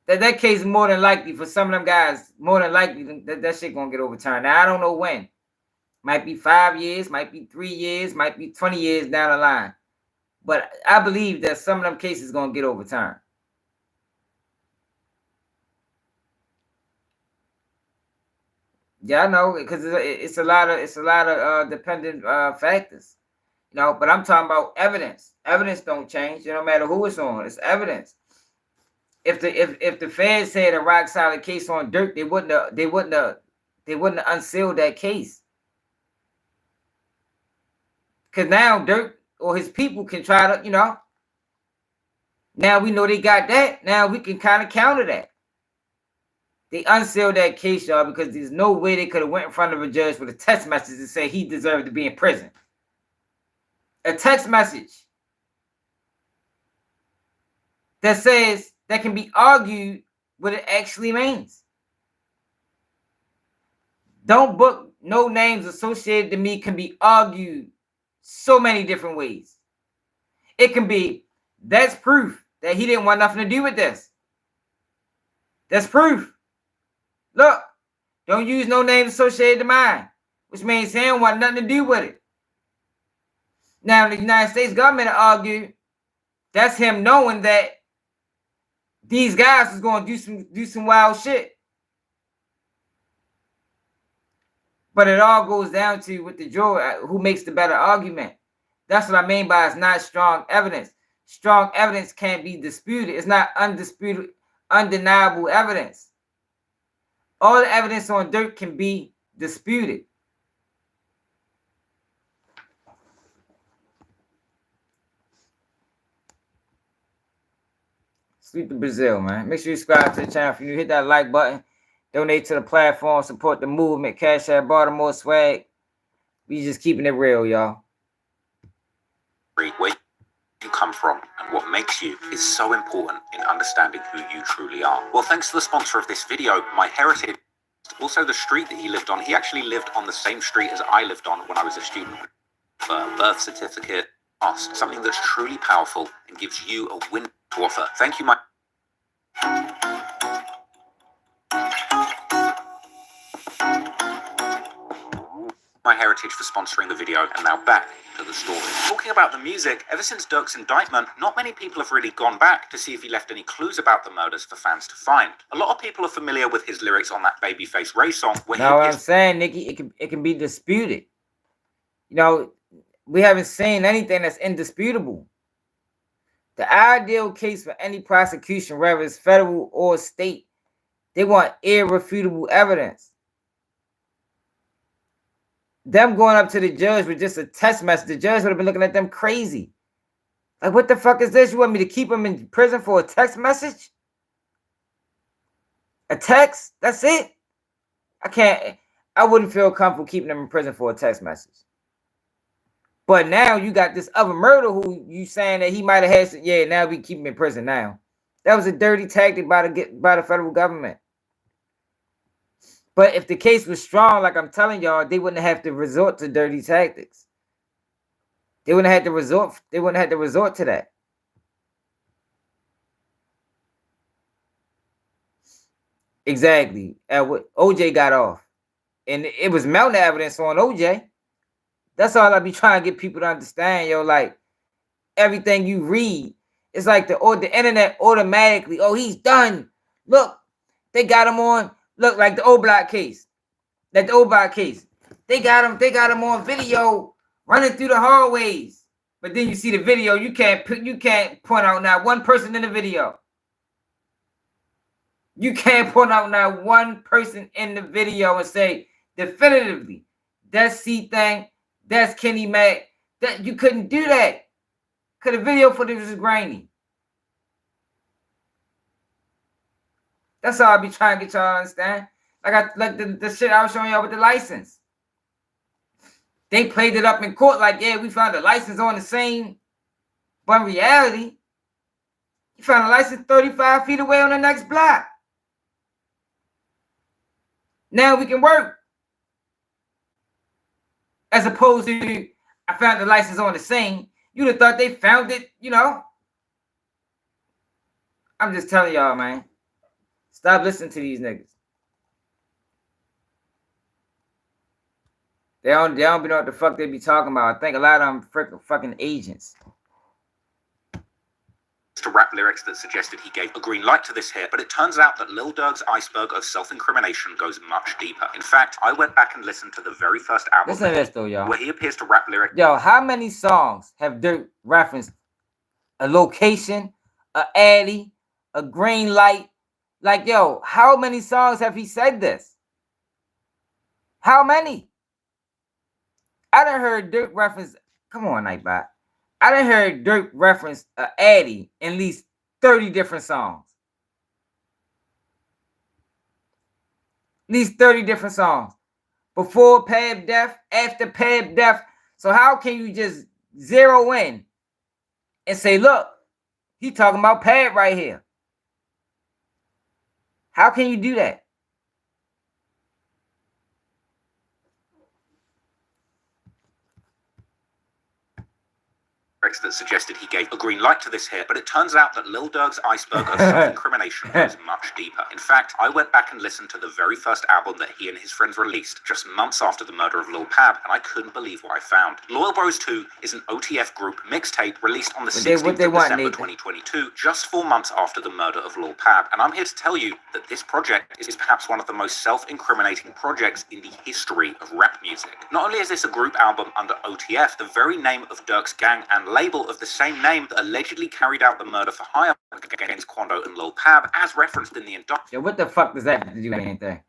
That case is more than likely for some of them guys, more than likely that shit gonna get overturned. Now, I don't know when. Might be 5 years, might be 3 years, might be 20 years down the line. But I believe that some of them cases gonna get overturned. Yeah, I know, because it's a lot of dependent factors, you know. But I'm talking about evidence. Evidence don't change. No matter who it's on, it's evidence. If the feds had a rock solid case on Durk, they wouldn't have unsealed that case. Because now Durk or his people can try to, you know. Now we know they got that. Now we can kind of counter that. They unsealed that case, y'all, because there's no way they could have went in front of a judge with a text message and say he deserved to be in prison. A text message that says that can be argued what it actually means. Don't book no names associated to me can be argued so many different ways. It can be, that's proof that he didn't want nothing to do with this. That's proof. Look, don't use no name associated to mine, which means he don't want nothing to do with it. Now, the United States government argued that's him knowing that these guys is going to do some wild shit. But it all goes down to with the jury, who makes the better argument. That's what I mean by it's not strong evidence. Strong evidence can't be disputed. It's not undisputed, undeniable evidence. All the evidence on Durk can be disputed. Sweet to Brazil, man. Make sure you subscribe to the channel. If you hit that like button, donate to the platform, support the movement, Cash App Baltimore swag. We just keeping it real, y'all. Where you come from and what makes you is so important in understanding who you truly are. Well, thanks to the sponsor of this video, My Heritage, also the street that he lived on. He actually lived on the same street as I lived on when I was a student. Birth certificate, something that's truly powerful and gives you a win to offer. Thank you, My Heritage for sponsoring the video, and now back to the story. Talking about the music, ever since Durk's indictment, not many people have really gone back to see if he left any clues about the murders for fans to find. A lot of people are familiar with his lyrics on that Babyface Ray song. Now what I'm saying, Nikki, it can be disputed. You know, we haven't seen anything that's indisputable. The ideal case for any prosecution, whether it's federal or state, they want irrefutable evidence. Them going up to the judge with just a text message, the judge would have been looking at them crazy. Like, what the fuck is this? You want me to keep him in prison for a text message? A text? That's it? I wouldn't feel comfortable keeping him in prison for a text message. But now you got this other murder who you saying that he might have had, yeah, now we keep him in prison now. That was a dirty tactic by the federal government. But if the case was strong, like I'm telling y'all, they wouldn't have to resort to dirty tactics. They wouldn't have to resort to that. Exactly. What OJ got off. And it was mounting evidence on OJ. That's all I be trying to get people to understand, yo. Like, everything you read, it's like the internet automatically, oh, he's done. Look, they got him on. Look, like the O-Block case. Like the O-Block case. They got him on video running through the hallways. But then you see the video, you can't point out not one person in the video. You can't point out not one person in the video and say definitively, that's C thing, that's Kenny Mac. That you couldn't do that. Because the video footage was grainy. That's all I be trying to get y'all to understand. Like the shit I was showing y'all with the license. They played it up in court like, yeah, we found the license on the scene. But in reality, you found a license 35 feet away on the next block. Now we can work. As opposed to, I found the license on the scene. You'd have thought they found it, you know. I'm just telling y'all, man. Stop listening to these niggas. They don't be know what the fuck they be talking about. I think a lot of them freaking fucking agents. To rap lyrics that suggested he gave a green light to this hit, but it turns out that Lil Durk's iceberg of self-incrimination goes much deeper. In fact, I went back and listened to the very first album Listen to this though, y'all. where he appears to rap lyrics. Yo, how many songs have Durk referenced a location, a addy, a green light? Like, yo, how many songs have he said this? How many? I done heard Durk reference. Come on, Nightbot. I done heard Durk reference a addy in at least 30 different songs. At least 30 different songs. Before Pab Death, after Pab Death. So how can you just zero in and say, look, he talking about Pab right here? How can you do that? That suggested he gave a green light to this hit, but it turns out that Lil Durk's iceberg of self-incrimination goes much deeper. In fact, I went back and listened to the very first album that he and his friends released just months after the murder of Lil Pab, and I couldn't believe what I found. Loyal Bros 2 is an OTF group mixtape released on the 16th of December 2022, just 4 months after the murder of Lil Pab, and I'm here to tell you that this project is perhaps one of the most self-incriminating projects in the history of rap music. Not only is this a group album under OTF, the very name of Durk's gang and label of the same name that allegedly carried out the murder for hire against Quando and Lil Pab, as referenced in the indictment. Yo, what the fuck does that have to do with anything?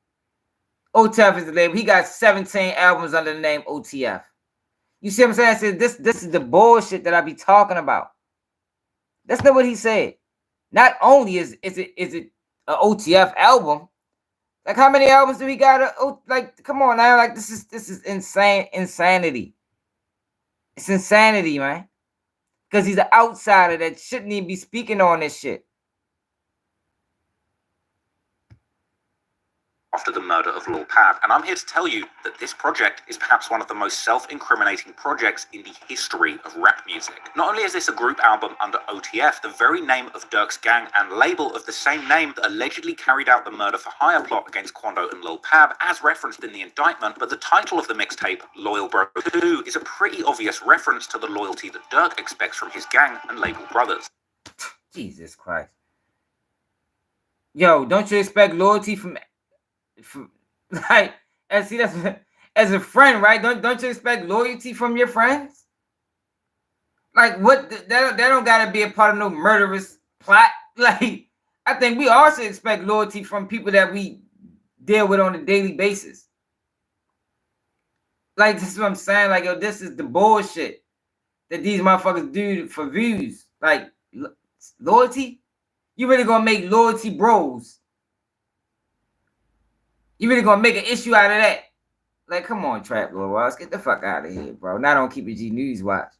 OTF is the label. He got 17 albums under the name OTF. You see what I'm saying? I said this is the bullshit that I be talking about. That's not what he said. Not only is it an OTF album, like how many albums do we got? Like, come on now, like this is insanity. It's insanity, man. Because he's an outsider that shouldn't even be speaking on this shit. After the murder of Lil Pab, and I'm here to tell you that this project is perhaps one of the most self-incriminating projects in the history of rap music. Not only is this a group album under OTF, the very name of Durk's gang and label of the same name that allegedly carried out the murder for hire plot against Quando and Lil Pab, as referenced in the indictment, but the title of the mixtape, Loyal Bro 2, is a pretty obvious reference to the loyalty that Durk expects from his gang and label brothers. Jesus Christ. Yo, don't you expect loyalty from like, as a friend, right? Don't you expect loyalty from your friends? Like, what? That don't gotta be a part of no murderous plot. Like, I think we also expect loyalty from people that we deal with on a daily basis. Like, this is what I'm saying. Like, yo, this is the bullshit that these motherfuckers do for views. Like, loyalty? You really gonna make loyalty bros? You really gonna make an issue out of that? Like, come on, Trap Lord Ross, get the fuck out of here, bro. Not on Keep It G News Watch.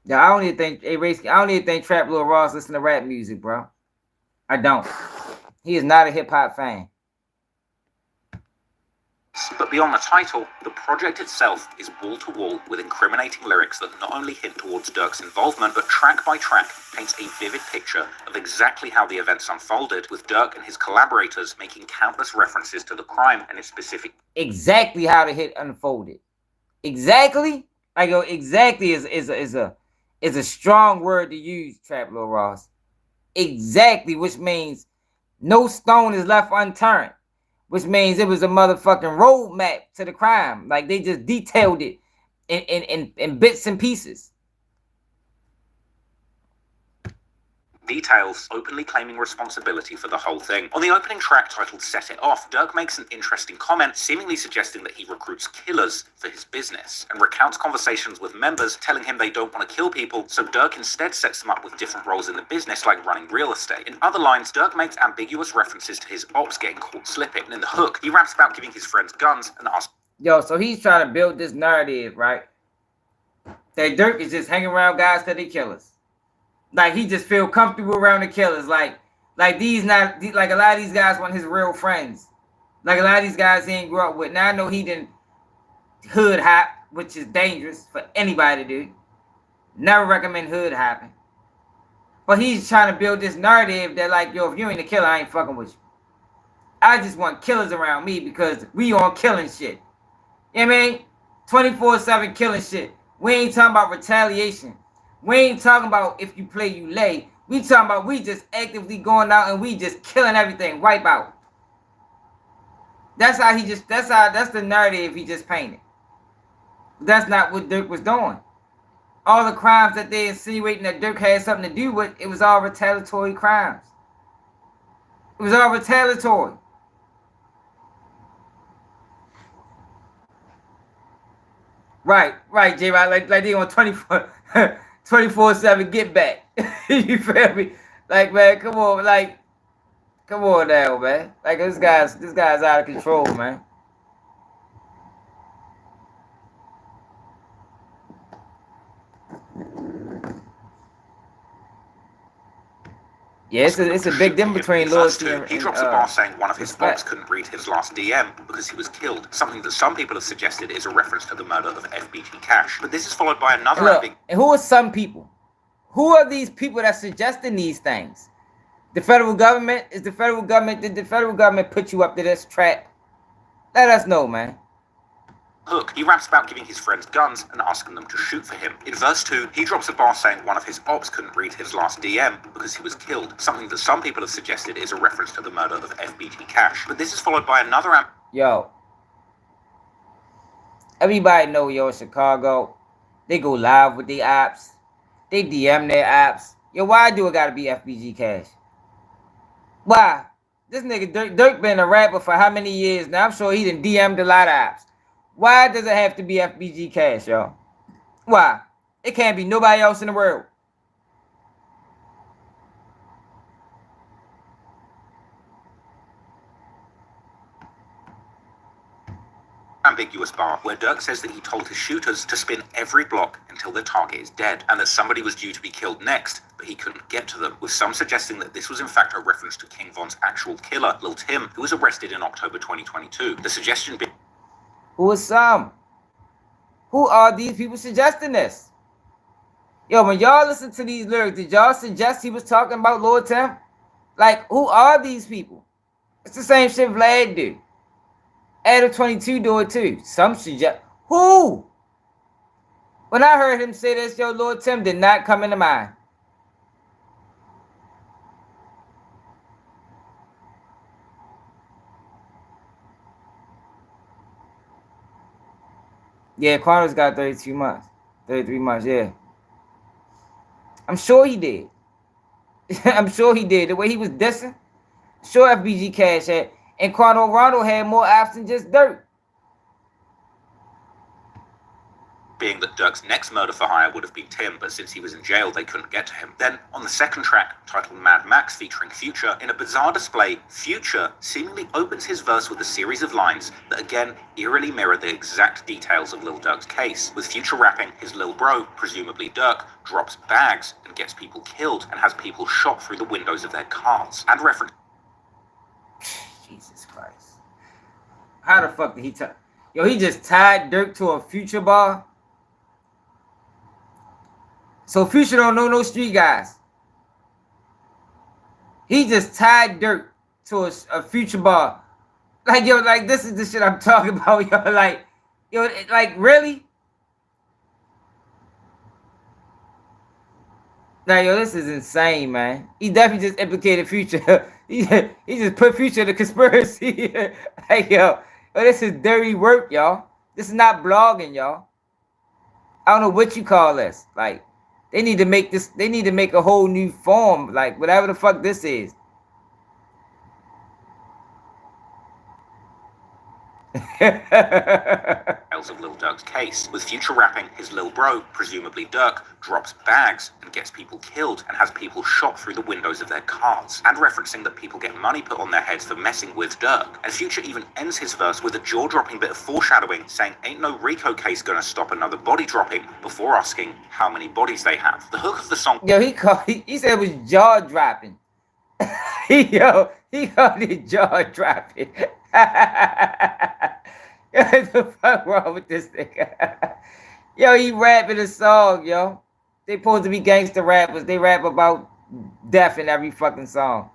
Yeah, I don't even think Trap Lord Ross listen to rap music, bro. I don't. He is not a hip hop fan. But beyond the title, the project itself is wall-to-wall with incriminating lyrics that not only hint towards Durk's involvement, but track by track paints a vivid picture of exactly how the events unfolded, with Durk and his collaborators making countless references to the crime and its specific... Exactly how the hit unfolded. Exactly? I go, exactly is a strong word to use, Trap Lil Ross. Exactly, which means no stone is left unturned. Which means it was a motherfucking roadmap to the crime. Like, they just detailed it in bits and pieces. details, openly claiming responsibility for the whole thing. On the opening track titled Set It Off, Durk makes an interesting comment, seemingly suggesting that he recruits killers for his business, and recounts conversations with members telling him they don't want to kill people, so Durk instead sets them up with different roles in the business, like running real estate. In other lines, Durk makes ambiguous references to his ops getting caught slipping, and in the hook, he raps about giving his friends guns and asks, Yo, so he's trying to build this narrative, right? That Durk is just hanging around guys because they killers. Like, he just feel comfortable around the killers. Like a lot of these guys weren't his real friends. Like, a lot of these guys he ain't grew up with. Now, I know he didn't hood hop, which is dangerous for anybody to do. Never recommend hood hopping. But he's trying to build this narrative that, like, yo, if you ain't a killer, I ain't fucking with you. I just want killers around me because we on killing shit. You know what I mean? 24/7 killing shit. We ain't talking about retaliation. We ain't talking about if you play, you lay. We talking about we just actively going out and we just killing everything, wipe out. That's the narrative he just painted. That's not what Durk was doing. All the crimes that they insinuating that Durk had something to do with, it was all retaliatory crimes. It was all retaliatory. Right, J-Rod, like they on 24/7 get back. You feel me? Like, man, come on now, man. Like, this guy's out of control, man. Yeah, it's a big difference between loyalty and he drops a bar saying one of his ops couldn't read his last DM because he was killed, something that some people have suggested is a reference to the murder of FBG Cash. But this is followed by another and who are some people? Who are these people that suggesting these things? The federal government? Did the federal government put you up to this trap? Let us know, man. Hook, he raps about giving his friends guns and asking them to shoot for him. In verse 2, he drops a bar saying one of his ops couldn't read his last DM because he was killed, something that some people have suggested is a reference to the murder of FBG Cash. But this is followed by another Yo. Everybody know, yo, Chicago, they go live with their ops. They DM their ops. Yo, why do it gotta be FBG Cash? Why? This nigga Durk been a rapper for how many years now? I'm sure he done DM'd a lot of ops. Why does it have to be FBG Cash, y'all? Why? It can't be nobody else in the world. ambiguous bar where Durk says that he told his shooters to spin every block until their target is dead, and that somebody was due to be killed next, but he couldn't get to them, with some suggesting that this was in fact a reference to King Von's actual killer, Lil Tim, who was arrested in October 2022. The suggestion being... Who is some? Who are these people suggesting this? Yo, when y'all listen to these lyrics, did y'all suggest he was talking about Lil Tim? Like, who are these people? It's the same shit Vlad do. Adam 22 do it too. Some suggest. Who? When I heard him say this, yo, Lil Tim did not come into mind. Yeah, Quano's got 32 months. 33 months, yeah. I'm sure he did. I'm sure he did. The way he was dissing. Sure FBG Cash had. And Quano Rondo had more apps than just Durk. Being that Durk's next murder for hire would have been Tim, but since he was in jail, they couldn't get to him. Then, on the second track, titled Mad Max featuring Future, in a bizarre display, Future seemingly opens his verse with a series of lines that again eerily mirror the exact details of Lil Durk's case, with Future rapping his Lil Bro, presumably Durk, drops bags and gets people killed and has people shot through the windows of their cars, and reference... Jesus Christ. How the fuck did he tie... Yo, he just tied Durk to a Future bar? So Future don't know no street guys. He just tied Durk to a Future bar. Like, yo, like, this is the shit I'm talking about, yo. Like, really? Like, yo, this is insane, man. He definitely just implicated Future. he just put Future in the conspiracy. Like, yo, this is dirty work, y'all. This is not blogging, y'all. I don't know what you call this. Like, They need to make this. They need to make a whole new form, like whatever the fuck this is. Of Lil Durk's case, with Future rapping his Lil Bro, presumably Durk, drops bags and gets people killed and has people shot through the windows of their cars, and referencing that people get money put on their heads for messing with Durk. And Future even ends his verse with a jaw-dropping bit of foreshadowing, saying ain't no Rico case gonna stop another body dropping, before asking how many bodies they have. The hook of the song... Yo, he said it was jaw-dropping. He called it jaw-dropping. What the fuck wrong with this nigga? Yo, he rapping a song, yo. They supposed to be gangster rappers. They rap about death in every fucking song.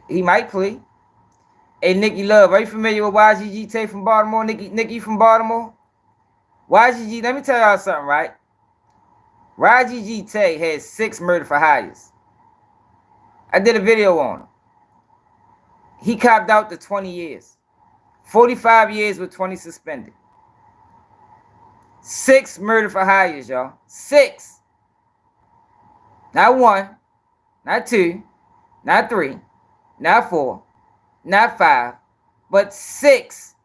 He might play. Hey, Nikki Love, are you familiar with YGG Tay from Baltimore? Nikki from Baltimore? YGG, let me tell y'all something, right? YGG Tay has 6 murder for hires. I did a video on him. He copped out to 20 years. 45 years with 20 suspended. 6 murder for hires, y'all. 6. Not 1, not 2, not 3, not 4, not 5, but 6.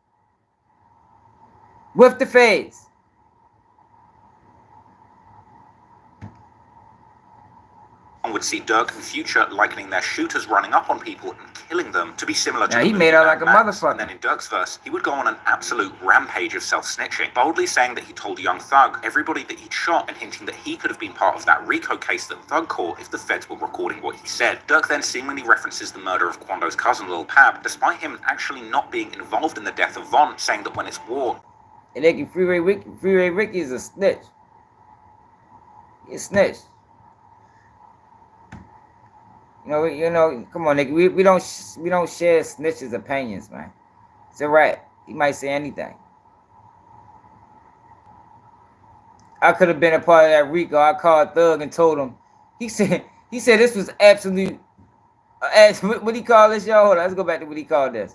With the feds. would see Durk and Future likening their shooters running up on people and killing them to be similar to... Yeah, he made out like a motherfucker. And then in Durk's verse, he would go on an absolute rampage of self-snitching, boldly saying that he told Young Thug everybody that he'd shot and hinting that he could have been part of that Rico case that Thug caught if the feds were recording what he said. Durk then seemingly references the murder of Quando's cousin Lil Pab, despite him actually not being involved in the death of Von, saying that when it's war... And they can Freeway Ricky is a snitch. He's a snitch. You know, come on, nigga. We don't share snitches' opinions, man. It's a rat. He might say anything. I could have been a part of that Rico. I called Thug and told him. He said this was absolute. What he call this, y'all? Hold on, let's go back to what he called this.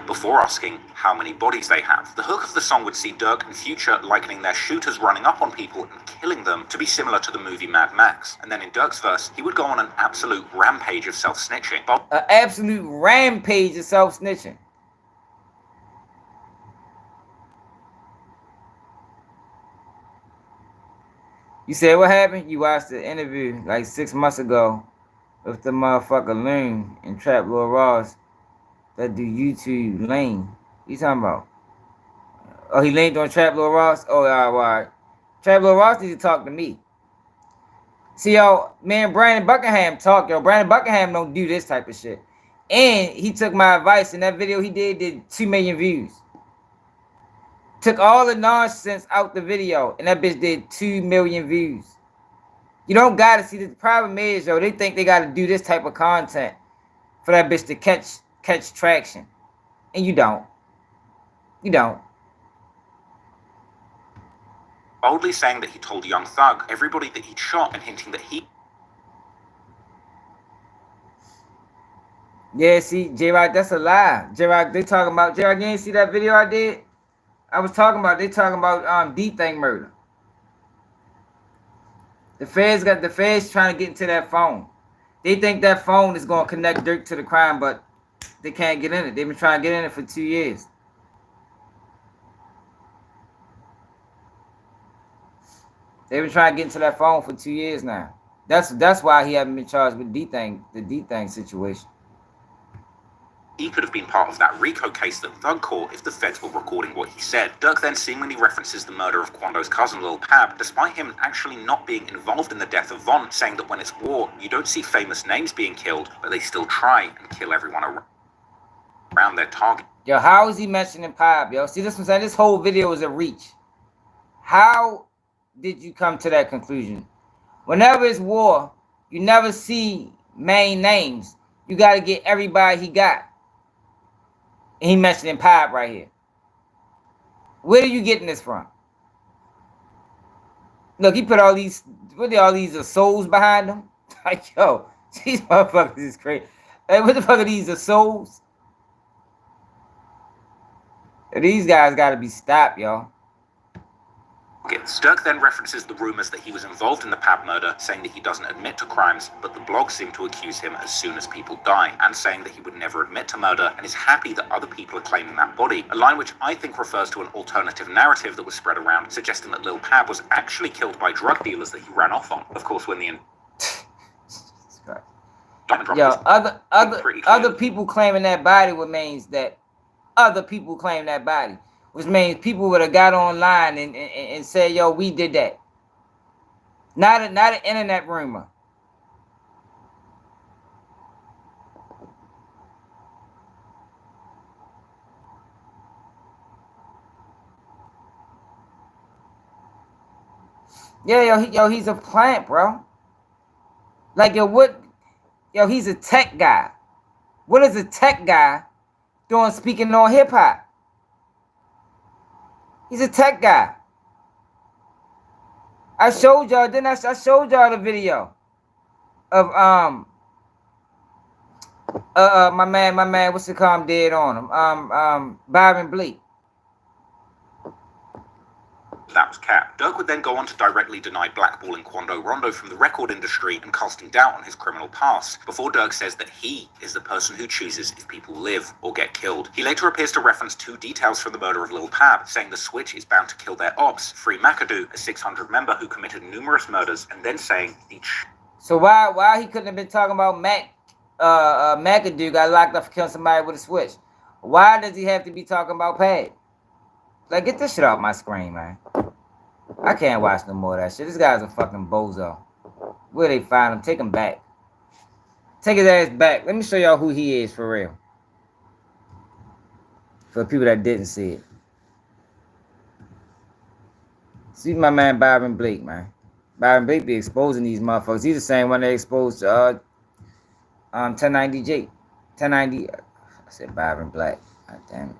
Before asking how many bodies they have. The hook of the song would see Durk and Future likening their shooters running up on people and killing them to be similar to the movie Mad Max. And then in Durk's verse, he would go on an absolute rampage of self-snitching. An absolute rampage of self-snitching. You said what happened? You watched the interview like 6 months ago with the motherfucker Loon and Trap Lil Ross that do YouTube lane. What you talking about? Oh, he leaned on Trap Lil Ross? Oh, all right. Trap Lil Ross needs to talk to me. See, y'all, man, Brandon Buckingham talk, yo. Brandon Buckingham don't do this type of shit. And he took my advice, and that video he did 2 million views. Took all the nonsense out the video, and that bitch did 2 million views. You don't gotta see, the problem is, yo, they think they gotta do this type of content for that bitch to catch traction. And you don't. You don't. Boldly saying that he told Young Thug everybody that he'd shot and hinting that he... Yeah, see, J-Rock, that's a lie. J-Rock, they talking about... J-Rock, you ain't see that video I did? I was talking about... They talking about D-Thing murder. The feds trying to get into that phone. They think that phone is going to connect Durk to the crime, but they can't get in it. They've been trying to get in it for 2 years. They've been trying to get into that phone for 2 years now. That's why he haven't been charged with the D-Thing situation. He could have been part of that Rico case that Thug caught if the feds were recording what he said. Durk then seemingly references the murder of Quando's cousin Lil Pab, despite him actually not being involved in the death of Von, saying that when it's war, you don't see famous names being killed, but they still try and kill everyone around their target. Yo, how is he mentioning Pab, yo? See, this one saying this whole video is a reach. How did you come to that conclusion? Whenever it's war, you never see main names. You got to get everybody he got. And he mentioning Pab right here. Where are you getting this from? Look, he put all these, what are all these souls behind him? Like, yo, these motherfuckers is crazy. Hey, what the fuck are these? The souls? These guys got to be stopped, y'all. Durk then references the rumors that he was involved in the Pab murder, saying that he doesn't admit to crimes, but the blogs seem to accuse him as soon as people die, and saying that he would never admit to murder and is happy that other people are claiming that body, a line which I think refers to an alternative narrative that was spread around, suggesting that Lil Pab was actually killed by drug dealers that he ran off on. Of course, when the Yo, other people claiming that body, what means that other people claim that body, which means people would have got online and said, yo, we did that. Not an internet rumor. Yeah, yo, he's a plant, bro. Like, yo, what? Yo, he's a tech guy. What is a tech guy doing speaking on hip hop? He's a tech guy. I showed y'all, didn't I? I showed y'all the video of my man, what's it called? I'm dead on him. Byron Bleak. That was cap. Durk would then go on to directly deny blackballing Quando Rondo from the record industry and casting doubt on his criminal past, before Durk says that he is the person who chooses if people live or get killed. He later appears to reference 2 details from the murder of Lil Pab, saying the Switch is bound to kill their ops, free McAdoo, a 600 member who committed numerous murders, and then saying each. So why he couldn't have been talking about McAdoo got locked up for killing somebody with a switch? Why does he have to be talking about Pab? Like, get this shit off my screen, man. I can't watch no more of that shit. This guy's a fucking bozo. Where they find him? Take him back. Take his ass back. Let me show y'all who he is for real. For the people that didn't see it. See my man Byron Blake, man. Byron Blake be exposing these motherfuckers. He's the same one that exposed 1090J. 1090. I said Byron Black. God damn it.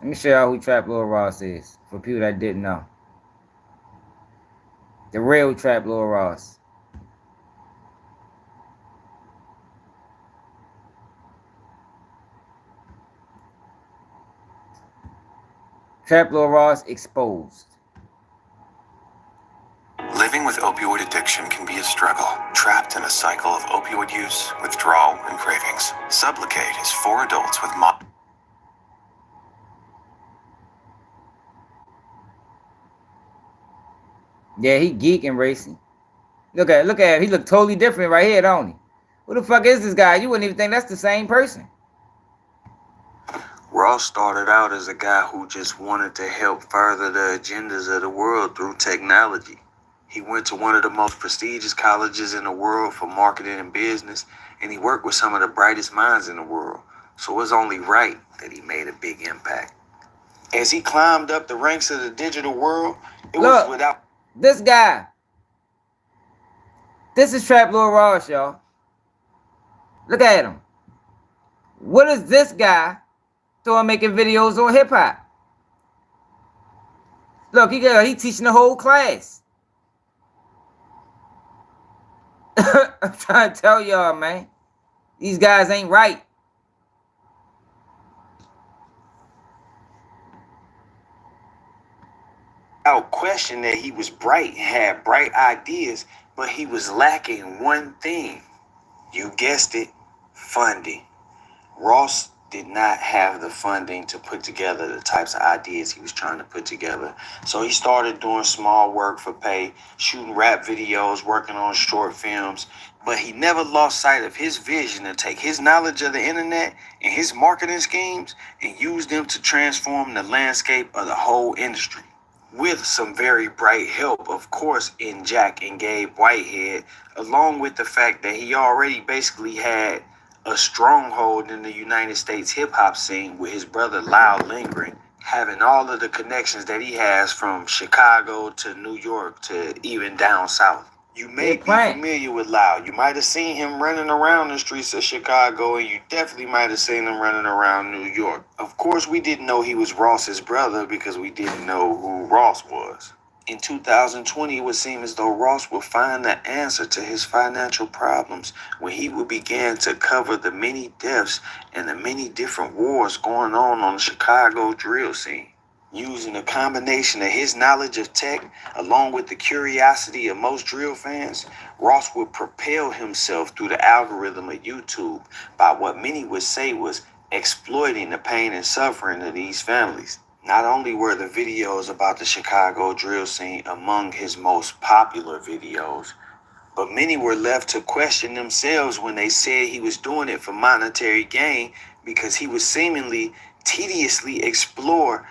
Let me show y'all who Trap Lil Ross is, for people that didn't know. The real Trap Lil Ross. Trap Lil Ross exposed. Living with opioid addiction can be a struggle. Trapped in a cycle of opioid use, withdrawal, and cravings. Sublocade is for adults with Yeah, he geeking racing. Look at him. He look totally different right here, don't he? Who the fuck is this guy? You wouldn't even think that's the same person. Ross started out as a guy who just wanted to help further the agendas of the world through technology. He went to one of the most prestigious colleges in the world for marketing and business, and he worked with some of the brightest minds in the world. So it was only right that he made a big impact. As he climbed up the ranks of the digital world, it was without... This guy. This is Trap Lil Ross, y'all. Look at him. What is this guy doing making videos on hip hop? Look, he teaching the whole class. I'm trying to tell y'all, man. These guys ain't right. Without question that he was bright and had bright ideas, but he was lacking one thing. You guessed it, funding. Ross did not have the funding to put together the types of ideas he was trying to put together. So he started doing small work for pay, shooting rap videos, working on short films, but he never lost sight of his vision to take his knowledge of the internet and his marketing schemes and use them to transform the landscape of the whole industry. With some very bright help, of course, in Jack and Gabe Whitehead, along with the fact that he already basically had a stronghold in the United States hip-hop scene with his brother Lyle lingering, having all of the connections that he has from Chicago to New York to even down south. You may be familiar with Lyle. You might have seen him running around the streets of Chicago, and you definitely might have seen him running around New York. Of course, we didn't know he was Ross's brother because we didn't know who Ross was. In 2020, it would seem as though Ross would find the answer to his financial problems when he would begin to cover the many deaths and the many different wars going on the Chicago drill scene. Using a combination of his knowledge of tech along with the curiosity of most drill fans, Ross would propel himself through the algorithm of YouTube by what many would say was exploiting the pain and suffering of these families. Not only were the videos about the Chicago drill scene among his most popular videos, but many were left to question themselves when they said he was doing it for monetary gain because he would seemingly tediously explore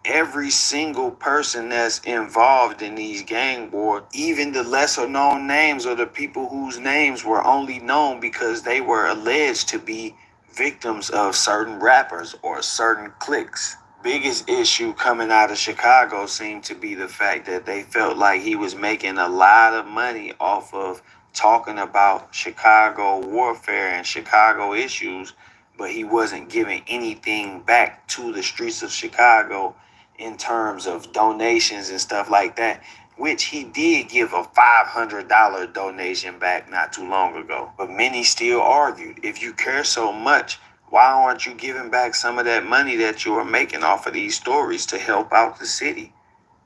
every single person that's involved in these gang wars, even the lesser known names or the people whose names were only known because they were alleged to be victims of certain rappers or certain cliques. Biggest issue coming out of Chicago seemed to be the fact that they felt like he was making a lot of money off of talking about Chicago warfare and Chicago issues, but he wasn't giving anything back to the streets of Chicago in terms of donations and stuff like that, which he did give a $500 donation back not too long ago. But many still argued, if you care so much, why aren't you giving back some of that money that you are making off of these stories to help out the city?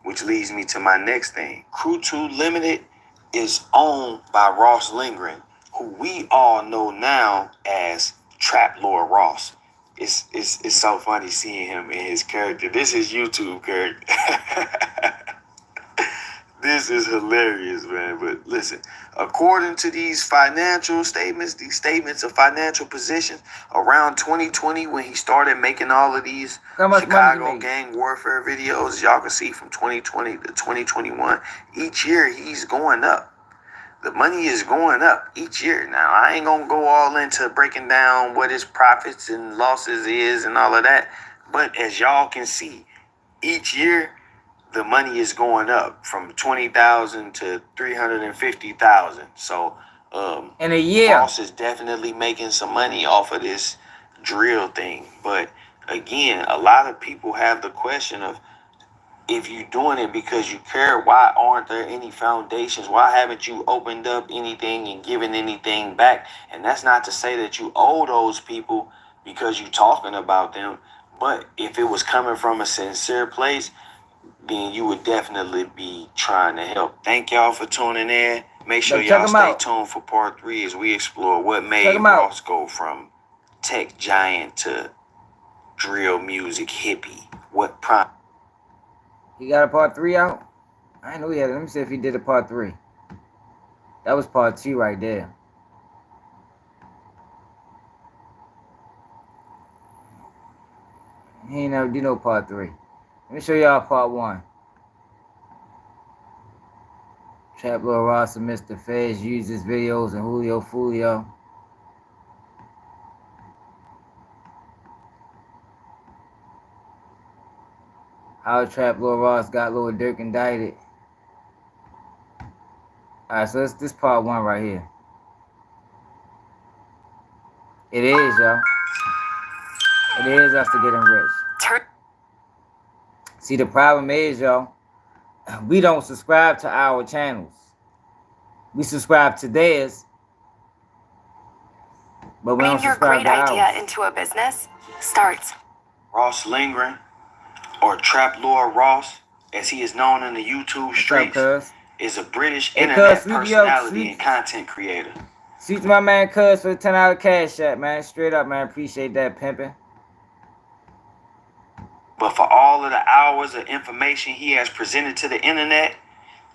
Which leads me to my next thing. Crew 2 Limited is owned by Ross Lindgren, who we all know now as Trap Lord Ross. It's so funny seeing him in his character. This is YouTube character. This is hilarious, man. But listen, according to these financial statements, these statements of financial position, around 2020, when he started making all of these Chicago gang warfare videos, y'all can see from 2020 to 2021, each year he's going up. The money is going up each year. Now, I ain't going to go all into breaking down what his profits and losses is and all of that. But as y'all can see, each year, the money is going up from 20,000 to 350,000. So, in a year, Ross is definitely making some money off of this drill thing. But again, a lot of people have the question of, if you're doing it because you care, why aren't there any foundations? Why haven't you opened up anything and given anything back? And that's not to say that you owe those people because you're talking about them. But if it was coming from a sincere place, then you would definitely be trying to help. Thank y'all for tuning in. Make sure y'all stay tuned for part 3 as we explore what made Ross go from tech giant to drill music hippie. What prompt? He got a part 3 out? I know he had it. Let me see if he did a part 3. That was part 2 right there. He ain't never do no part 3. Let me show y'all part 1. Trap Lord Ross and Mr. Fez use his videos and Julio Fulio. How Trap Lord Ross got Lil Durk indicted. Alright, so this part 1 right here. It is, y'all. It is us to getting rich. See, the problem is, y'all, we don't subscribe to our channels. We subscribe to theirs, but we don't subscribe to ours. Your great idea into a business starts. Ross Lindgren, or Trap Lord Ross, as he is known in the YouTube streets, is a British internet personality and content creator. Sweet to my man Cuz for the $10 cash app, man. Straight up, man. Appreciate that, pimping. But for all of the hours of information he has presented to the internet,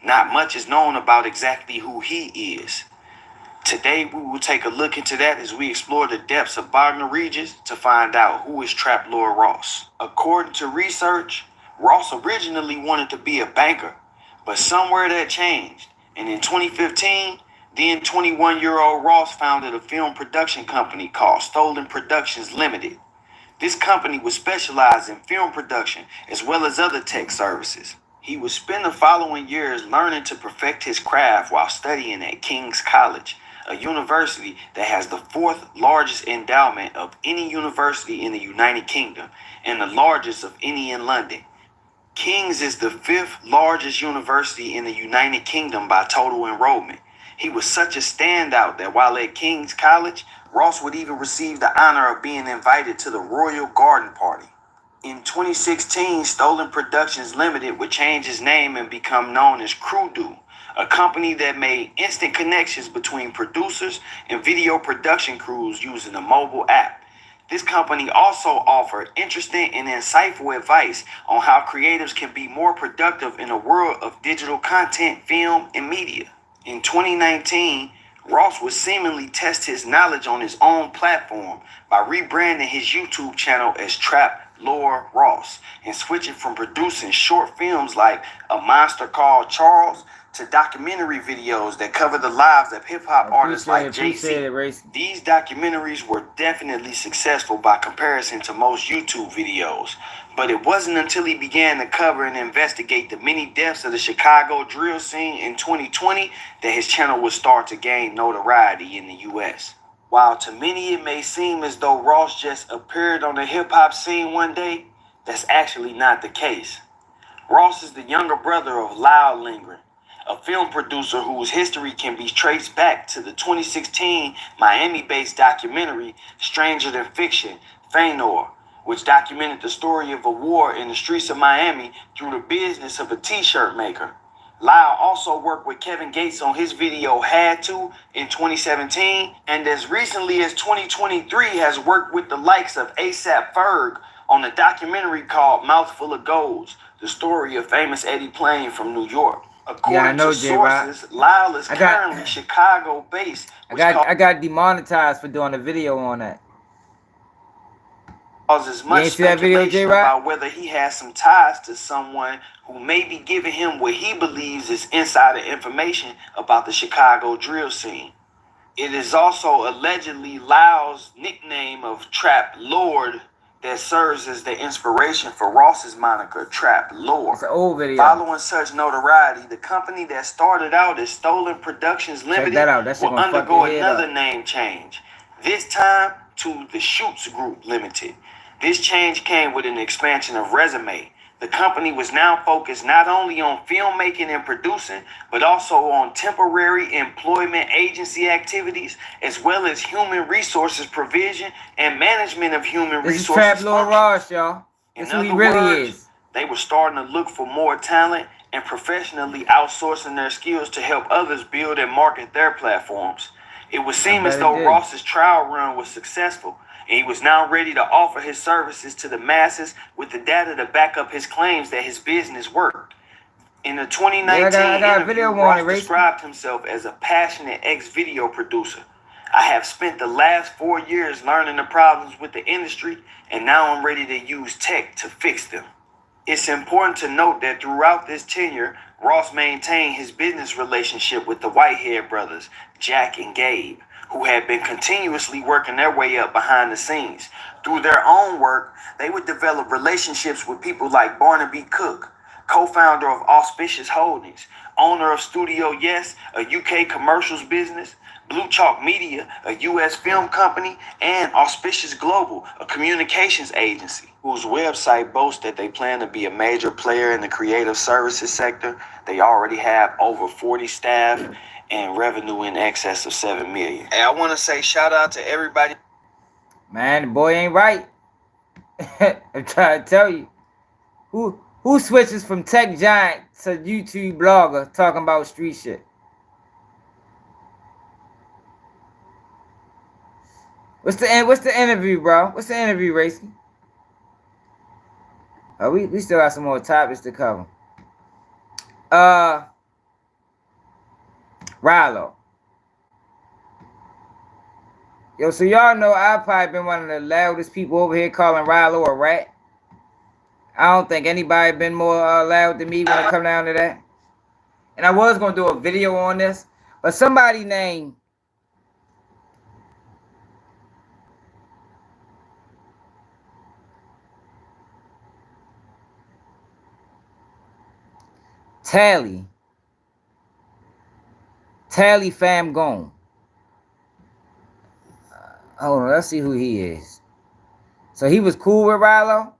not much is known about exactly who he is. Today, we will take a look into that as we explore the depths of Wagner Regis to find out who is Trap Lord Ross. According to research, Ross originally wanted to be a banker, but somewhere that changed. And in 2015, then 21-year-old Ross founded a film production company called Stolen Productions Limited. This company was specialized in film production as well as other tech services. He would spend the following years learning to perfect his craft while studying at King's College, a university that has the fourth largest endowment of any university in the United Kingdom and the largest of any in London. King's is the fifth largest university in the United Kingdom by total enrollment. He was such a standout that while at King's College, Ross would even receive the honor of being invited to the Royal Garden Party. In 2016, Stolen Productions Limited would change its name and become known as Crudo, a company that made instant connections between producers and video production crews using a mobile app. This company also offered interesting and insightful advice on how creatives can be more productive in a world of digital content, film, and media. In 2019, Ross would seemingly test his knowledge on his own platform by rebranding his YouTube channel as Trap Lore Ross and switching from producing short films like A Monster Called Charles to documentary videos that cover the lives of hip-hop artists like Jay-Z. These documentaries were definitely successful by comparison to most YouTube videos, but it wasn't until he began to cover and investigate the many deaths of the Chicago drill scene in 2020 that his channel would start to gain notoriety in the US. While to many it may seem as though Ross just appeared on the hip-hop scene one day, that's actually not the case. Ross is the younger brother of Lyle Lindgren, a film producer whose history can be traced back to the 2016 Miami-based documentary Stranger Than Fiction, Fainor, which documented the story of a war in the streets of Miami through the business of a t-shirt maker. Lyle also worked with Kevin Gates on his video Had To in 2017, and as recently as 2023 has worked with the likes of A$AP Ferg on a documentary called Mouthful of Golds, the story of famous Eddie Plain from New York. According to sources, Lyle is currently Chicago-based. I got demonetized for doing a video on that. Causes much speculation about whether he has some ties to someone who may be giving him what he believes is insider information about the Chicago drill scene. It is also allegedly Lyle's nickname of Trap Lord that serves as the inspiration for Ross's moniker, Trap Lore. It's an old video. Following such notoriety, the company that started out as Stolen Productions Limited will undergo another name change, this time to the Shoots Group Limited. This change came with an expansion of resume. The company was now focused not only on filmmaking and producing, but also on temporary employment agency activities, as well as human resources provision and management of human resources. This is Trap Lord Ross, y'all. That's who he really is. They were starting to look for more talent and professionally outsourcing their skills to help others build and market their platforms. It would seem as though Ross's trial run was successful, and he was now ready to offer his services to the masses with the data to back up his claims that his business worked. In the 2019 interview, Ross described himself as a passionate ex-video producer. I have spent the last 4 years learning the problems with the industry, and now I'm ready to use tech to fix them. It's important to note that throughout this tenure, Ross maintained his business relationship with the Whitehead brothers, Jack and Gabe, who had been continuously working their way up behind the scenes. Through their own work, they would develop relationships with people like Barnaby Cook, co-founder of Auspicious Holdings, owner of Studio Yes, a UK commercials business, Blue Chalk Media, a US film company, and Auspicious Global, a communications agency, whose website boasts that they plan to be a major player in the creative services sector. They already have over 40 staff and revenue in excess of $7 million. Hey, I want to say shout out to everybody. Man, the boy ain't right. I'm trying to tell you. Who switches from tech giant to YouTube blogger talking about street shit? What's the interview, bro? What's the interview, Racy? Oh, we still got some more topics to cover. Ralo. Yo, so y'all know I've probably been one of the loudest people over here calling Ralo a rat. I don't think anybody been more loud than me when it come down to that. And I was going to do a video on this, but somebody named Tally fam gone. Hold on, let's see who he is. So he was cool with Ralo?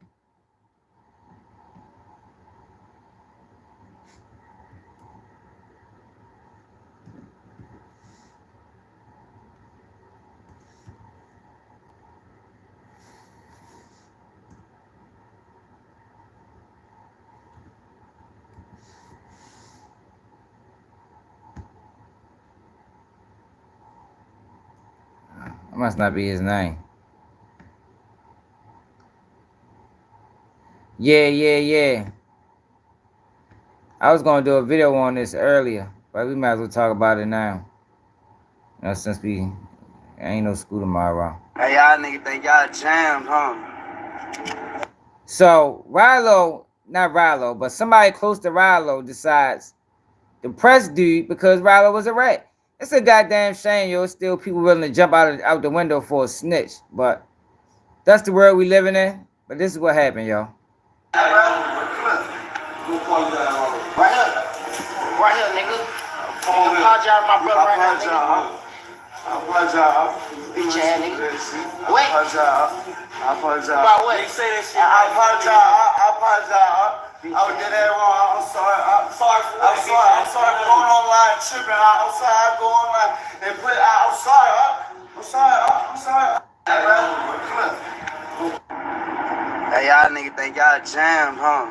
That must not be his name. Yeah. I was gonna do a video on this earlier, but we might as well talk about it now. You know, since ain't no school tomorrow. Hey, y'all niggas think y'all jammed, huh? So not Ralo, but somebody close to Ralo decides to press dude because Ralo was a rat. It's a goddamn shame, yo. Still people willing to jump out the window for a snitch. But that's the world we living in. But this is what happened, yo. Right here, nigga. I apologize to my brother right now, nigga. I apologize. Bitch ass nigga. Wait. I apologize. About what? Say that shit. I apologize. I was dead ass wrong. I'm sorry. I'm sorry for what? I'm sorry for going online tripping. I'm sorry. I go online and put. I'm sorry. I'm sorry. Hey, y'all niggas think y'all jammed, huh?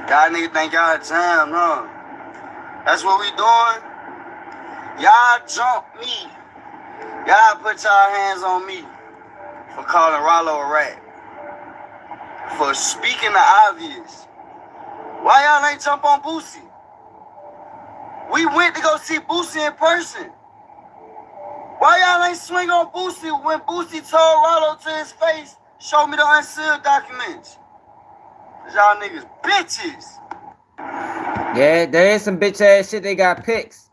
Y'all niggas think y'all jammed, huh? That's what we doing? Y'all jump me. Y'all put y'all hands on me for calling Ralo a rat. For speaking the obvious. Why y'all ain't jump on Boosie? We went to go see Boosie in person. Why y'all ain't swing on Boosie when Boosie told Ralo to his face, show me the unsealed documents? Cause y'all niggas bitches. Yeah, there is some bitch ass shit. They got pics.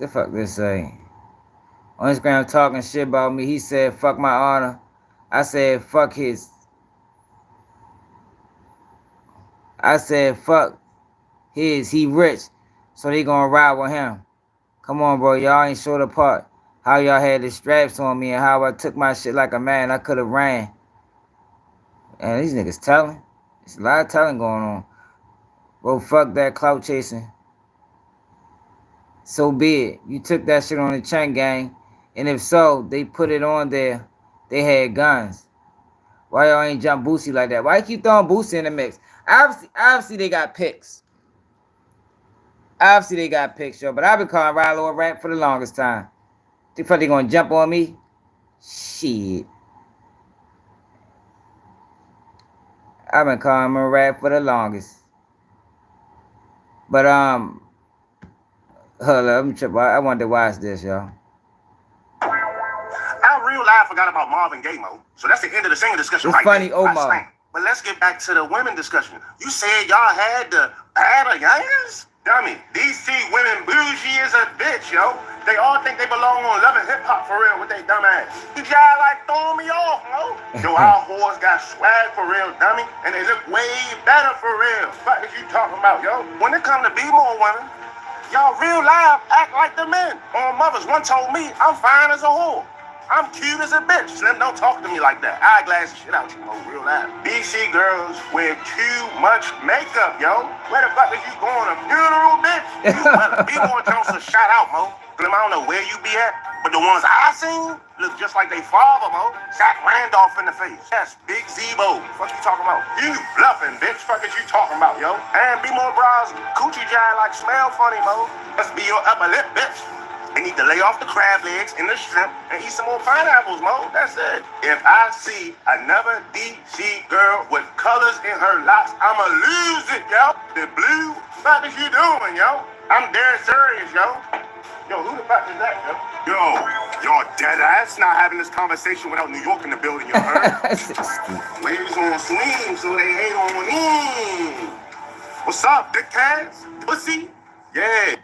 The fuck this say? On Instagram talking shit about me. He said, fuck my honor. I said, fuck his. I said, fuck his. He rich. So they gonna ride with him. Come on, bro. Y'all ain't showed apart. How y'all had the straps on me and how I took my shit like a man. I could have ran. And these niggas telling. There's a lot of telling going on. Bro, fuck that clout chasing. So be it. You took that shit on the Chain Gang. And if so, they put it on there. They had guns. Why y'all ain't jump Boosie like that? Why you keep throwing Boosie in the mix? Obviously they got picks. Obviously they got picks, yo. But I've been calling Ralo a rat for the longest time. Think they gonna jump on me? Shit. I've been calling him a rat for the longest. But hold up, let me trip. I wanted to watch this, y'all. I real life forgot about Marvin Gaye, Mo. So that's the end of the singing discussion It's right funny, there. Umar. But let's get back to the women discussion. You said y'all had the bad youngers? Dummy, DC women bougie as a bitch, yo. They all think they belong on Love and Hip Hop for real with they dumb ass. You y'all like throwing me off, Mo. Yo, our whores got swag for real, dummy. And they look way better for real. What is you talking about, yo? When it come to be more women, y'all real live act like the men. My mothers one told me I'm fine as a whore. I'm cute as a bitch. Slim, don't talk to me like that. Eyeglass shit out you, Mo, real life. BC girls wear too much makeup, yo. Where the fuck is you going? A funeral, bitch? You better be more Johnson shout out, Mo. Slim, I don't know where you be at, but the ones I seen look just like they father, Mo. Zach Randolph in the face. Yes, Big Zebo. Fuck you talking about? You bluffing, bitch. Fuck is you talking about, yo? And be more bras, coochie jive like smell funny, Mo. Let's be your upper lip, bitch. They need to lay off the crab legs and the shrimp and eat some more pineapples, Mo. That's it. If I see another DC girl with colors in her locks, I'ma lose it, yo. The blue, what is you doing, yo? I'm dead serious, yo. Yo, who the fuck is that, yo? Yo, y'all dead ass not having this conversation without New York in the building, you heard? Waves on swing, so they hate on me. What's up, dickheads? Pussy? Yeah.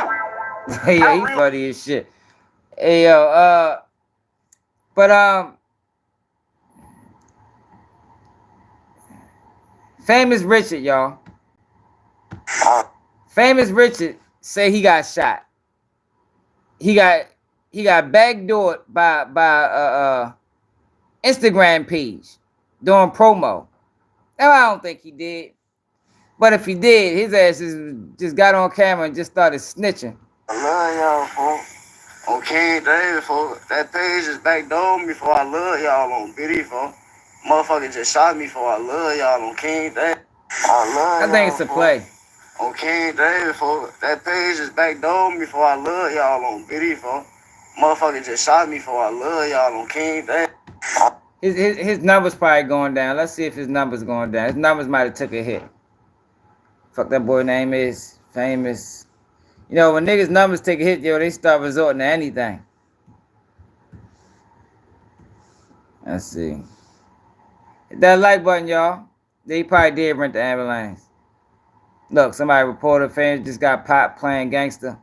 Hey, yo, he funny as shit. Hey, yo, but Famous Richard, y'all. Famous Richard say he got shot. He got backdoored by Instagram page doing promo. Now I don't think he did. But if he did, his ass just got on camera and just started snitching. I love y'all, folks. On King David, folks. That page just backdoored me for I love y'all on Biddy, folks. Motherfucker just shot me for I love y'all on King David. I think it's a play. On King David, folks. That page just backdoored me for I love y'all on Biddy, folks. Motherfucker just shot me for I love y'all on King David. His numbers probably going down. Let's see if his numbers going down. His numbers might have took a hit. Fuck that boy name is Famous. You know, when niggas' numbers take a hit, yo, they start resorting to anything. Let's see. Hit that like button, y'all. They probably did rent the ambulance. Look, somebody reported Famous just got popped playing gangster.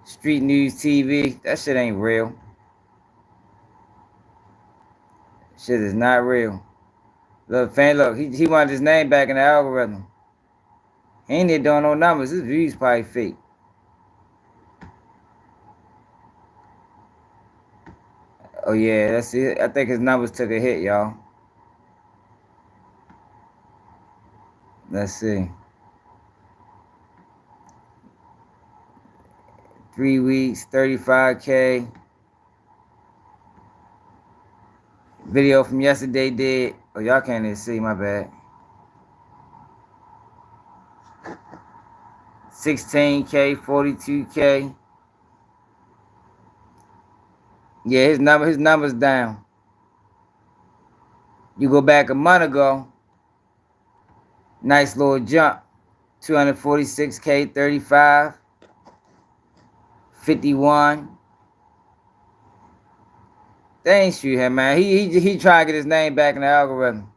Street News TV. That shit ain't real. Shit is not real. Look, he wanted his name back in the algorithm. He ain't there doing no numbers. His views probably fake. Oh yeah, that's it. I think his numbers took a hit, y'all. Let's see. 3 weeks, 35K. Video from yesterday did. Oh, y'all can't even see, my bad. 16K, 42K. Yeah, his numbers down. You go back a month ago. Nice little jump. 246K, 35, 51. They ain't shoot him, man. He trying to get his name back in the algorithm.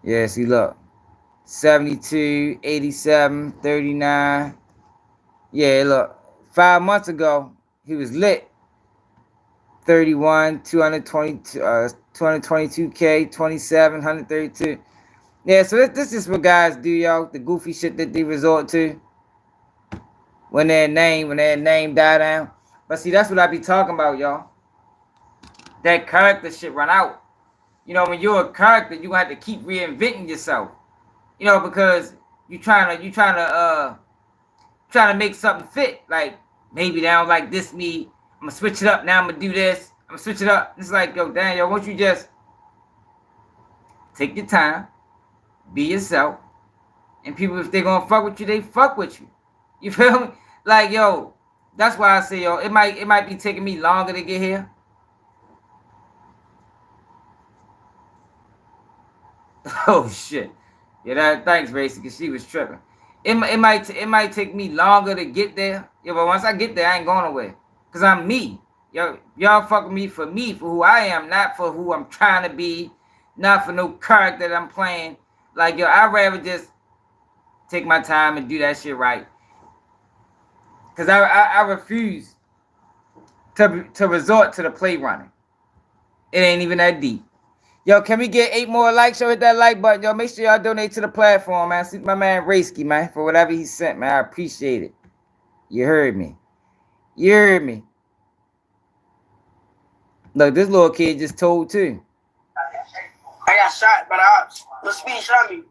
Yeah, see, look. 72, 87, 39. Yeah, look. 5 months ago, he was lit. 31, 222K, 27, 132. Yeah, so this is what guys do, y'all. The goofy shit that they resort to when their name die down. But see, that's what I be talking about, y'all. That character shit run out. You know, when you're a character, you have to keep reinventing yourself. You know, because you trying to make something fit. Like, maybe they don't like this me. I'm gonna switch it up. Now I'm gonna do this. I'm gonna switch it up. It's like, yo, damn, yo, won't you just take your time, be yourself, and people, if they gonna fuck with you, they fuck with you. You feel me? Like, yo, that's why I say, yo, it might be taking me longer to get here. Oh shit. Yeah, thanks, Racy, because she was tripping. It might take me longer to get there. Yeah, but once I get there, I ain't going away. Cause I'm me. Y'all fuck with me for who I am, not for who I'm trying to be, not for no character that I'm playing. Like, yo, I'd rather just take my time and do that shit right. Cause I refuse to resort to the play running. It ain't even that deep. Yo, can we get 8 more likes? Yo, hit that like button. Yo, make sure y'all donate to the platform, man. See my man Raysky, man, for whatever he sent, man. I appreciate it. You heard me. You heard me. Look, this little kid just told too. I got shot by the ops. The speed shot me.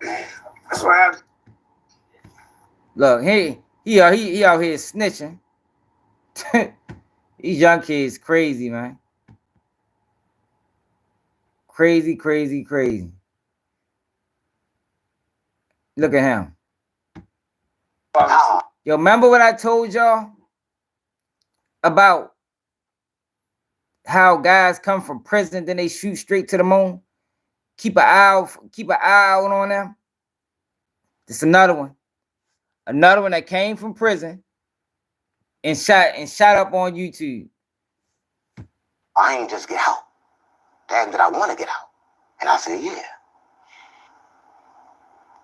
That's what happened. Look, he out here snitching. These young kids crazy, man. Crazy, crazy, crazy. Look at him. Yo, remember what I told y'all about how guys come from prison, then they shoot straight to the moon? Keep an eye out on them. This another one. Another one that came from prison and shot up on YouTube. I ain't just get out. Damn, did I want to get out? And I said, yeah.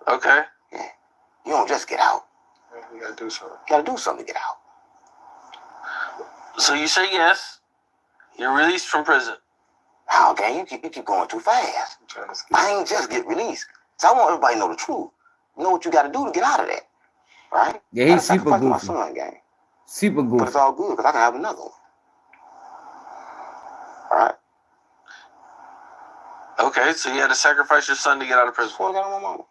Okay. Yeah. You don't just get out. You gotta do something. You gotta do something to get out. So you say yes. You're released from prison. How, gang? You keep going too fast. I ain't just get released. So I want everybody to know the truth. You know what you got to do to get out of that, right? Yeah, he's super goofy. My son, gang. Super goofy. But it's all good because I can have another one. All right. Okay, so you had to sacrifice your son to get out of prison. Before I got on my mama.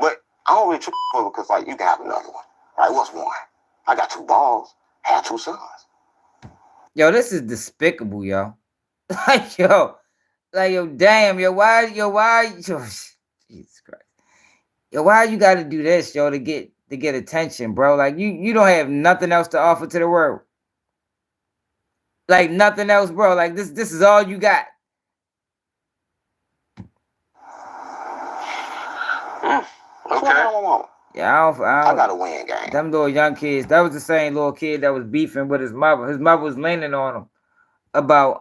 But I don't really trip over because, like, you can have another one. Right? What's one? I got 2 balls. Had 2 sons. Yo, this is despicable, yo. Like, yo, damn, why, Jesus Christ. Yo, why you gotta do this, yo, to get attention, bro? Like, you don't have nothing else to offer to the world. Like, nothing else, bro. Like, this is all you got. Okay. Yeah, I got to win, gang. Them little young kids. That was the same little kid that was beefing with his mother. His mother was leaning on him about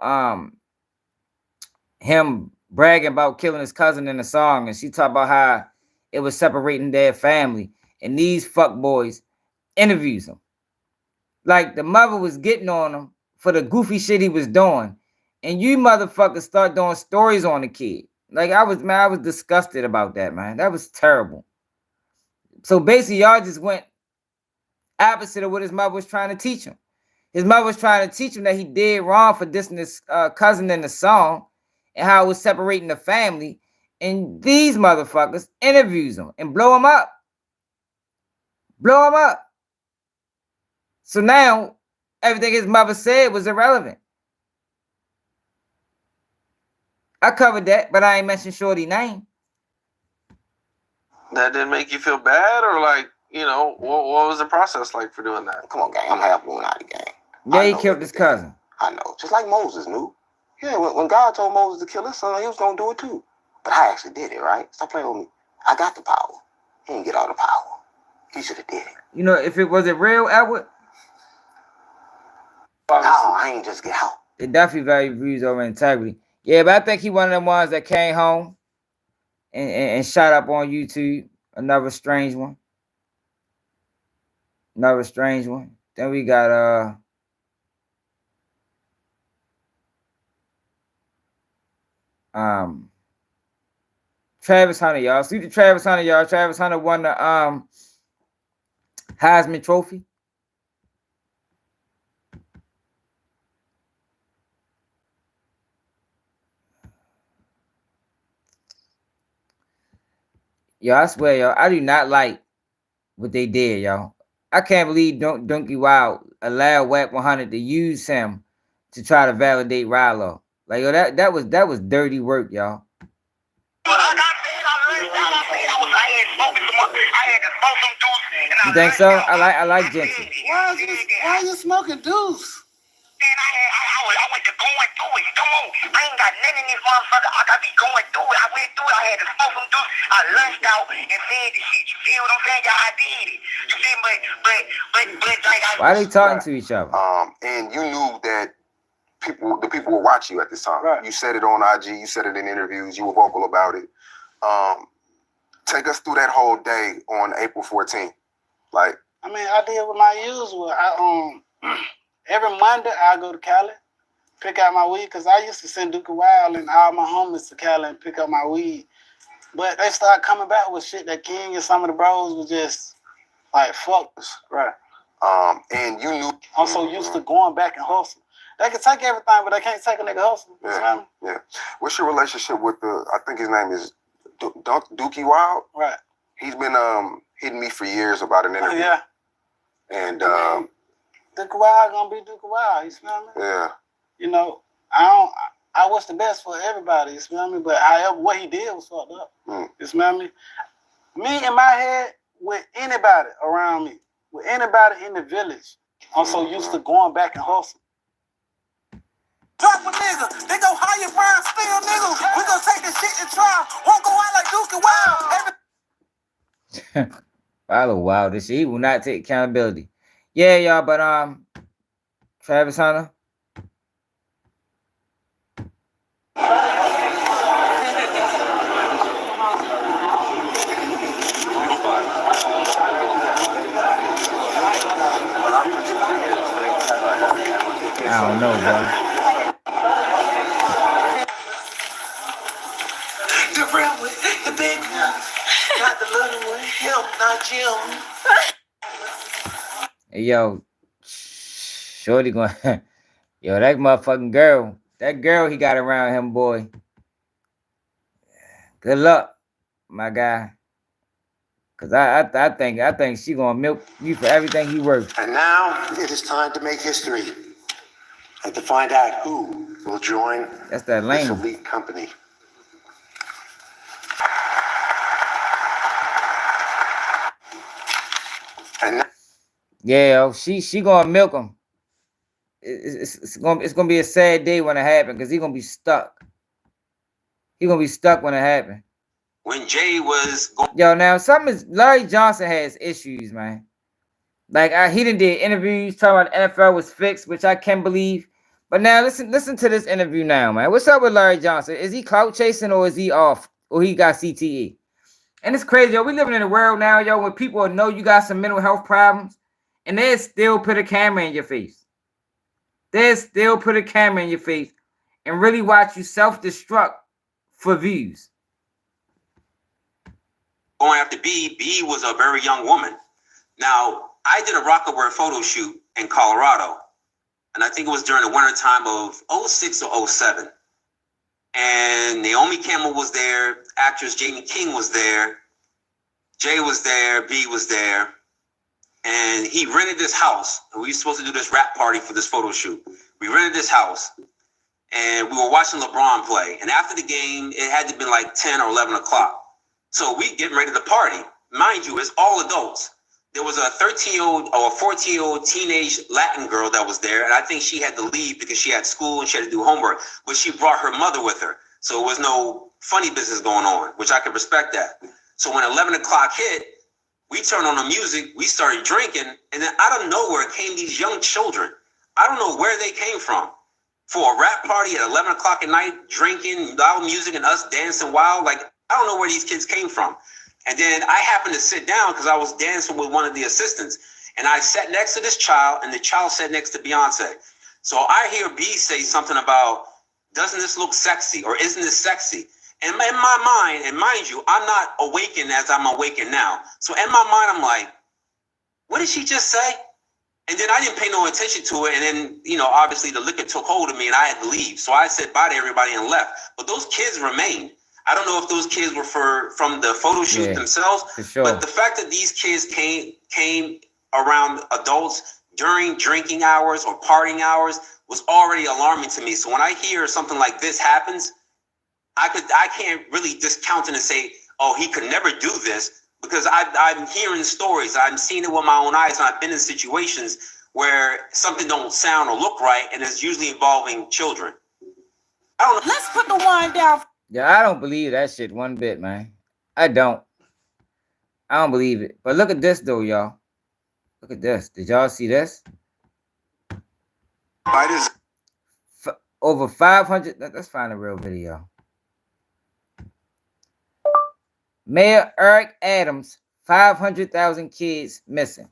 him bragging about killing his cousin in the song, and she talked about how it was separating their family. And these fuck boys interviews him. Like, the mother was getting on him for the goofy shit he was doing, and you motherfuckers start doing stories on the kid. Like, I was disgusted about that, man. That was terrible. So basically, y'all just went opposite of what his mother was trying to teach him. His mother was trying to teach him that he did wrong for dissing his cousin in the song and how it was separating the family. And these motherfuckers interviews him and blow him up. Blow him up. So now, everything his mother said was irrelevant. I covered that, but I ain't mentioned Shorty's name. That didn't make you feel bad, or like, you know, what was the process like for doing that? Come on, gang. I'm half blown out of the game. Yeah, he killed his cousin. I know. Just like Moses knew. Yeah, when God told Moses to kill his son, he was going to do it too. But I actually did it, right? Stop playing with me. I got the power. He didn't get all the power. He should have did it. You know, if it was real, Edward? No, I ain't just get out. They definitely value views over integrity. Yeah, but I think he one of them ones that came home and shot up on YouTube. Another strange one. Another strange one. Then we got Travis Hunter, y'all. See the Travis Hunter, y'all. Travis Hunter won the Heisman Trophy. Yo, I swear, y'all, I do not like what they did, y'all. I can't believe Donkey Wild allowed Whack 100 to use him to try to validate Ralo. Like, yo, that was dirty work, y'all. You think so? I like Jensen. Why are you smoking deuce? I went to going through it. Come on. I ain't got nothing in this motherfucker. I got to be going through it. I went through it. I had to smoke some juice. I lunched out and fed the shit. You feel what I'm saying? Yeah, I did it. You see, but like why are they talking to each other? And you knew that the people would watch you at this time. Right. You said it on IG. You said it in interviews. You were vocal about it. Take us through that whole day on April 14th. Like, I mean, I did what my usual. Every Monday I go to Cali, pick out my weed, because I used to send Duke Wild and all my homies to Cali and pick up my weed. But they started coming back with shit that King and some of the bros was just like, fuck us. Right. And you knew. I'm so used to going back and hustle. They can take everything, but they can't take a nigga hustle. Yeah. Yeah. What's your relationship with I think his name is Dookie Wild? Right. He's been hitting me for years about an interview. Yeah. And Duke Wild gonna be Duke Wild, you smell me? Yeah. You know, I wish the best for everybody, you smell me? But however, what he did was fucked up. You smell me? Me in my head, with anybody around me, with anybody in the village, I'm so used to going back and hustle. Drop a nigga, they go hire Brian Steel, nigga. We gonna take this shit to trial. Won't go out like Duke Wild. Follow Wild, this shit. He will not take accountability. Yeah, y'all, but Travis Hunter. know, bro. The real one, the big one, not the little one. Him, not Jim. Hey, yo, shorty going, yo, that motherfucking girl, he got around him, boy. Good luck, my guy. Cause I think she gonna milk you for everything he worth. And now it is time to make history and to find out who will join That's that this lane. elite company. And now, Yeah, yo, she gonna milk him. It's gonna be a sad day when it happens, because he gonna be stuck. He gonna be stuck when it happens. When Jay was Yo, now Larry Johnson has issues, man. Like he done did interviews talking about the NFL was fixed, which I can't believe. But now listen to this interview now, man. What's up with Larry Johnson? Is he clout chasing or is he off? Or he got CTE? And it's crazy, yo. We living in a world now, yo, where people know you got some mental health problems, and they still put a camera in your face. They still put a camera in your face and really watch you self-destruct for views. going after B, B was a very young woman. Now, I did a Rockaware photo shoot in Colorado, and I think it was during the winter time of 06 or 07. And Naomi Campbell was there, actress Jamie King was there, Jay was there, B was there, and he rented this house. And we were supposed to do this rap party for this photo shoot. We rented this house, and we were watching LeBron play. And after the game, it had to be like 10 or 11 o'clock. So we getting ready to party. Mind you, it's all adults. There was a 13-year-old or a 14-year-old teenage Latin girl that was there, and I think she had to leave because she had school and she had to do homework, but she brought her mother with her. So there was no funny business going on, which I could respect that. So when 11 o'clock hit, we turned on the music, we started drinking, and then out of nowhere came these young children. I don't know where they came from. For a rap party at 11 o'clock at night, drinking, loud music, and us dancing wild, like, I don't know where these kids came from. And then I happened to sit down because I was dancing with one of the assistants. And I sat next to this child, and the child sat next to Beyonce. So I hear B say something about, doesn't this look sexy, or isn't this sexy? And in my mind, and mind you, I'm not awakened as I'm awakened now. So in my mind, I'm like, what did she just say? And then I didn't pay no attention to it. And then, you know, obviously the liquor took hold of me and I had to leave. So I said bye to everybody and left. But those kids remained. I don't know if those kids were from the photo shoot themselves. For sure. But the fact that these kids came around adults during drinking hours or partying hours was already alarming to me. So when I hear something like this happens, I can't really discount it and say, oh, he could never do this, because I'm hearing stories. I'm seeing it with my own eyes, and I've been in situations where something don't sound or look right, and it's usually involving children. I don't know. Let's put the wine down. Yeah, I don't believe that shit one bit, man. I don't believe it. But look at this though, y'all. Look at this. Did y'all see this? Over 500. Let's find a real video. Mayor Eric Adams, 500,000 kids missing.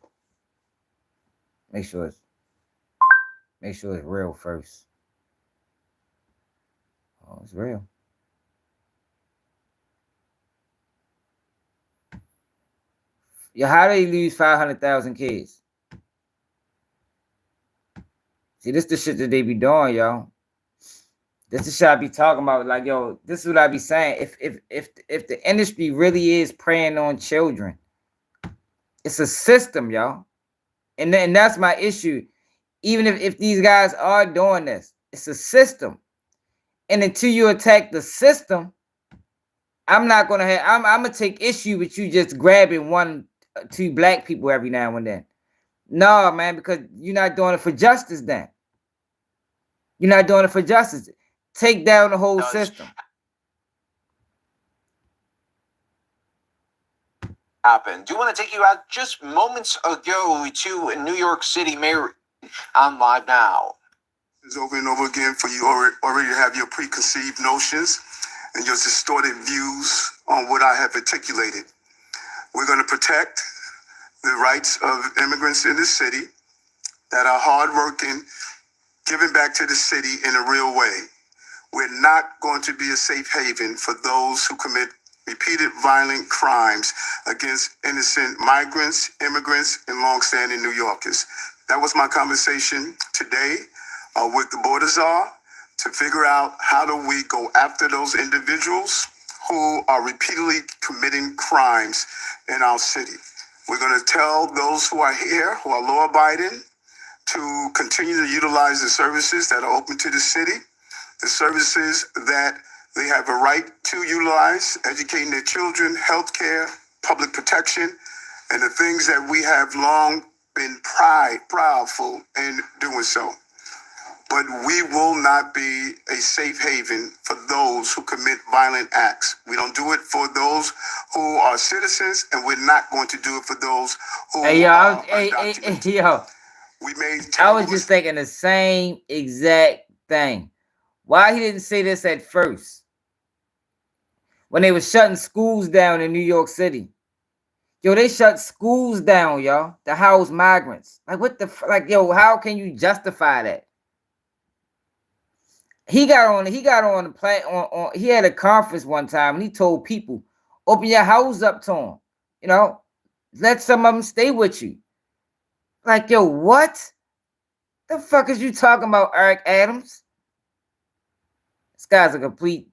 Make sure it's real first. Oh, it's real. Yeah, how do you lose 500,000 kids? See, this the shit that they be doing, y'all. This is shit I be talking about. Like, yo, this is what I be saying. If the industry really is preying on children, it's a system, y'all. And that's my issue. Even if these guys are doing this, it's a system. And until you attack the system, I'm gonna take issue with you just grabbing 1-2 black people every now and then. No, man, because you're not doing it for justice then. You're not doing it for justice. Take down the whole system. Happened. Do want to take you out just moments ago to New York City Mayor. I'm live now. It's over and over again for you already have your preconceived notions and your distorted views on what I have articulated. We're going to protect the rights of immigrants in this city that are hardworking, giving back to the city in a real way. We're not going to be a safe haven for those who commit repeated violent crimes against innocent migrants, immigrants, and longstanding New Yorkers. That was my conversation today with the border czar to figure out how do we go after those individuals who are repeatedly committing crimes in our city. We're going to tell those who are here, who are law-abiding, to continue to utilize the services that are open to the city, the services that they have a right to utilize, educating their children, healthcare, public protection, and the things that we have long been proudful in doing so. But we will not be a safe haven for those who commit violent acts. We don't do it for those who are citizens, and we're not going to do it for those who are undocumented. Yo. I was just thinking the same exact thing. Why he didn't say this at first? When they were shutting schools down in New York City. Yo, they shut schools down, y'all, to house migrants. Like, what the like, yo, how can you justify that? He got on the platform. He had a conference one time and he told people, open your house up to them. You know, let some of them stay with you. Like, yo, what? The fuck is you talking about, Eric Adams? This guy's a complete,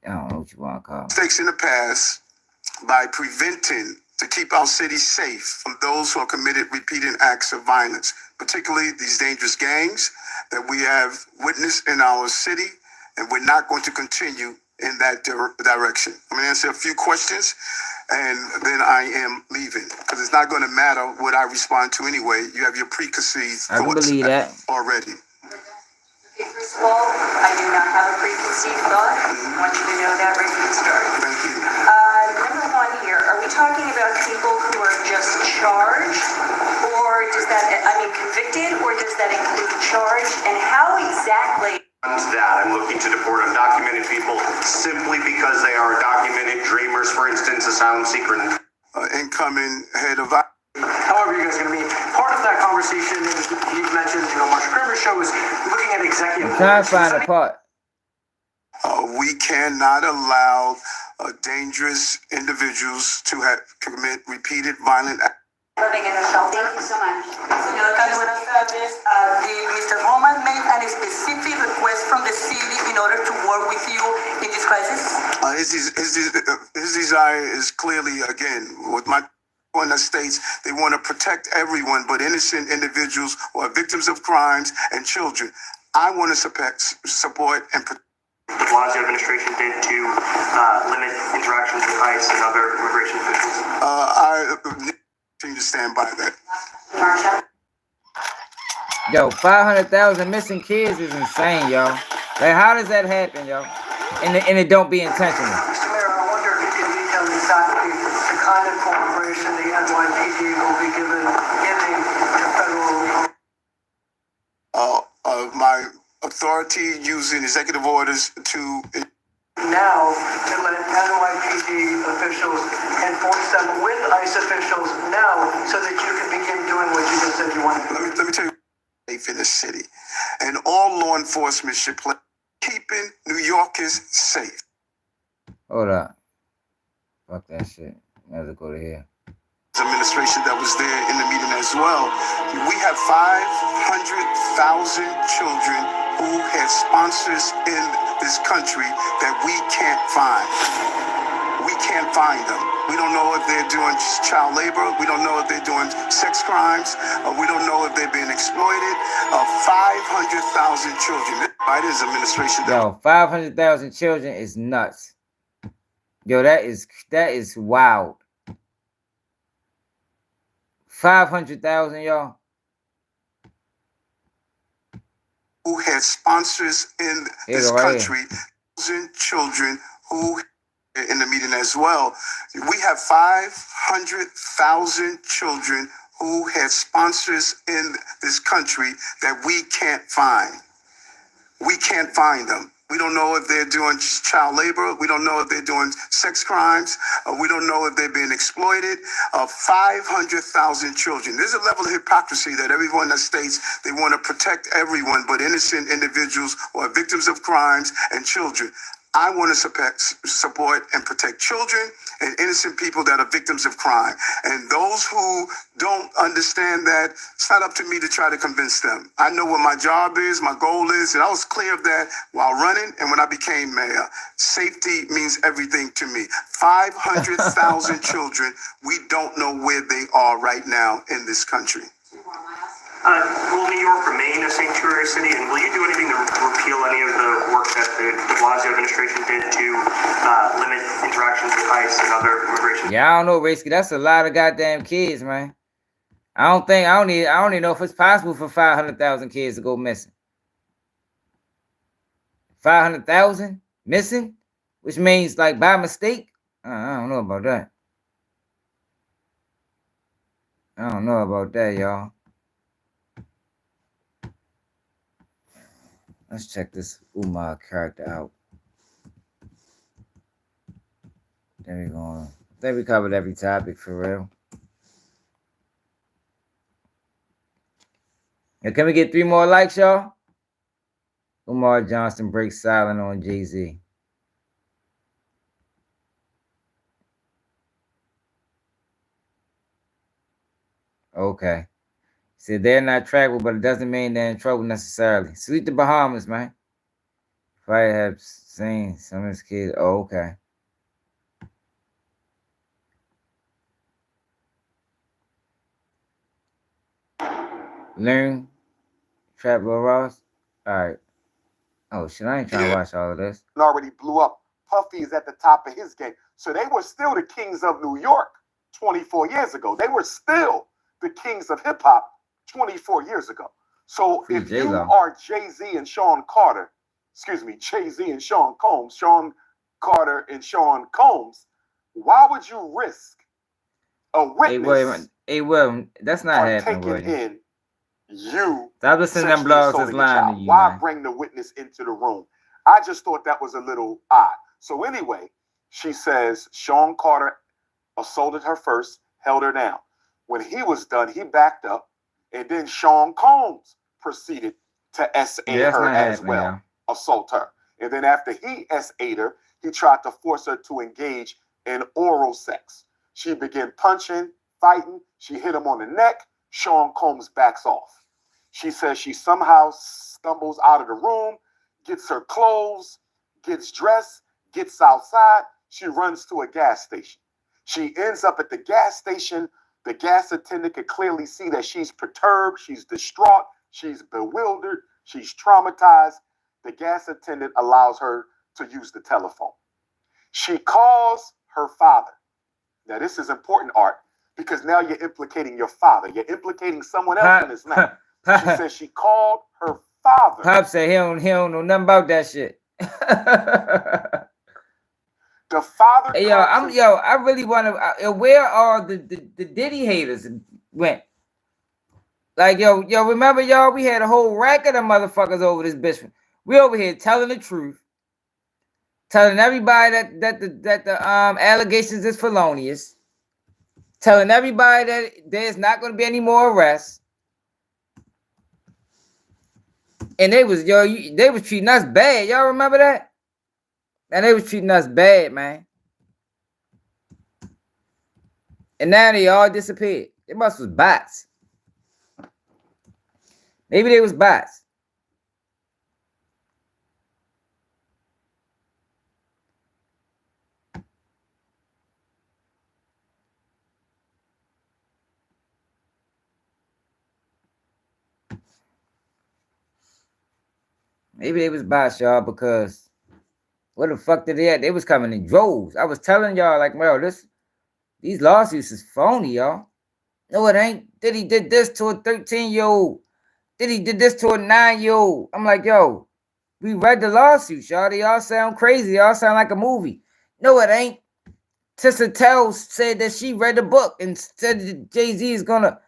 I don't know what you want to call him. Mistakes in the past by preventing to keep our city safe from those who have committed repeated acts of violence, particularly these dangerous gangs that we have witnessed in our city, and we're not going to continue in that direction. I'm going to answer a few questions, and then I am leaving, because it's not going to matter what I respond to anyway. You have your preconceived thoughts already. Okay, first of all, I do not have a preconceived thought. I want you to know that right from the start. Thank you. Number one here, are we talking about people who are just charged, or does that, convicted, or does that include charged? And how exactly? That I'm looking to deport undocumented people simply because they are documented dreamers, for instance, asylum seeker. Incoming head of. However, you guys are going to be part of that conversation. You've mentioned, Marshall Kramer's show is looking at executive. I'm trying to find a part. We cannot allow dangerous individuals to commit repeated violent acts. Living in a shelter. Thank you so much. Mr. Roman made a specific request from the city in order to work with you in this crisis. His desire is clearly, again, with my in the states, they want to protect everyone but innocent individuals who are victims of crimes and children. I want to support and protect. The Blasio administration did to limit interactions with ICE and other immigration officials. I continue to stand by that. Yo, 500,000 missing kids is insane, yo. Like, how does that happen, yo? And it don't be intentional. Mr. Mayor, I wonder if you can detail exactly the kind of cooperation the NYPD will be giving to federal. My authority using executive orders to now to let NYPD officials enforce them with ICE officials now, so that you can begin doing what you just said you want to do. Let me tell you, safe in the city, and all law enforcement should play keeping New Yorkers safe. Hold up, fuck that shit. Let's go to here. Administration that was there in the meeting as well. We have 500,000 children who have sponsors in this country that we can't find. We can't find them. We don't know if they're doing child labor. We don't know if they're doing sex crimes. We don't know if they're being exploited. 500,000 children. Biden's administration. Yo, 500,000 children is nuts. Yo, that is wild. 500,000, y'all. Who had sponsors in this country, children who in the meeting as well. We have 500,000 children who had sponsors in this country that we can't find. We can't find them. We don't know if they're doing child labor. We don't know if they're doing sex crimes. We don't know if they're being exploited. 500,000 children. There's a level of hypocrisy that everyone that states they want to protect everyone but innocent individuals who are victims of crimes and children. I want to support and protect children and innocent people that are victims of crime. And those who don't understand that, it's not up to me to try to convince them. I know what my job is, my goal is, and I was clear of that while running and when I became mayor. Safety means everything to me. 500,000 children, we don't know where they are right now in this country. Will New York remain a sanctuary city, and will you do anything to repeal any of the work that the de Blasio administration did to limit interactions with ICE and other immigration? Yeah, I don't know, Risky. That's a lot of goddamn kids, man. I don't even know if it's possible for 500,000 kids to go missing. 500,000 missing, which means like by mistake. I don't know about that. I don't know about that, y'all. Let's check this Umar character out. There we go. I think we covered every topic for real. Now, can we get 3 more likes, y'all? Umar Johnson breaks silent on Jay-Z. Okay. See, they're not trackable, but it doesn't mean they're in trouble necessarily. Sweet the Bahamas, man. I have seen some of his kids. Oh, okay. Learn. Trap Lil Ross. All right. Oh, shit, I ain't trying to watch all of this. Already blew up. Puffy is at the top of his game. So they were still the kings of New York 24 years ago. They were still the kings of hip hop 24 years ago. So Free if J-Lo. you are Jay-Z and Sean Carter, Jay-Z and Sean Combs, Sean Carter and Sean Combs, why would you risk a witness? Hey, William, that's not happening, taking William. in you? Stop listening to them blogs that's lying to you, Why man. bring the witness into the room? I just thought that was a little odd. So anyway, she says Sean Carter assaulted her first, held her down. When he was done, he backed up, and then Sean Combs proceeded to SA her as well, yeah. assault her. And then after he SA'd her, he tried to force her to engage in oral sex. She began punching, fighting. She hit him on the neck. Sean Combs backs off. She says she somehow stumbles out of the room, gets her clothes, gets dressed, gets outside. She runs to a gas station. She ends up at the gas station. The gas attendant could clearly see that she's perturbed, she's distraught, she's bewildered, she's traumatized. The gas attendant allows her to use the telephone. She calls her father. Now, this is important, Art, because now you're implicating your father. You're implicating someone else in this now. She says she called her father. Pop said he don't know nothing about that shit. The father. Hey, I really want to. Where are the Diddy haters went? Like, yo, remember, y'all? We had a whole rack of them motherfuckers over this bitch. We over here telling the truth, telling everybody that the allegations is felonious, telling everybody that there's not going to be any more arrests. And they was treating us bad. Y'all remember that? And they was treating us bad, man. And now they all disappeared. They must was bots. Maybe they was bots. Maybe they was bots, y'all, because where the fuck did they at? They was coming in droves. I was telling y'all, like, well, these lawsuits is phony, y'all. No, it ain't. Diddy did this to a 13-year-old. Diddy did this to a 9-year-old. I'm like, yo, we read the lawsuits, y'all. They all sound crazy. They all sound like a movie. No, it ain't. Tissa Tells said that she read the book and said that Jay-Z is gonna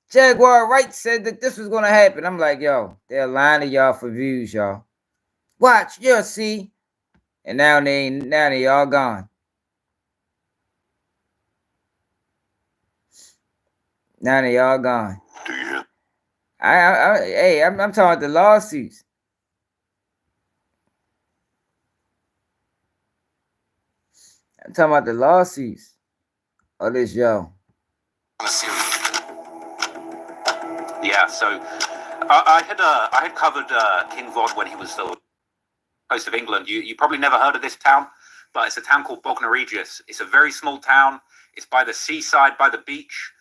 Jaguar Wright said that this was gonna happen. I'm like, yo, they're lying to y'all for views, y'all. Watch, you'll see. And now they all gone. Now they all gone. Do you hear? I'm talking about the lawsuits. I'm talking about the lawsuits. Oh, this yo. Yeah, so I had covered King Vod when he was still coast of England. You probably never heard of this town, but it's a town called Bognor Regis. It's a very small town. It's by the seaside, by the beach.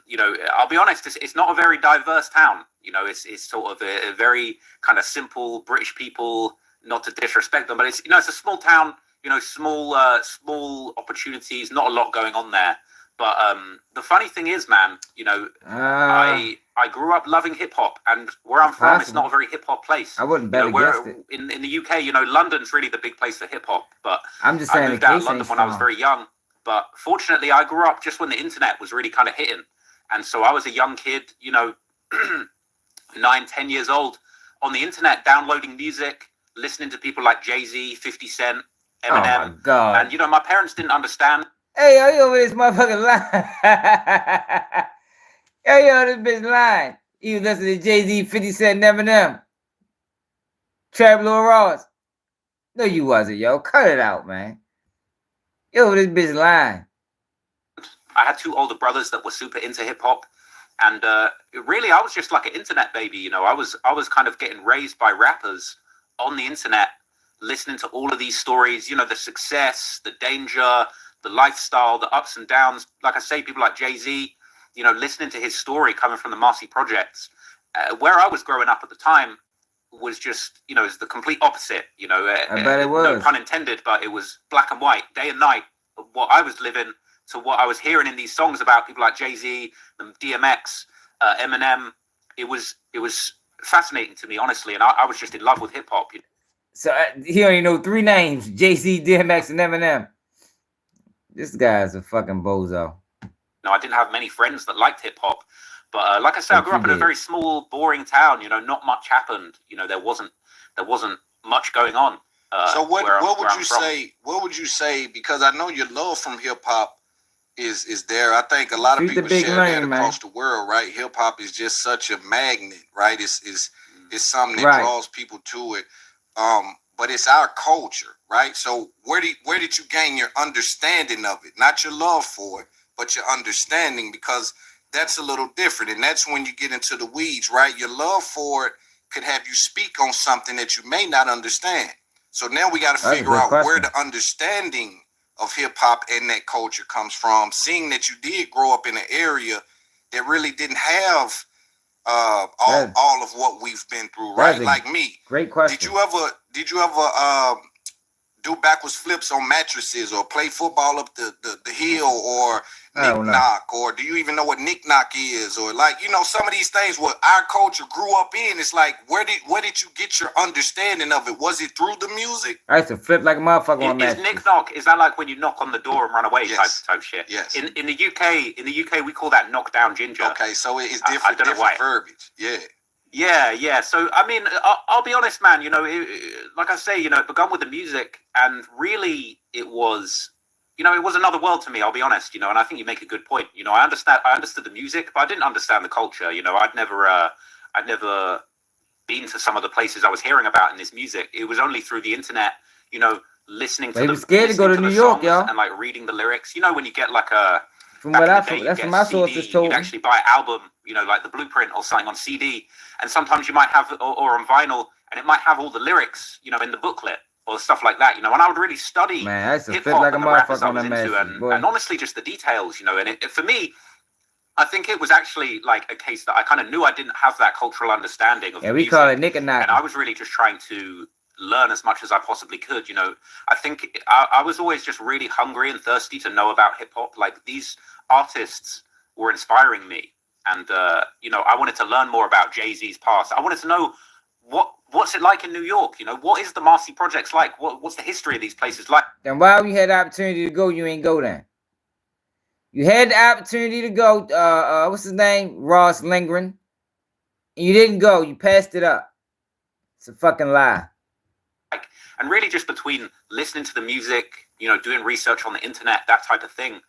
You know, I'll be honest, it's not a very diverse town. You know, it's sort of a very kind of simple British people, not to disrespect them, but it's, you know, it's a small town, you know, small opportunities, not a lot going on there. But the funny thing is, man, you know, I grew up loving hip hop, and where I'm from, it's not a very hip hop place. I wouldn't bet against it. In the UK, you know, London's really the big place for hip hop. But I'm just saying, I moved out of London when I was very young. But fortunately, I grew up just when the internet was really kind of hitting, and so I was a young kid, you know, 9, 10 years old, on the internet, downloading music, listening to people like Jay-Z, 50 Cent, Eminem. Oh my God. And you know, my parents didn't understand. Hey, yo, you over this motherfucking line. Yo, this bitch lying. You listen to Jay-Z, 50 Cent, Eminem. Trap Lil Ross. No, you wasn't, yo. Cut it out, man. Yo, this bitch lying. I had 2 older brothers that were super into hip hop, and really, I was just like an internet baby. You know, I was kind of getting raised by rappers on the internet, listening to all of these stories. You know, the success, the danger, the lifestyle, the ups and downs. Like I say, people like Jay-Z. You know, listening to his story coming from the Marcy Projects. Where I was growing up at the time was just, you know, it's the complete opposite. You know, I bet it was. No pun intended, but it was black and white, day and night. What I was living to what I was hearing in these songs about people like Jay-Z, DMX, Eminem. It was fascinating to me, honestly, and I was just in love with hip hop. So he only know 3 names: Jay-Z, DMX, and Eminem. This guy's a fucking bozo. No, I didn't have many friends that liked hip hop, but like I said, I grew up in a very small, boring town. You know, not much happened. You know, there wasn't much going on. So what would you say? What would you say? Because I know your love from hip hop is there. I think a lot of people share that across the world, right? Hip hop is just such a magnet, right? It's something that draws people to it. But it's our culture, right? So where did you gain your understanding of it? Not your love for it, but your understanding, because that's a little different. And that's when you get into the weeds, right? Your love for it could have you speak on something that you may not understand. So now we got to figure out where the understanding of hip hop and that culture comes from, seeing that you did grow up in an area that really didn't have all of what we've been through, right? Like me. Great question. Did you ever do backwards flips on mattresses, or play football up the hill, or knick-knock, or do you even know what knick-knock is? Or, like, you know, some of these things what our culture grew up in, it's like, where did you get your understanding of it? Was it through the music? I used to flip like a motherfucker on that. Is knick-knock, is that like when you knock on the door and run away type shit? Yes. In the UK, we call that knock down ginger. Okay, so it's different, different verbiage. Yeah. So, I mean, I'll be honest, man, you know, like I say, you know, it began with the music, and really it was, you know, it was another world to me, I'll be honest, you know, and I think you make a good point. You know, I understood the music, but I didn't understand the culture. You know, I'd never been to some of the places I was hearing about in this music. It was only through the internet, you know, listening to them. They were scared to go to New York, y'all. And like reading the lyrics. You know, when you get like a, from what that's from my sources told me. You'd actually buy an album, you know, like the Blueprint or something on CD, and sometimes you might have, or on vinyl, and it might have all the lyrics, you know, in the booklet or stuff like that, you know. And I would really study hip hop like and the rappers I was into, and honestly, just the details, you know. And for me, I think it was actually like a case that I kind of knew I didn't have that cultural understanding of we call it nick and knock, and I was really just trying to learn as much as I possibly could. You know, I think I was always just really hungry and thirsty to know about hip hop. Like, these artists were inspiring me, and you know, I wanted to learn more about Jay-Z's past. I wanted to know what's it like in New York. You know, what is the Marcy Projects like? What's the history of these places like? Then why, when you had the opportunity to go, you ain't go then? You had the opportunity to go. What's his name? Ross Lindgren. And you didn't go. You passed it up. It's a fucking lie. And really just between listening to the music, you know, doing research on the internet, that type of thing,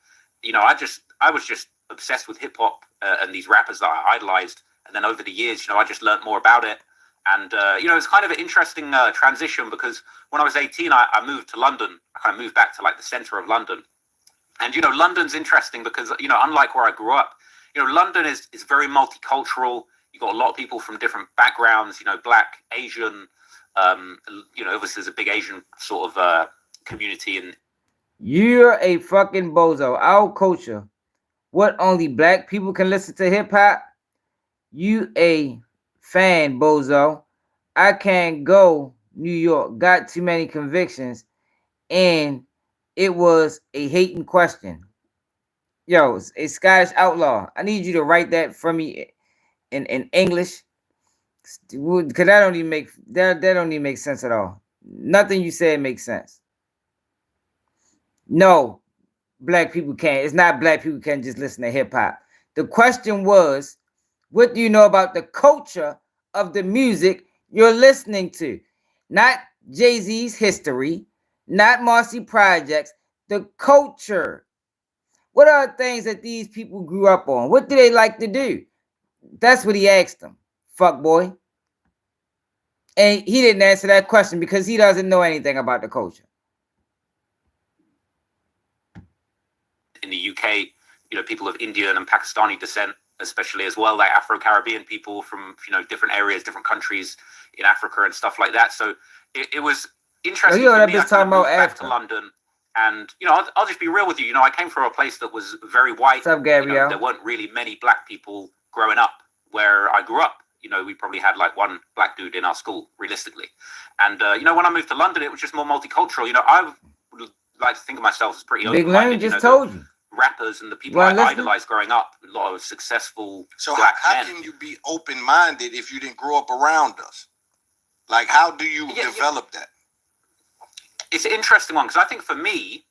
you know, I was just obsessed with hip hop and these rappers that I idolized. And then over the years, you know, I just learned more about it. And, you know, it's kind of an interesting transition because when I was 18, I moved to London. I kind of moved back to like the center of London. And, you know, London's interesting because, you know, unlike where I grew up, you know, London is very multicultural. You've got a lot of people from different backgrounds, you know, Black, Asian, you know, obviously there's a big Asian sort of community. And you're a fucking bozo. Our culture, what only Black people can listen to hip hop? You a fan, bozo. I can't go New York. Got too many convictions, and it was a hating question. Yo, a Scottish outlaw. I need you to write that for me in English, because that don't even make sense at all. Nothing you said makes sense. No, Black people can't. It's not Black people can't just listen to hip hop. The question was, what do you know about the culture of the music you're listening to? Not Jay-Z's history, not Marcy Projects, the culture. What are things that these people grew up on? What do they like to do? That's what he asked them, fuck boy. And he didn't answer that question because he doesn't know anything about the culture. In the UK, you know, people of Indian and Pakistani descent, especially as well, like Afro-Caribbean people from, you know, different areas, different countries in Africa and stuff like that. So it was interesting for me. I kind of moved back to London. And, you know, I'll just be real with you. You know, I came from a place that was very white. What's up, Gabriel? You know, there weren't really many Black people growing up where I grew up. You know, we probably had like one Black dude in our school, realistically. And, you know, when I moved to London, it was just more multicultural. You know, I would like to think of myself as pretty open-minded. Big Larry just told you. Rappers and the people I idolized growing up, a lot of successful Black men. How can you be open-minded if you didn't grow up around us? Like, how do you develop that? It's an interesting one because I think for me,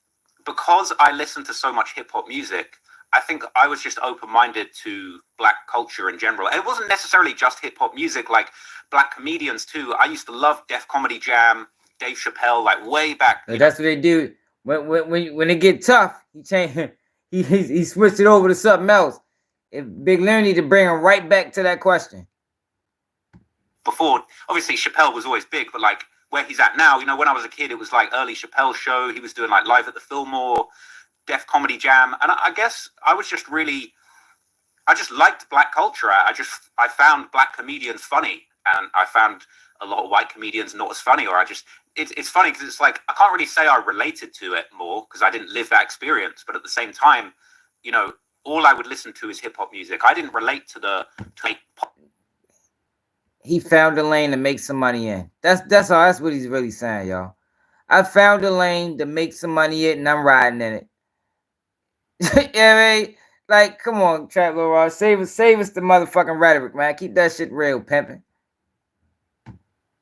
because I listened to so much hip hop music, I think I was just open-minded to Black culture in general. And it wasn't necessarily just hip hop music, like Black comedians too. I used to love Def Comedy Jam, Dave Chappelle, like way back. That's what they do. When it get tough, he change. He switched it over to something else. If Big Larry need to bring him right back to that question. Before, obviously, Chappelle was always big, but like where he's at now, you know, when I was a kid, it was like early Chappelle show. He was doing like Live at the Fillmore, Def Comedy Jam. And I guess I was just really, I just liked Black culture. I found Black comedians funny. And I found a lot of white comedians not as funny, or it's funny because it's like, I can't really say I related to it more because I didn't live that experience. But at the same time, you know, all I would listen to is hip hop music. I didn't relate to pop. He found a lane to make some money in. That's what he's really saying, y'all. I found a lane to make some money in and I'm riding in it. Yeah, man. Like, come on, Trap Lil Ross. Save us the motherfucking rhetoric, man. Keep that shit real, pimping.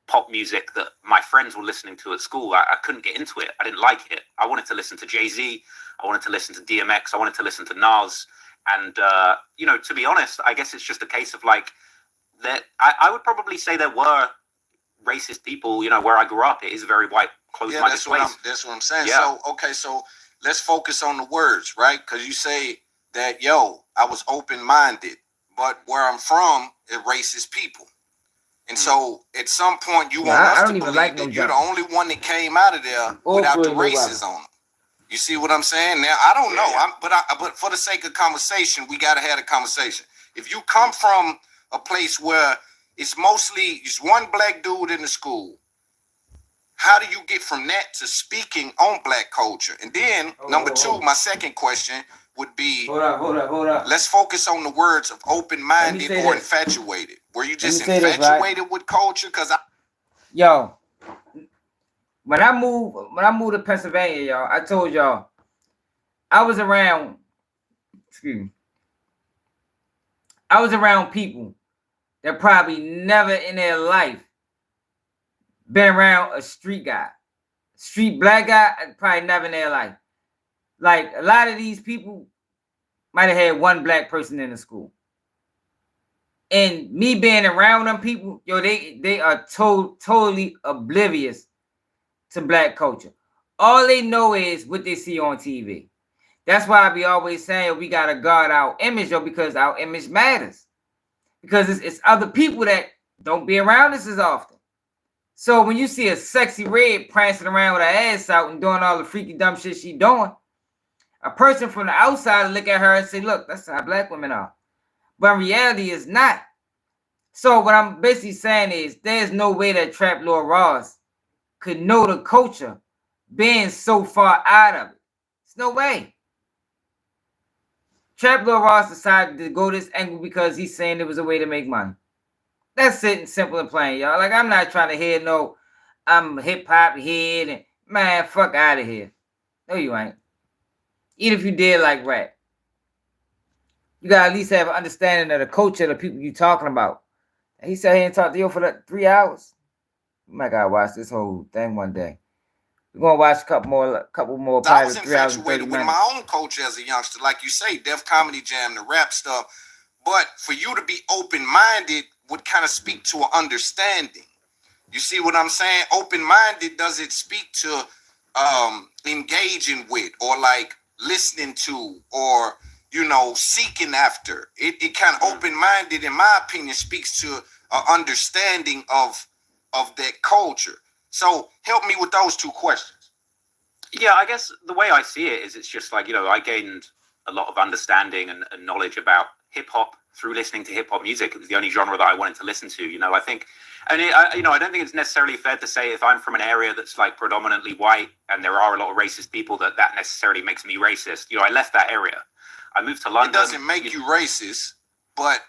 Pop music that my friends were listening to at school. I couldn't get into it. I didn't like it. I wanted to listen to Jay-Z. I wanted to listen to DMX. I wanted to listen to Nas. And, you know, to be honest, I guess it's just a case of like, that I would probably say there were racist people, you know, where I grew up. It is a very white, closed-minded place. That's what I'm saying. Yeah. So let's focus on the words, right? Because you say that, yo, I was open-minded, but where I'm from, it racist people. And so at some point you want us to believe that you're the only one that came out of there without the races on them. You see what I'm saying? Now, I don't know, but for the sake of conversation, we got to have a conversation. If you come from a place where it's one Black dude in the school, how do you get from that to speaking on Black culture? And then number two, my second question would be, hold up. Let's focus on the words of open-minded or infatuated. Were you just infatuated with culture? Yo, when I moved to Pennsylvania, y'all, I told y'all I was around people that probably never in their life been around a street guy. Street Black guy, probably never in their life. Like, a lot of these people might have had one Black person in the school. And me being around them people, yo, they are totally oblivious to black culture. All they know is what they see on TV. That's why I be always saying we gotta guard our image, yo, because our image matters. Because it's other people that don't be around us as often. So when you see a sexy red prancing around with her ass out and doing all the freaky dumb shit she doing, a person from the outside look at her and say, look, that's how black women are. But in reality, it's not. So what I'm basically saying is there's no way that Trap Lord Ross could know the culture being so far out of it. There's no way. Trap Lord Ross decided to go this angle because he's saying it was a way to make money. That's it, and simple and plain, y'all. Like, I'm not trying to hear no, I'm hip-hop head, and man, fuck out of here. No, you ain't. Even if you did like rap. You gotta at least have an understanding of the culture of the people you talking about. He sat here and talked to you for like 3 hours. You might gotta watch this whole thing one day. We're gonna watch a couple more. I was infatuated with my own culture as a youngster, like you say, Def Comedy Jam, the rap stuff. But for you to be open-minded would kind of speak to an understanding. You see what I'm saying? Open-minded doesn't speak to engaging with or like listening to or, you know, seeking after. It kind of open-minded, in my opinion, speaks to an understanding of that culture. So help me with those two questions. Yeah, I guess the way I see it is it's just like, you know, I gained a lot of understanding and knowledge about hip-hop through listening to hip-hop music. It was the only genre that I wanted to listen to, you know. I think, and I don't think it's necessarily fair to say if I'm from an area that's like predominantly white and there are a lot of racist people that necessarily makes me racist. You know, I left that area. I moved to London. It doesn't make you racist, but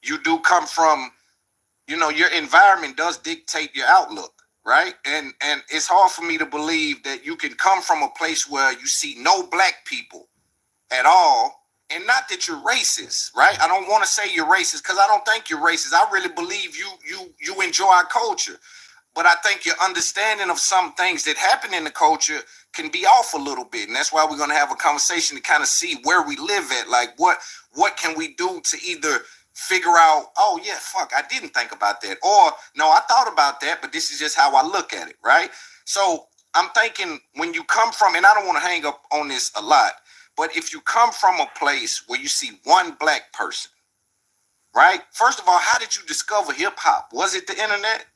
you do come from, you know, your environment does dictate your outlook, right? And it's hard for me to believe that you can come from a place where you see no black people at all. And not that you're racist, right? I don't want to say you're racist because I don't think you're racist. I really believe you enjoy our culture. But I think your understanding of some things that happen in the culture can be off a little bit. And that's why we're going to have a conversation to kind of see where we live at. Like, what can we do to either figure out, oh, yeah, fuck, I didn't think about that. Or, no, I thought about that, but this is just how I look at it, right? So I'm thinking when you come from, and I don't want to hang up on this a lot, but if you come from a place where you see one black person, right? First of all, how did you discover hip hop? Was it the internet?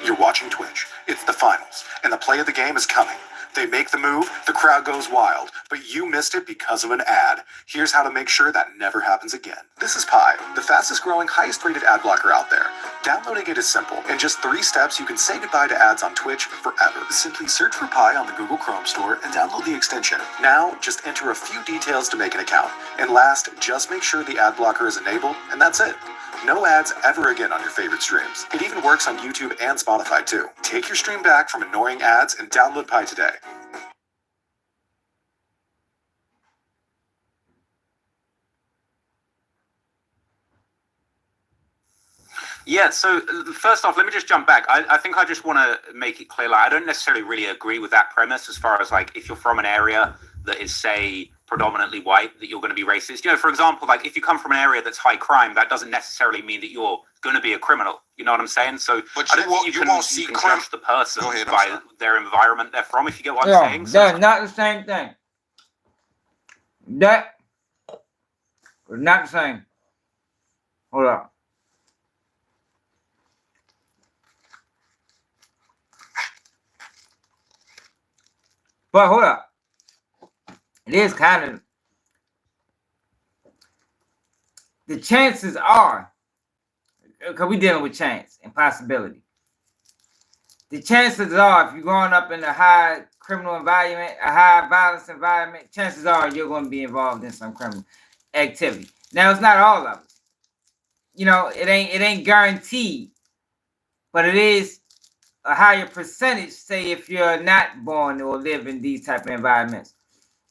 You're watching Twitch. It's the finals, and the play of the game is coming. They make the move, the crowd goes wild, but you missed it because of an ad. Here's how to make sure that never happens again. This is Pi, the fastest growing, highest rated ad blocker out there. Downloading it is simple. In just 3 steps, you can say goodbye to ads on Twitch forever. Simply search for Pi on the Google Chrome store and download the extension. Now, just enter a few details to make an account. And last, just make sure the ad blocker is enabled, and that's it. No ads ever again on your favorite streams. It even works on YouTube and Spotify too. Take your stream back from annoying ads and download Pi today. Yeah, so first off, let me just jump back. I think I just want to make it clear, like, I don't necessarily really agree with that premise as far as, like, if you're from an area that is, say, predominantly white, that you're going to be racist. You know, for example, like, if you come from an area that's high crime, that doesn't necessarily mean that you're going to be a criminal. You know what I'm saying? So but I don't think you won't see judge the person by their environment they're from, if you get what I'm saying. That's not the same thing. That is not the same. Hold up. But hold up. It is kind of, the chances are, because we're dealing with chance and possibility. The chances are, if you're growing up in a high criminal environment, a high violence environment, chances are you're going to be involved in some criminal activity. Now, it's not all of it. You know, it ain't guaranteed, but it is a higher percentage, say, if you're not born or live in these type of environments.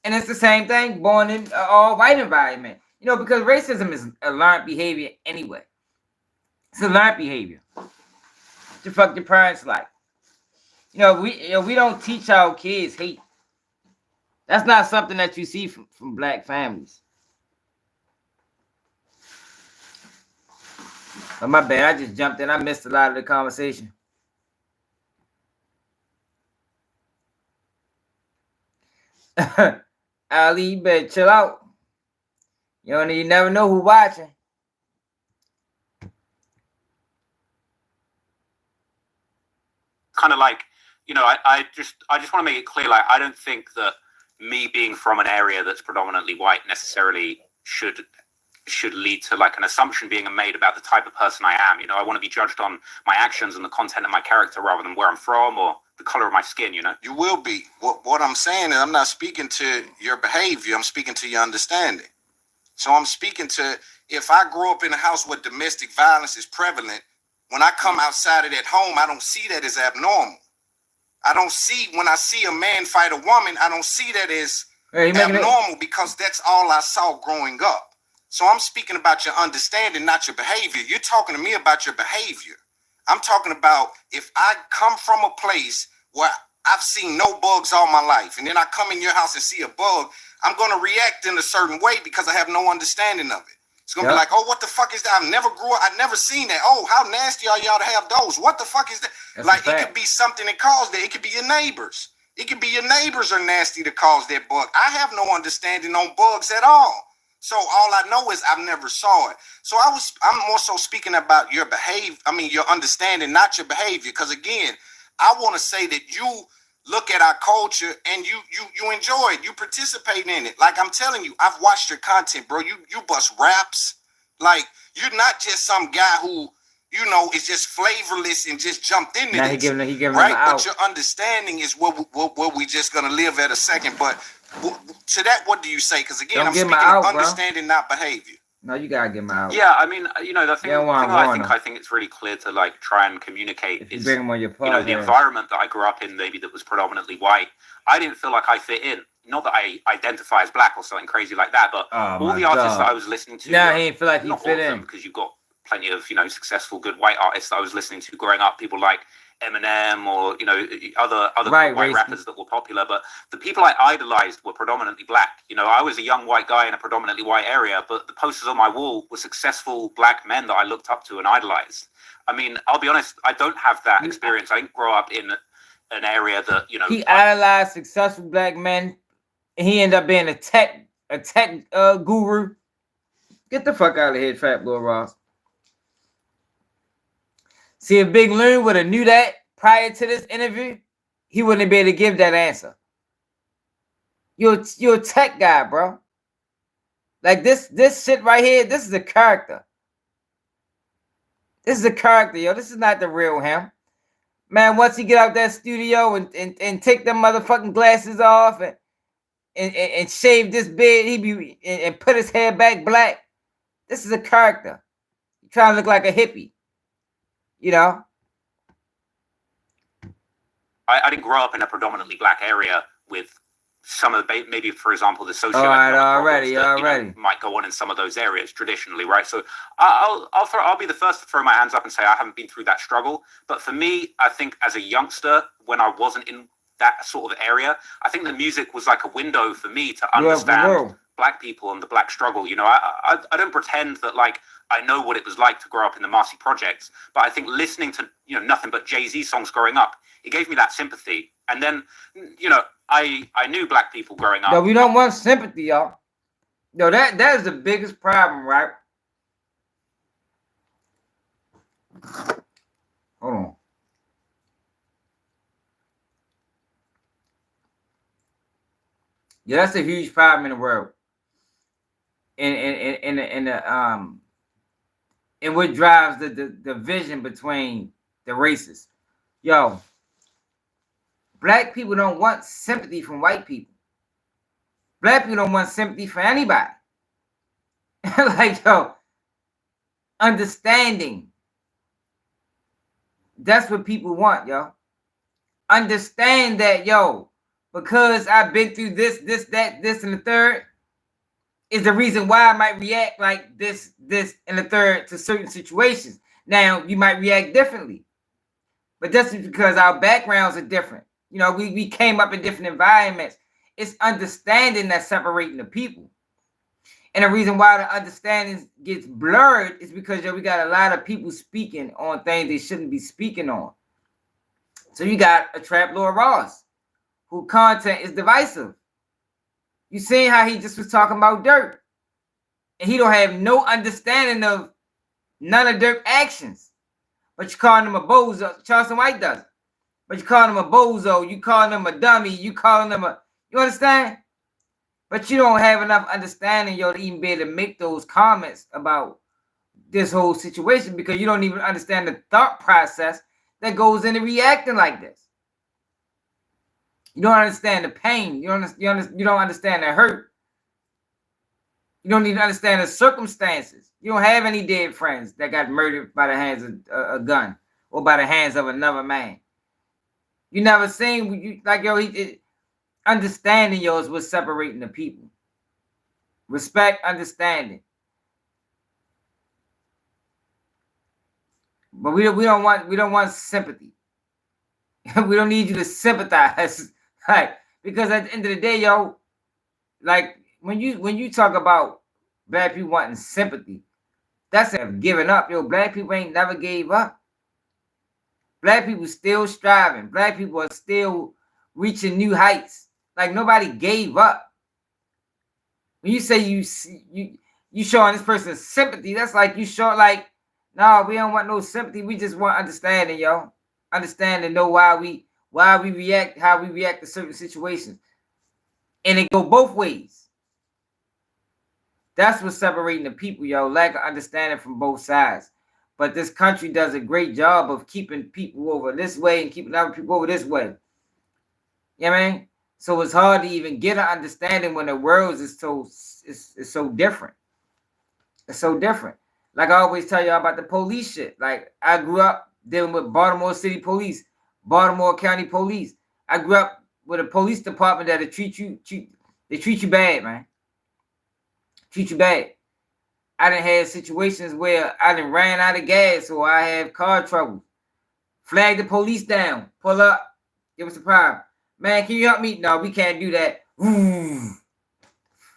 And it's the same thing born in an all-white environment. You know, because racism is a learned behavior anyway. It's a learned behavior. What the fuck your parents like? You know, we don't teach our kids hate. That's not something that you see from black families. Oh, my bad. I just jumped in. I missed a lot of the conversation. Ali, you better chill out. You never know who's watching. Kind of like, I just want to make it clear, like, I don't think that me being from an area that's predominantly white necessarily should lead to like an assumption being made about the type of person I am. I want to be judged on my actions and the content of my character rather than where I'm from or the color of my skin. You will be. What I'm saying is, I'm not speaking to your behavior. I'm speaking to your understanding. So I'm speaking to, if I grow up in a house where domestic violence is prevalent, when I come outside of that home, I don't see that as abnormal. I don't see, when I see a man fight a woman, I don't see that as abnormal because that's all I saw growing up. So I'm speaking about your understanding, not your behavior. You're talking to me about your behavior. I'm talking about if I come from a place where I've seen no bugs all my life, and then I come in your house and see a bug, I'm going to react in a certain way because I have no understanding of it. It's going to be like, oh, what the fuck is that? I've never seen that. Oh, how nasty are y'all to have those? What the fuck is that? That's like, it could be something that caused that. It could be your neighbors. It could be your neighbors are nasty to cause that bug. I have no understanding on bugs at all. So all I know is I've never saw it. So I'm more so speaking about your behavior. I mean, your understanding, not your behavior. Because again, I want to say that you look at our culture and you enjoy it. You participate in it. Like I'm telling you, I've watched your content, bro. You bust raps. Like you're not just some guy who, is just flavorless and just jumped into this. He giving right? Out. But your understanding is what we just gonna live at a second. But to that, what do you say? Because again, I'm speaking of understanding, not behavior. No, you gotta get him out. Yeah, I mean, the thing I think it's really clear to like try and communicate is, bring him on your podcast, the environment that I grew up in, maybe that was predominantly white. I didn't feel like I fit in. Not that I identify as black or something crazy like that, but all the artists that I was listening to. No, he didn't feel like he fit in because you've got plenty of successful, good white artists that I was listening to growing up. People like Eminem or other white rappers that were popular, but the people I idolized were predominantly black. I was a young white guy in a predominantly white area, but the posters on my wall were successful black men that I looked up to and idolized. I mean, I'll be honest, I don't have that experience. I didn't grow up in an area that he idolized successful black men, and he ended up being a tech guru. Get the fuck out of here, Trap Lil Ross. See, if Big Loon would have knew that prior to this interview, he wouldn't be able to give that answer. You're a tech guy, bro. Like this shit right here, this is a character. This is a character, yo. This is not the real him. Man, once he get out that studio and take them motherfucking glasses off and shave this beard, he be and put his hair back black. This is a character. He trying to look like a hippie. I didn't grow up in a predominantly black area with some of the, maybe for example, the socioeconomic problems that might go on in some of those areas traditionally, right? So I'll be the first to throw my hands up and say I haven't been through that struggle. But for me, I think as a youngster, when I wasn't in that sort of area, I think the music was like a window for me to understand black people and the black struggle. I don't pretend that like I know what it was like to grow up in the Marcy Projects, but I think listening to nothing but Jay-Z songs growing up, it gave me that sympathy. And then I knew black people growing up. No, we don't want sympathy, y'all. No, that is the biggest problem, right? Hold on. Yeah, that's a huge problem in the world. And what drives the division between the races. Yo, black people don't want sympathy from white people. Black people don't want sympathy for anybody. Like, yo, understanding. That's what people want, yo. Understand that, yo, because I've been through this, that, this, and the third, is the reason why I might react like this, and the third to certain situations. Now, you might react differently. But that's because our backgrounds are different. We came up in different environments. It's understanding that's separating the people. And the reason why the understanding gets blurred is because we got a lot of people speaking on things they shouldn't be speaking on. So you got a Trap Lord Ross, whose content is divisive. You seen how he just was talking about Durk. And he don't have no understanding of none of Durk's actions. But you calling him a bozo. Charleston White does. But you calling him a bozo. You calling him a dummy. You calling him a... You understand? But you don't have enough understanding, yo, to even be able to make those comments about this whole situation because you don't even understand the thought process that goes into reacting like this. You don't understand the pain. You don't understand the hurt. You don't even understand the circumstances. You don't have any dead friends that got murdered by the hands of a gun or by the hands of another man. You never seen, like, yo, understanding, yo, is what's separating the people. Respect, understanding. But we don't want sympathy. We don't need you to sympathize. Like, because at the end of the day, yo, like when you talk about black people wanting sympathy, that's giving up. Yo, black people ain't never gave up. Black people still striving. Black people are still reaching new heights. Like nobody gave up. When you say you showing this person sympathy, that's like you show like, no, we don't want no sympathy. We just want understanding, yo. Understand and know why we react, how we react to certain situations. And it go both ways. That's what's separating the people, yo. Lack of understanding from both sides. But this country does a great job of keeping people over this way and keeping other people over this way. You know what I mean? So it's hard to even get an understanding when the world is so different. It's so different. Like I always tell y'all about the police shit. Like I grew up dealing with Baltimore City Police, Baltimore County Police. I grew up with a police department that'll treat you bad, man. Treat you bad. I done had situations where I done ran out of gas or I have car trouble. Flag the police down. Pull up. Give us a problem. Man, can you help me? No, we can't do that.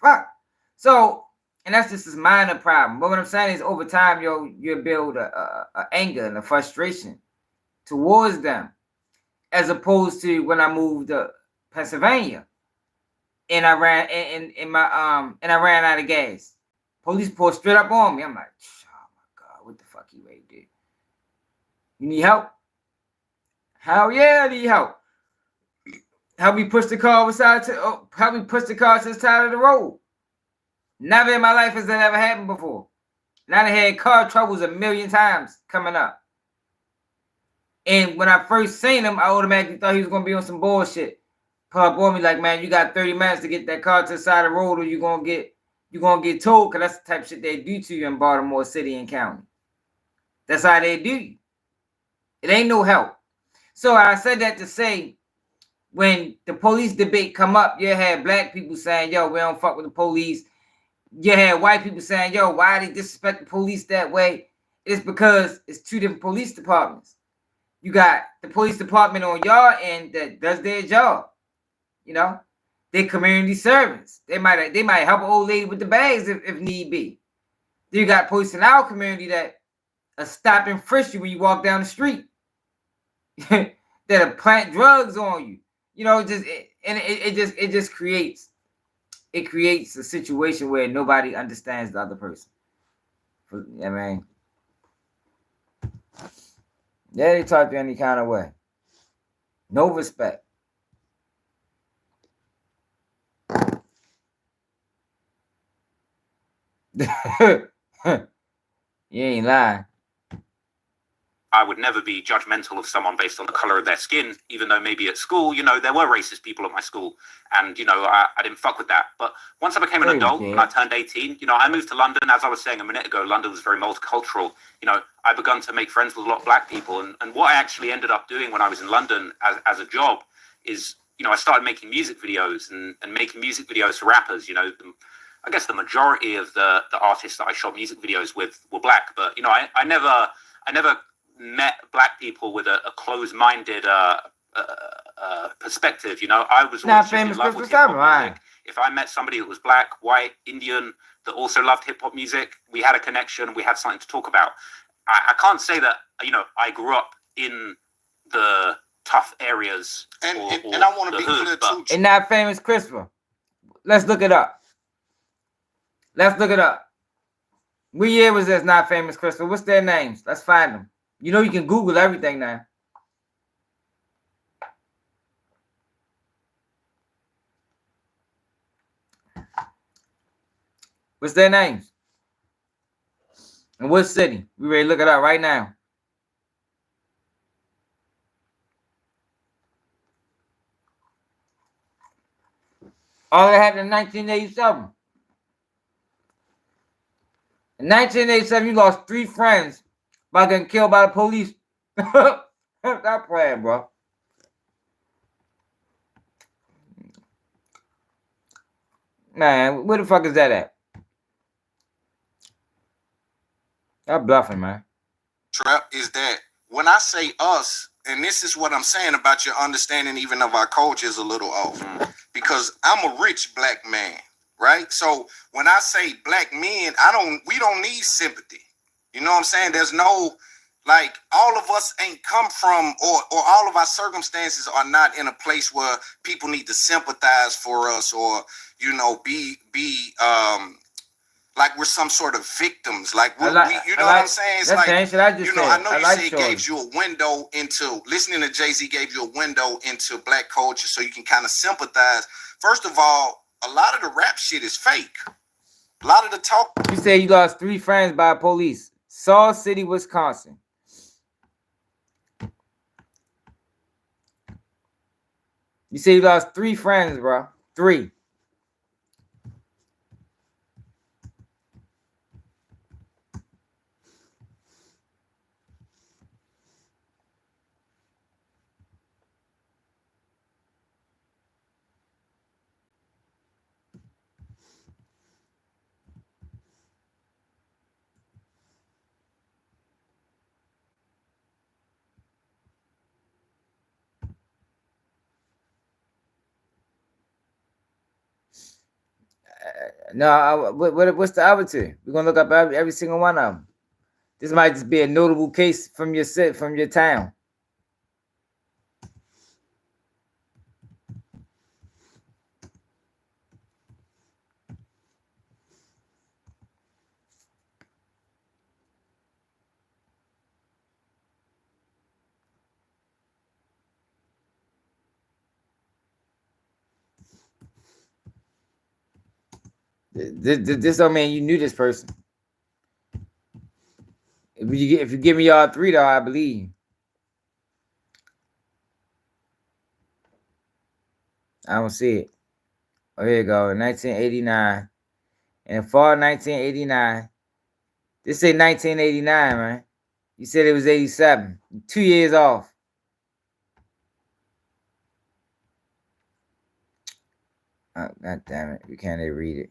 Fuck. So, and that's just a minor problem. But what I'm saying is over time, yo, you build a anger and a frustration towards them. As opposed to when I moved to Pennsylvania and I ran and I ran out of gas. Police pulled straight up on me. I'm like, oh my God, what the fuck you ready to do? You need help? Hell yeah, I need help. Help me push the car help me push the car to the side of the road. Never in my life has that ever happened before. And I done had car troubles a million times coming up. And when I first seen him, I automatically thought he was gonna be on some bullshit. Pull up on me like, man, you got 30 minutes to get that car to the side of the road, or you're gonna get told, because that's the type of shit they do to you in Baltimore City and County. That's how they do you. It ain't no help. So I said that to say, when the police debate come up, you had black people saying, yo, we don't fuck with the police. You had white people saying, yo, why they disrespect the police that way? It's because it's two different police departments. You got the police department on your end that does their job. You know, they're community servants. They might help an old lady with the bags if need be. Then you got police in our community that are stop and frisk you when you walk down the street. That'll plant drugs on you. You know, it just creates a situation where nobody understands the other person. I mean, yeah, they talk to you any kind of way. No respect. You ain't lying. I would never be judgmental of someone based on the color of their skin, even though maybe at school, you know, there were racist people at my school, and, you know, I didn't fuck with that. But once I became an adult and I turned 18, you know, I moved to London. As I was saying a minute ago, London was very multicultural. You know, I begun to make friends with a lot of black people. And what I actually ended up doing when I was in London as a job is, you know, I started making music videos and making music videos for rappers. You know, I guess the majority of the artists that I shot music videos with were black. But, you know, I never met black people with a closed-minded perspective. You know, I was always in love with hip-hop music. If I met somebody that was black, white, Indian, that also loved hip-hop music, we had a connection, we had something to talk about. I can't say that, you know, I grew up in the tough areas and I want to be clear too. And not famous Christopher. Let's look it up. Let's look it up. What year was this Not Famous Crystal? What's their names? Let's find them. You know you can Google everything now. What's their names? And what city? We ready to look it up right now. All that happened in 1987. In 1987, you lost 3 friends by getting killed by the police. Stop playing, bro. Man, where the fuck is that at? I'm bluffing, man. Trap is that when I say us, and this is what I'm saying about your understanding even of our culture is a little off. Because I'm a rich black man, right? So when I say black men, we don't need sympathy. You know what I'm saying? There's no, like, all of us ain't come from, or all of our circumstances are not in a place where people need to sympathize for us, or, you know, be like we're some sort of victims. Like, you know what I'm saying? It's like, you know, I know you say it gave you a window into, listening to Jay-Z gave you a window into black culture so you can kind of sympathize. First of all, a lot of the rap shit is fake. A lot of the talk. You say you lost 3 friends by police. Salt City, Wisconsin. You say you lost 3 friends, bro. 3. No, what's the other 2? We're gonna look up every single one of them. This might just be a notable case from your town. This don't mean you knew this person. If you give me all 3, though, I believe. I don't see it. Oh, here you go. 1989. And fall 1989. This say 1989, man. You said it was 87. 2 years off. Oh, God damn it. We can't even read it.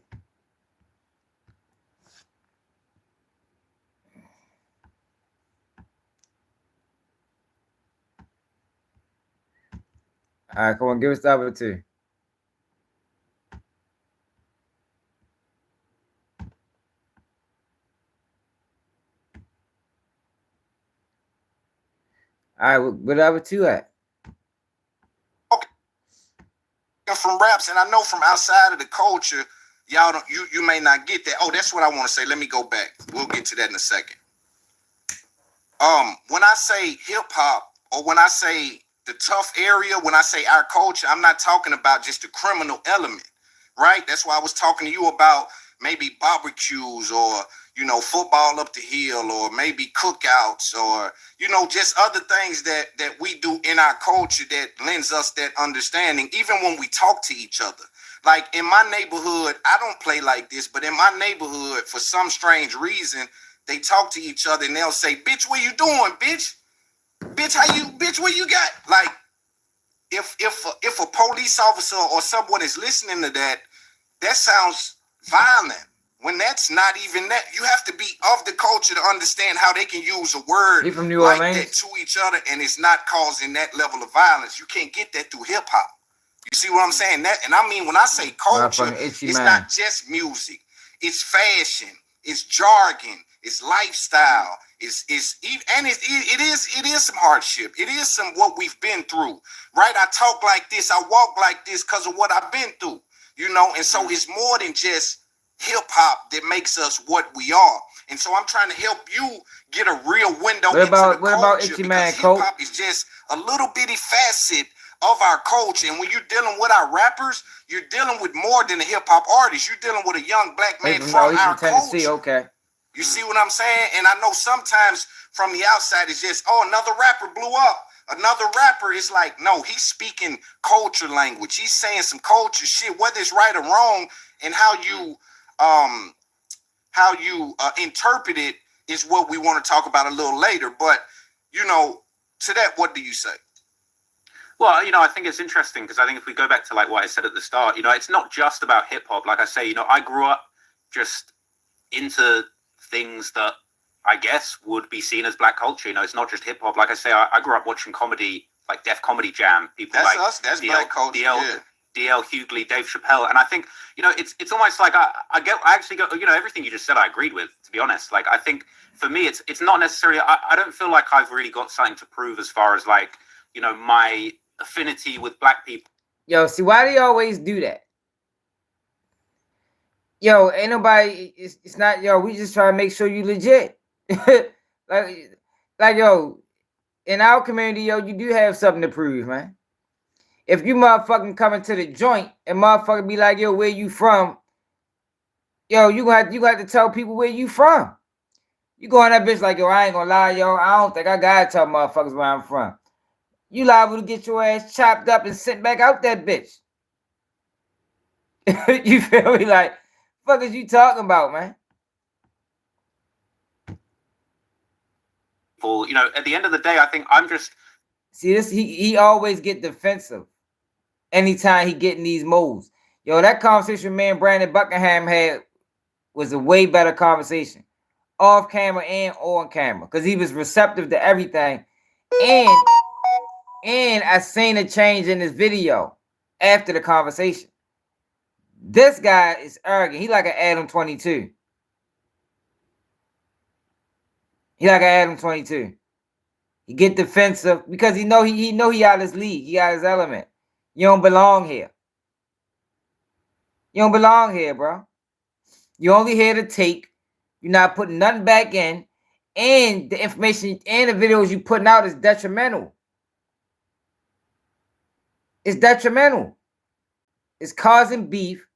All right, come on. Give us the other 2. All right, where the other 2 at? From raps, and I know from outside of the culture, y'all don't, you may not get that. Oh, that's what I want to say. Let me go back. We'll get to that in a second. When I say hip hop, or when I say the tough area, when I say our culture, I'm not talking about just the criminal element, right? That's why I was talking to you about maybe barbecues, or, you know, football up the hill, or maybe cookouts, or, you know, just other things that we do in our culture that lends us that understanding, even when we talk to each other. Like in my neighborhood, I don't play like this, but in my neighborhood, for some strange reason, they talk to each other and they'll say, "Bitch, what you doing, bitch? Bitch, bitch, what you got?" Like, if a police officer or someone is listening to that, that sounds violent. When that's not even that. You have to be of the culture to understand how they can use a word like that to each other, and it's not causing that level of violence. You can't get that through hip hop. You see what I'm saying? That, and I mean, when I say culture, it's not just music. It's fashion. It's jargon. It's lifestyle. It is some hardship. It is some what we've been through, right? I talk like this. I walk like this because of what I've been through. you know, and so it's more than just hip hop that makes us what we are. And so I'm trying to help you get a real window into the culture, because hip hop is just a little bitty facet of our culture. And when you're dealing with our rappers, you're dealing with more than a hip hop artist. You're dealing with a young black man from our culture. Okay. You see what I'm saying? And I know sometimes from the outside it's just, oh, another rapper blew up. Another rapper is like, no, he's speaking culture language. He's saying some culture shit, whether it's right or wrong, and how you interpret it is what we want to talk about a little later. But, you know, to that, what do you say? Well, you know, I think it's interesting because I think if we go back to like what I said at the start, you know, it's not just about hip hop. Like I say, you know, I grew up just into things that I guess would be seen as black culture. You know, it's not just hip hop. Like I say, I grew up watching comedy, like Def Comedy Jam. People that's like us. That's black culture. DL Hughley, Dave Chappelle, and I think, you know, it's almost like I actually go, you know, everything you just said I agreed with, to be honest. Like I think for me it's not necessarily, I don't feel like I've really got something to prove as far as like, you know, my affinity with black people. Yo, see, why do you always do that? Yo, ain't nobody, it's not, yo, we just try to make sure you legit. like yo, in our community, yo, you do have something to prove, man. If you motherfucking coming to the joint and motherfucker be like, yo, where you from? Yo, you got to tell people where you from. You go on that bitch like, yo, I ain't gonna lie, yo, I don't think I gotta tell motherfuckers where I'm from. You liable to get your ass chopped up and sent back out that bitch. You feel me? Like, fuck is you talking about, man? Well, you know, at the end of the day, I think I'm just... See, this he always get defensive anytime he get in these modes. Yo, that conversation man Brandon Buckingham had was a way better conversation. Off camera and on camera. Because he was receptive to everything. And I seen a change in his video after the conversation. This guy is arrogant. He like an Adam 22. He like an Adam 22. He get defensive because he know he out of his league. He out of his element. You don't belong here. You don't belong here, bro. You're only here to take. You're not putting nothing back in. And the information and the videos you putting out is detrimental. It's detrimental. It's causing beef.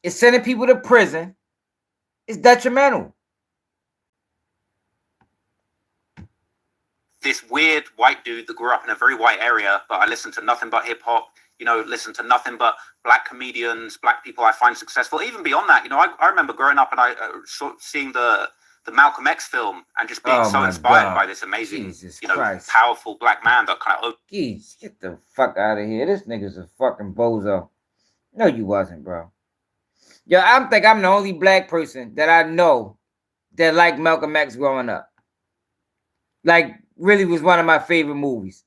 It's sending people to prison. It's detrimental. This weird white dude that grew up in a very white area, but I listen to nothing but hip hop, you know, listen to nothing but black comedians, black people I find successful. Even beyond that, you know, I remember growing up and I seeing the Malcolm X film and just being so inspired by this amazing, powerful black man that kind of... Jeez, get the fuck out of here. This nigga's a fucking bozo. No, you wasn't, bro. Yo, I think I'm the only black person that I know that liked Malcolm X growing up. Like, really was one of my favorite movies.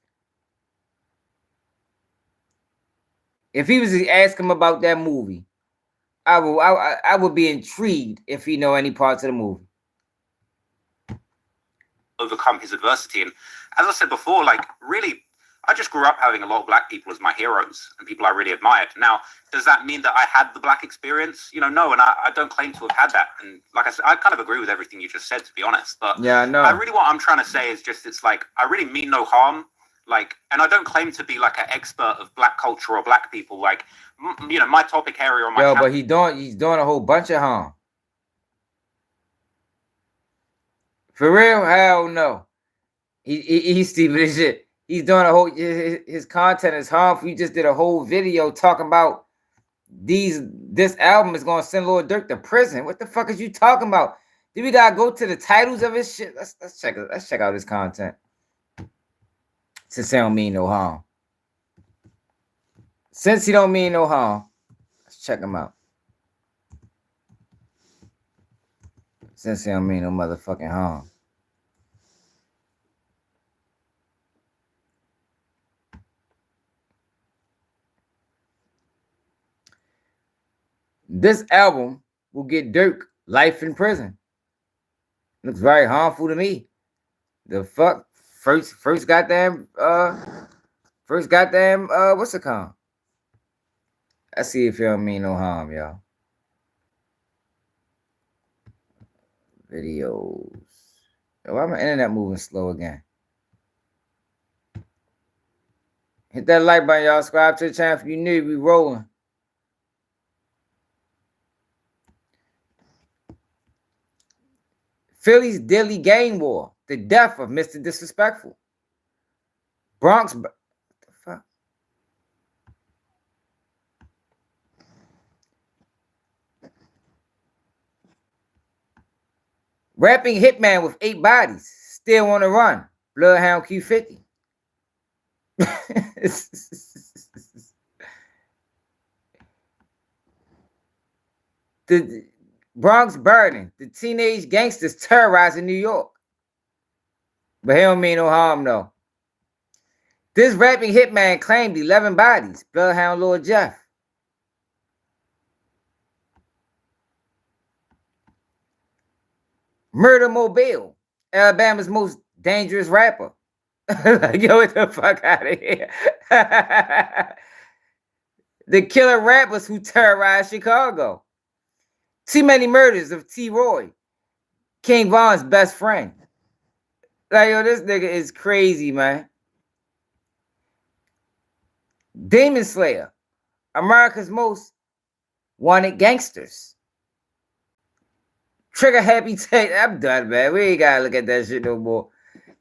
If he was to ask him about that movie, I would be intrigued if he know any parts of the movie. Overcome his adversity. And as I said before, like, really, I just grew up having a lot of black people as my heroes and people I really admired. Now, does that mean that I had the black experience? You know, no, and I don't claim to have had that. And like I said, I kind of agree with everything you just said, to be honest. But yeah, I know. What I'm trying to say is just, it's like, I really mean no harm. Like, and I don't claim to be like an expert of black culture or black people. Like, you know, my topic area or my... Yo, but he's doing a whole bunch of harm. For real? Hell no. He's stupid as shit. He's doing a whole... His content is harmful. He just did a whole video talking about this album is going to send Lil Durk to prison. What the fuck is you talking about? Do we got to go to the titles of his shit? Let's check out his content. Since he don't mean no harm. Since he don't mean no harm, let's check him out. Since he don't mean no motherfucking harm. This album will get Durk life in prison. Looks very harmful to me. The fuck? First goddamn, what's it called? Let's see if you don't mean no harm, y'all. Videos. Why my internet moving slow again? Hit that like button, y'all. Subscribe to the channel if you new. We rolling. Philly's Dilly Game War. The death of Mr. Disrespectful. Bronx. What the fuck? Rapping hitman with 8 bodies. Still on the run. Bloodhound Q50. The Bronx burning. The teenage gangsters terrorizing New York. But he don't mean no harm, though. This rapping hitman claimed 11 bodies. Bloodhound Lord Jeff. Murder Mobile. Alabama's most dangerous rapper. Like, yo, get the fuck out of here. The killer rappers who terrorized Chicago. Too many murders of T. Roy. King Von's best friend. Like, yo, this nigga is crazy, man. Demon Slayer. America's most wanted gangsters. Trigger Happy Tate. I'm done, man. We ain't gotta look at that shit no more.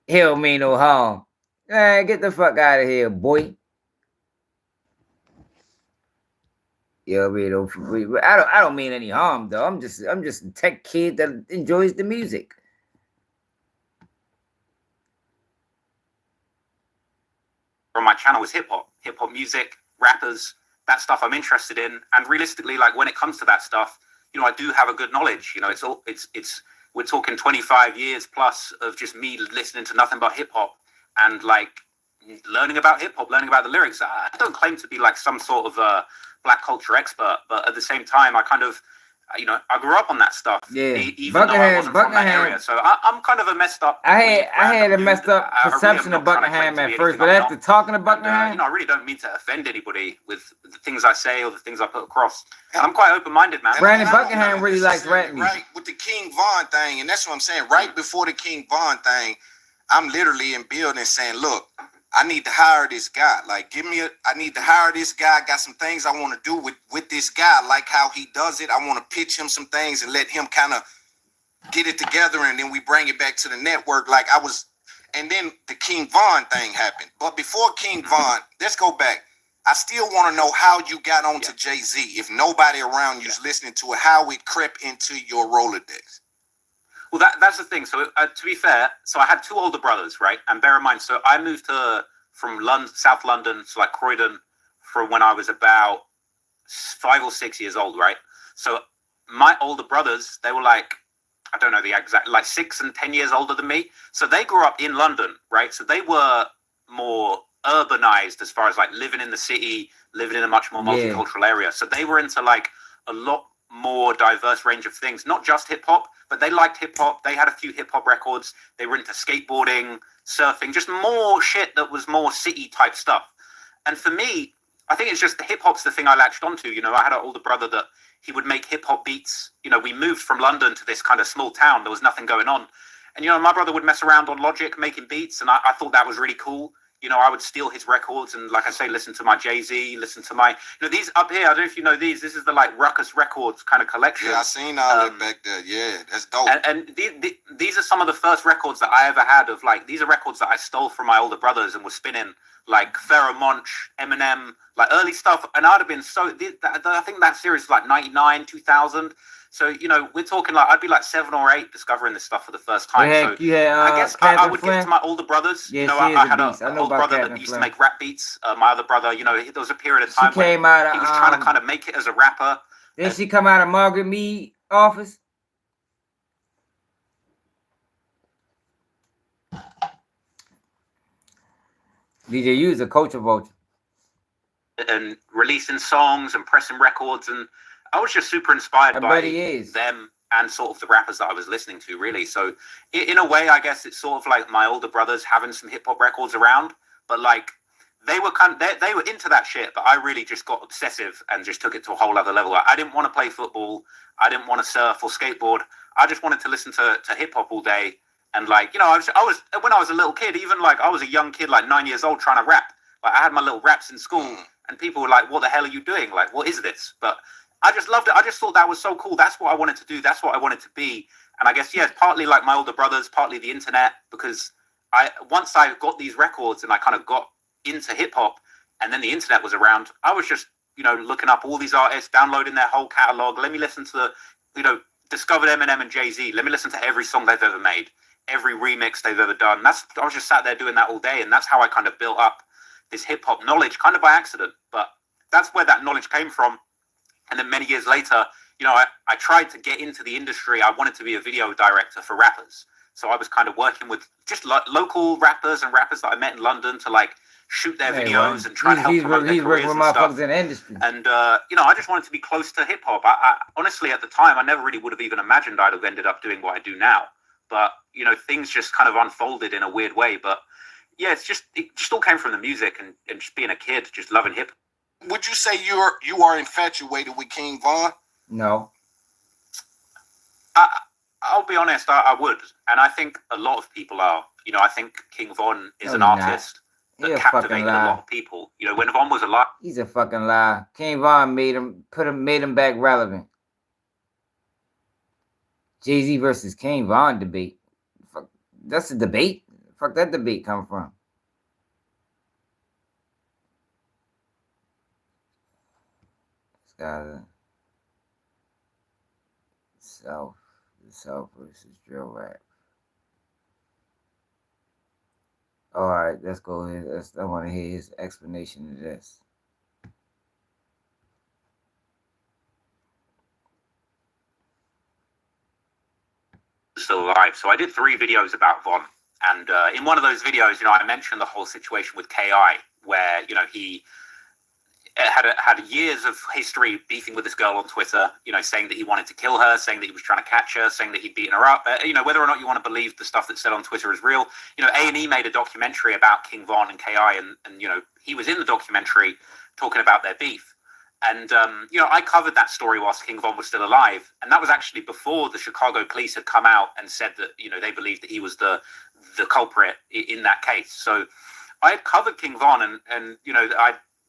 He don't mean no harm. Man, get the fuck out of here, boy. Yo, I don't mean any harm though. I'm just a tech kid that enjoys the music. On my channel is hip hop music, rappers, that stuff I'm interested in. And realistically, like when it comes to that stuff, you know, I do have a good knowledge. You know, we're talking 25 years plus of just me listening to nothing but hip hop and like learning about hip hop, learning about the lyrics. I don't claim to be like some sort of black culture expert, but at the same time, I kind of, you know, I grew up on that stuff. Yeah, even though I wasn't from that area, so I'm kind of a messed up. I had a messed up perception of Buckingham at first, but after talking to Buckingham, you know, I really don't mean to offend anybody with the things I say or the things I put across. I'm quite open-minded, man. Brandon Buckingham really likes rap music. Right with the King Von thing, and that's what I'm saying. Right before the King Von thing, I'm literally in building saying, look, I need to hire this guy. Like, I need to hire this guy. I got some things I want to do with this guy. I like how he does it. I want to pitch him some things and let him kind of get it together. And then we bring it back to the network. And then the King Von thing happened. But before King Von, let's go back. I still want to know how you got onto Jay-Z. If nobody around you's listening to it, how it crept into your Rolodex. Well, that's the thing. So to be fair, so I had 2 older brothers, right? And bear in mind, so I moved from London, South London, so like Croydon, from when I was about 5 or 6 years old, right? So my older brothers, they were like, I don't know the exact, like 6 and 10 years older than me. So they grew up in London, right? So they were more urbanized as far as like living in the city, living in a much more multicultural area. So they were into like a lot more diverse range of things, not just hip hop, but they liked hip hop. They had a few hip hop records. They were into skateboarding, surfing, just more shit that was more city type stuff. And for me, I think it's just hip hop's the thing I latched onto. You know, I had an older brother that he would make hip hop beats. You know, we moved from London to this kind of small town. There was nothing going on. And, you know, my brother would mess around on Logic making beats. And I thought that was really cool. You know, I would steal his records and, like I say, listen to my Jay-Z, listen to my, you know, these up here, I don't know if you know these. This is the, like, Ruckus Records kind of collection. Yeah, I seen all that back there. Yeah, that's dope. And these are some of the first records that I ever had of, like, these are records that I stole from my older brothers and was spinning, like, Pharoah Monch, Eminem, like, early stuff. And I'd have been so, I think that series is, like, 99, 2000. So, you know, we're talking like, I'd be like 7 or 8 discovering this stuff for the first time. I guess I would give it to my older brothers. Yeah, you know, I had an older brother that used to make rap beats. My other brother, you know, there was a period of time when he was trying to kind of make it as a rapper. Did she come out of Margaret Mead office? DJ U is a culture vulture. And releasing songs and pressing records, and I was just super inspired by them and sort of the rappers that I was listening to, really. So in a way, I guess it's sort of like my older brothers having some hip hop records around, but like they were they were into that shit, but I really just got obsessive and just took it to a whole other level. I didn't want to play football. I didn't want to surf or skateboard. I just wanted to listen to hip hop all day. And like, you know, I was when I was a little kid, even like I was a young kid, like 9 years old, trying to rap. Like I had my little raps in school, and people were like, "What the hell are you doing? Like, what is this?" But I just loved it. I just thought that was so cool. That's what I wanted to do. That's what I wanted to be. And I guess, yeah, it's partly like my older brothers, partly the internet, because once I got these records and I kind of got into hip hop, and then the internet was around, I was just, you know, looking up all these artists, downloading their whole catalog. Let me listen to discovered Eminem and Jay-Z. Let me listen to every song they've ever made, every remix they've ever done. I was just sat there doing that all day, and that's how I kind of built up this hip hop knowledge, kind of by accident. But that's where that knowledge came from. And then many years later, you know, I tried to get into the industry. I wanted to be a video director for rappers. So I was kind of working with just local rappers and rappers that I met in London to like shoot their videos and try and help promote their careers and stuff. In the industry. And, you know, I just wanted to be close to hip hop. I honestly, at the time, I never really would have even imagined I'd have ended up doing what I do now. But, you know, things just kind of unfolded in a weird way. But yeah, it just all came from the music and just being a kid, just loving hip hop. Would you say you are infatuated with King Von? No. I'll be honest, I would. And I think a lot of people are. You know, I think King Von is an artist that captivated a lot of people. You know, when Von was alive. He's a fucking lie. King Von made him back relevant. Jay-Z versus King Von debate. Fuck, that's a debate. Fuck that debate come from. It's got a South versus drill rap. All right, let's go ahead. I want to hear his explanation of this. Still alive. So I did 3 videos about Von, and in one of those videos, you know, I mentioned the whole situation with KI, where, you know, he had years of history beefing with this girl on Twitter, you know, saying that he wanted to kill her, saying that he was trying to catch her, saying that he'd beaten her up. You know, whether or not you want to believe the stuff that's said on Twitter is real, you know, A&E made a documentary about King Von and KI, and you know, he was in the documentary talking about their beef. And, you know, I covered that story whilst King Von was still alive. And that was actually before the Chicago police had come out and said that, you know, they believed that he was the culprit in that case. So I had covered King Von, and you know,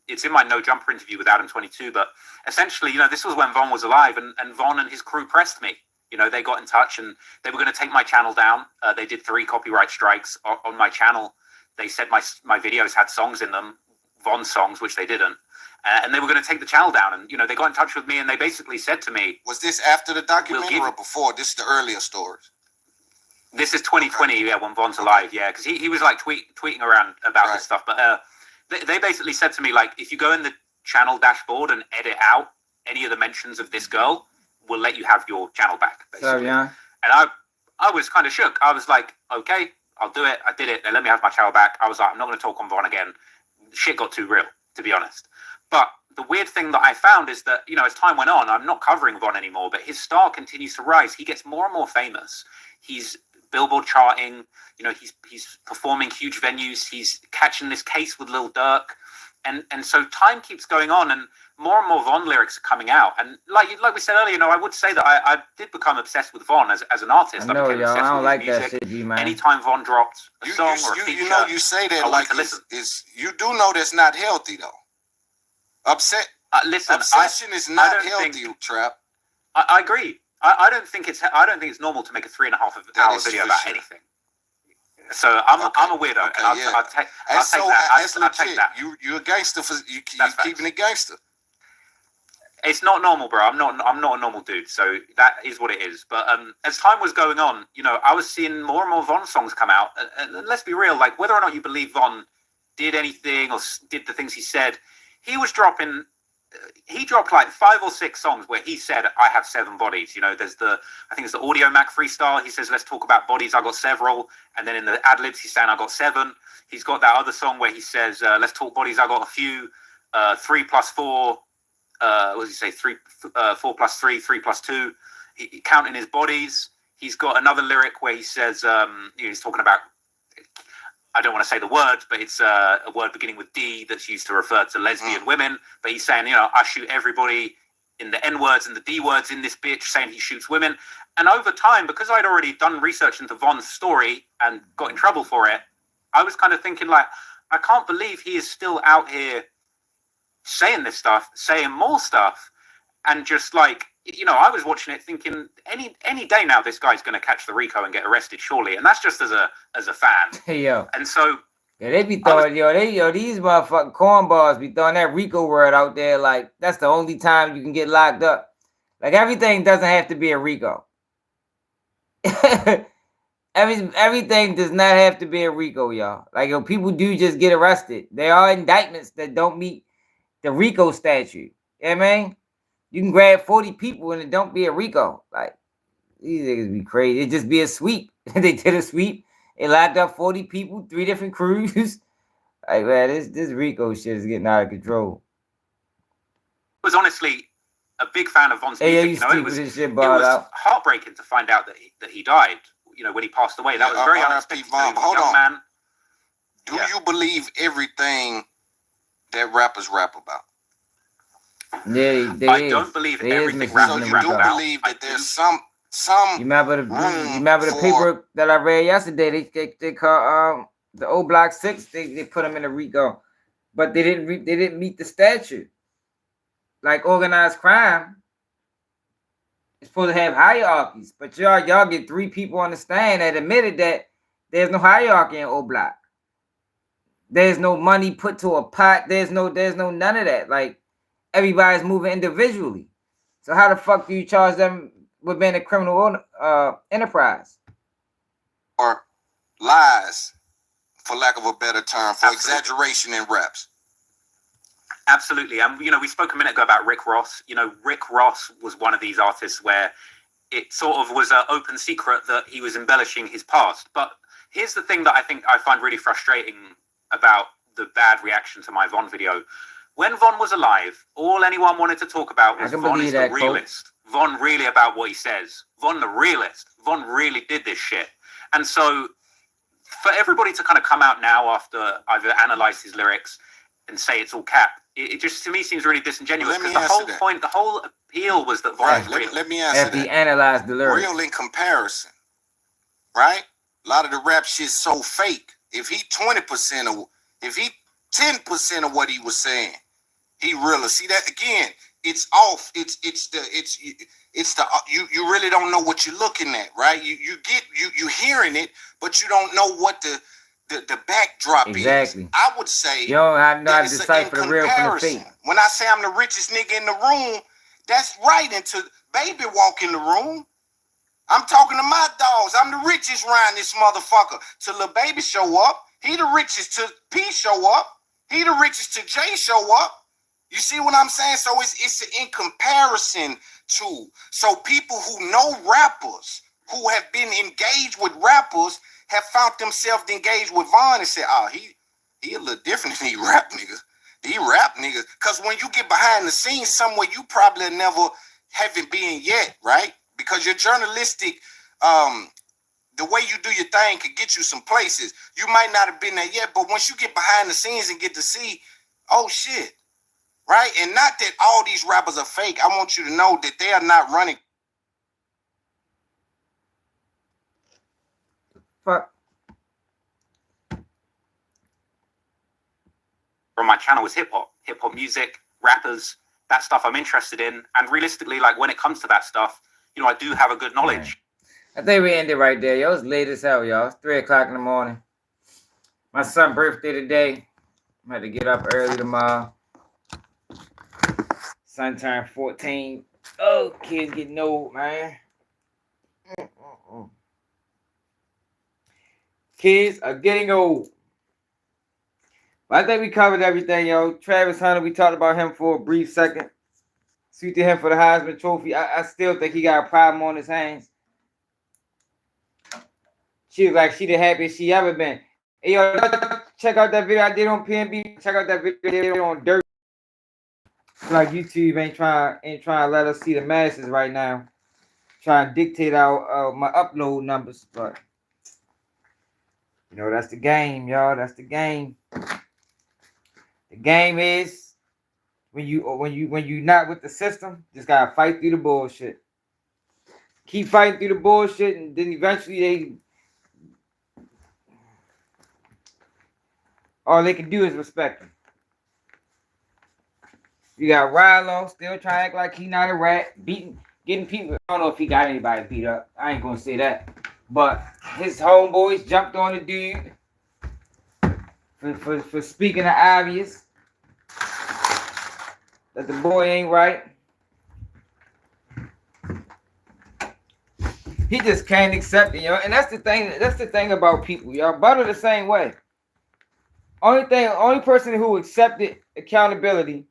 it's in my No Jumper interview with Adam 22, but essentially, you know, this was when Von was alive, and Von and his crew pressed me. You know, they got in touch and they were going to take my channel down. They did 3 copyright strikes on my channel. They said my videos had songs in them, Von songs, which they didn't. And they were going to take the channel down. And, you know, they got in touch with me and they basically said to me... Was this after the documentary or before? This is the earlier stories. This is 2020, yeah, when Von's alive, yeah. Because he was like tweeting around about this stuff. But they basically said to me, like, if you go in the channel dashboard and edit out any of the mentions of this girl, we'll let you have your channel back, basically. So, yeah. And I was kind of shook. I was like, okay, I'll do it. I did it. They let me have my channel back. I was like, I'm not going to talk on Von again. Shit got too real, to be honest. But the weird thing that I found is that, you know, as time went on, I'm not covering Von anymore, but his star continues to rise. He gets more and more famous. He's Billboard charting, you know, he's performing huge venues. He's catching this case with Lil Durk. And so time keeps going on and more Von lyrics are coming out. And like we said earlier, you know, I would say that I did become obsessed with Von as an artist. I know, became obsessed I don't with like his that shit, man. Anytime Von dropped a song or a feature, you know, you say that like it's you do know that's not healthy though. Obsession is not healthy, Trap. I agree. I don't think it's normal to make a 3.5-hour video about anything. So I'm a weirdo. Okay, I'll take that. I'll take that. You're a gangster for you keeping it gangster. It's not normal, bro. I'm not a normal dude. So that is what it is. But as time was going on, you know, I was seeing more and more Von songs come out. And let's be real, like whether or not you believe Von did anything or did the things he said, he was dropping. He dropped like 5 or 6 songs where he said, I have 7 bodies. You know, I think it's the Audio Mac freestyle. He says, let's talk about bodies. I got several. And then in the ad libs, he's saying, I got 7. He's got that other song where he says, let's talk bodies. I got a few, 3 plus 4. What does he say? 4 plus 3, 3 plus 2. Counting his bodies. He's got another lyric where he says, he's talking about, I don't want to say the words, but it's a word beginning with D that's used to refer to lesbian women. But he's saying, I shoot everybody in the N words and the D words in this bitch, saying he shoots women. And over time, because I'd already done research into Von's story and got in trouble for it, I was kind of thinking, like, I can't believe he is still out here saying this stuff, saying more stuff. And just like, I was watching it thinking, any day now, this guy's going to catch the RICO and get arrested, surely. And that's just as a fan. Hey, yo. And so... Yeah, they be throwing, these motherfucking cornballs be throwing that RICO word out there like that's the only time you can get locked up. Like, everything doesn't have to be a RICO. Everything does not have to be a RICO, y'all. Like, people do just get arrested. There are indictments that don't meet the RICO statute. You know what I mean? You can grab 40 people and it don't be a RICO. Like, these niggas be crazy. It just be a sweep. They did a sweep. It locked up 40 people, 3 different crews. Like, man, this RICO shit is getting out of control. I was honestly a big fan of Von's music. It was heartbreaking to find out that he died. When he passed away, that was very unexpected. Hold on, man. Do you believe everything that rappers rap about? Yeah, I don't believe everything rappers rap about. You do believe that there's some. You remember the paper that I read yesterday? They call the old Block 6. They put them in a RICO, but they didn't meet the statute. Like organized crime, it's supposed to have hierarchies, but y'all get 3 people on the stand that admitted that there's no hierarchy in old Block. There's no money put to a pot. There's no none of that. Like, everybody's moving individually. So how the fuck do you charge them with being a criminal enterprise? Or lies, for lack of a better term, for exaggeration in raps. Absolutely. We spoke a minute ago about Rick Ross. Rick Ross was one of these artists where it sort of was an open secret that he was embellishing his past. But here's the thing that I find really frustrating about the bad reaction to my Von video. When Von was alive, all anyone wanted to talk about was Von is the realist. Von really about what he says. Von the realist. Von really did this shit. And so for everybody to kind of come out now after I've analyzed his lyrics and say it's all cap, it just to me seems really disingenuous, because the whole point, the whole appeal was that Von is real. Let me answer that. After he analyzed the lyrics. Real in comparison, right? A lot of the rap shit's so fake. If he 20% of, if he 10% of what he was saying, he really see that again. It's off. It's the you really don't know what you're looking at, right? You hearing it, but you don't know what the backdrop is. I would say I decipher the real from the fake. When I say I'm the richest nigga in the room, that's right. Until Baby walk in the room, I'm talking to my dogs. I'm the richest around this motherfucker. Till Lil Baby show up, he the richest. Till P show up, he the richest. Till J show up. You see what I'm saying? So it's in comparison to. So people who know rappers, who have been engaged with rappers, have found themselves engaged with Von and said, oh, he a little different than he rap niggas. He rap niggas. Because when you get behind the scenes somewhere you probably never haven't been yet, right? Because your journalistic, the way you do your thing could get you some places. You might not have been there yet, but once you get behind the scenes and get to see, oh shit, right? And not that all these rappers are fake. I want you to know that they are not running. Fuck. From my channel was hip hop music, rappers, that stuff I'm interested in. And realistically, like when it comes to that stuff, I do have a good knowledge. I think we ended right there. Yo, it's late as hell, y'all. It's 3 o'clock in the morning. My son's birthday today. I'm had to get up early tomorrow. Son turned 14. Oh, kids getting old, man. Kids are getting old. But I think we covered everything, yo. Travis Hunter, we talked about him for a brief second. Suited him for the Heisman Trophy. I still think he got a problem on his hands. She was like, she the happiest she ever been. Hey, yo, check out that video I did on PNB. Check out that video I did on Dirt. Like YouTube ain't trying to let us see the masses right now. Trying to dictate our my upload numbers, but You know, that's the game, y'all. That's the game. The game is when you not with the system, just gotta fight through the bullshit. Keep fighting through the bullshit, and then eventually all they can do is respect him. You got Ralo still trying to act like he not a rat, getting people. I don't know if he got anybody beat up. I ain't gonna say that. But his homeboys jumped on the dude for speaking the obvious. That the boy ain't right. He just can't accept it, and that's the thing. That's the thing about people, y'all. Butter the same way. Only person who accepted accountability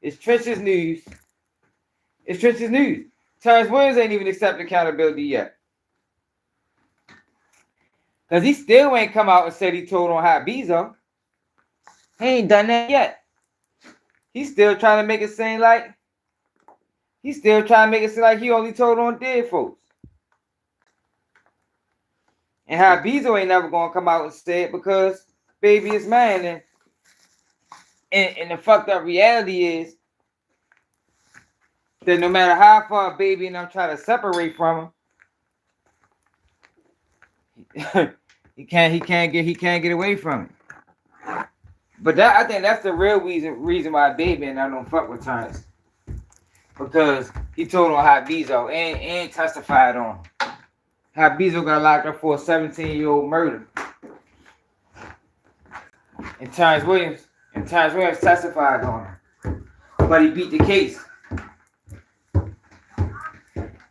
is Trench's News. It's Trench's News. Terrence Williams ain't even accepted accountability yet. Because he still ain't come out and said he told on Hot Bezo. He ain't done that yet. He's still trying to make it seem like he only told on dead folks. And Hot Bezo ain't never gonna come out and say it because baby is man. And the fucked up reality is that no matter how far baby and I'm trying to separate from him, he can't get away from it. But I think that's the real reason why baby and I don't fuck with Terrence. Because he told on Hot Bezo and testified on him. Hot Bezo got locked up for a 17-year-old murder. And Terrence Williams testified on him. But he beat the case.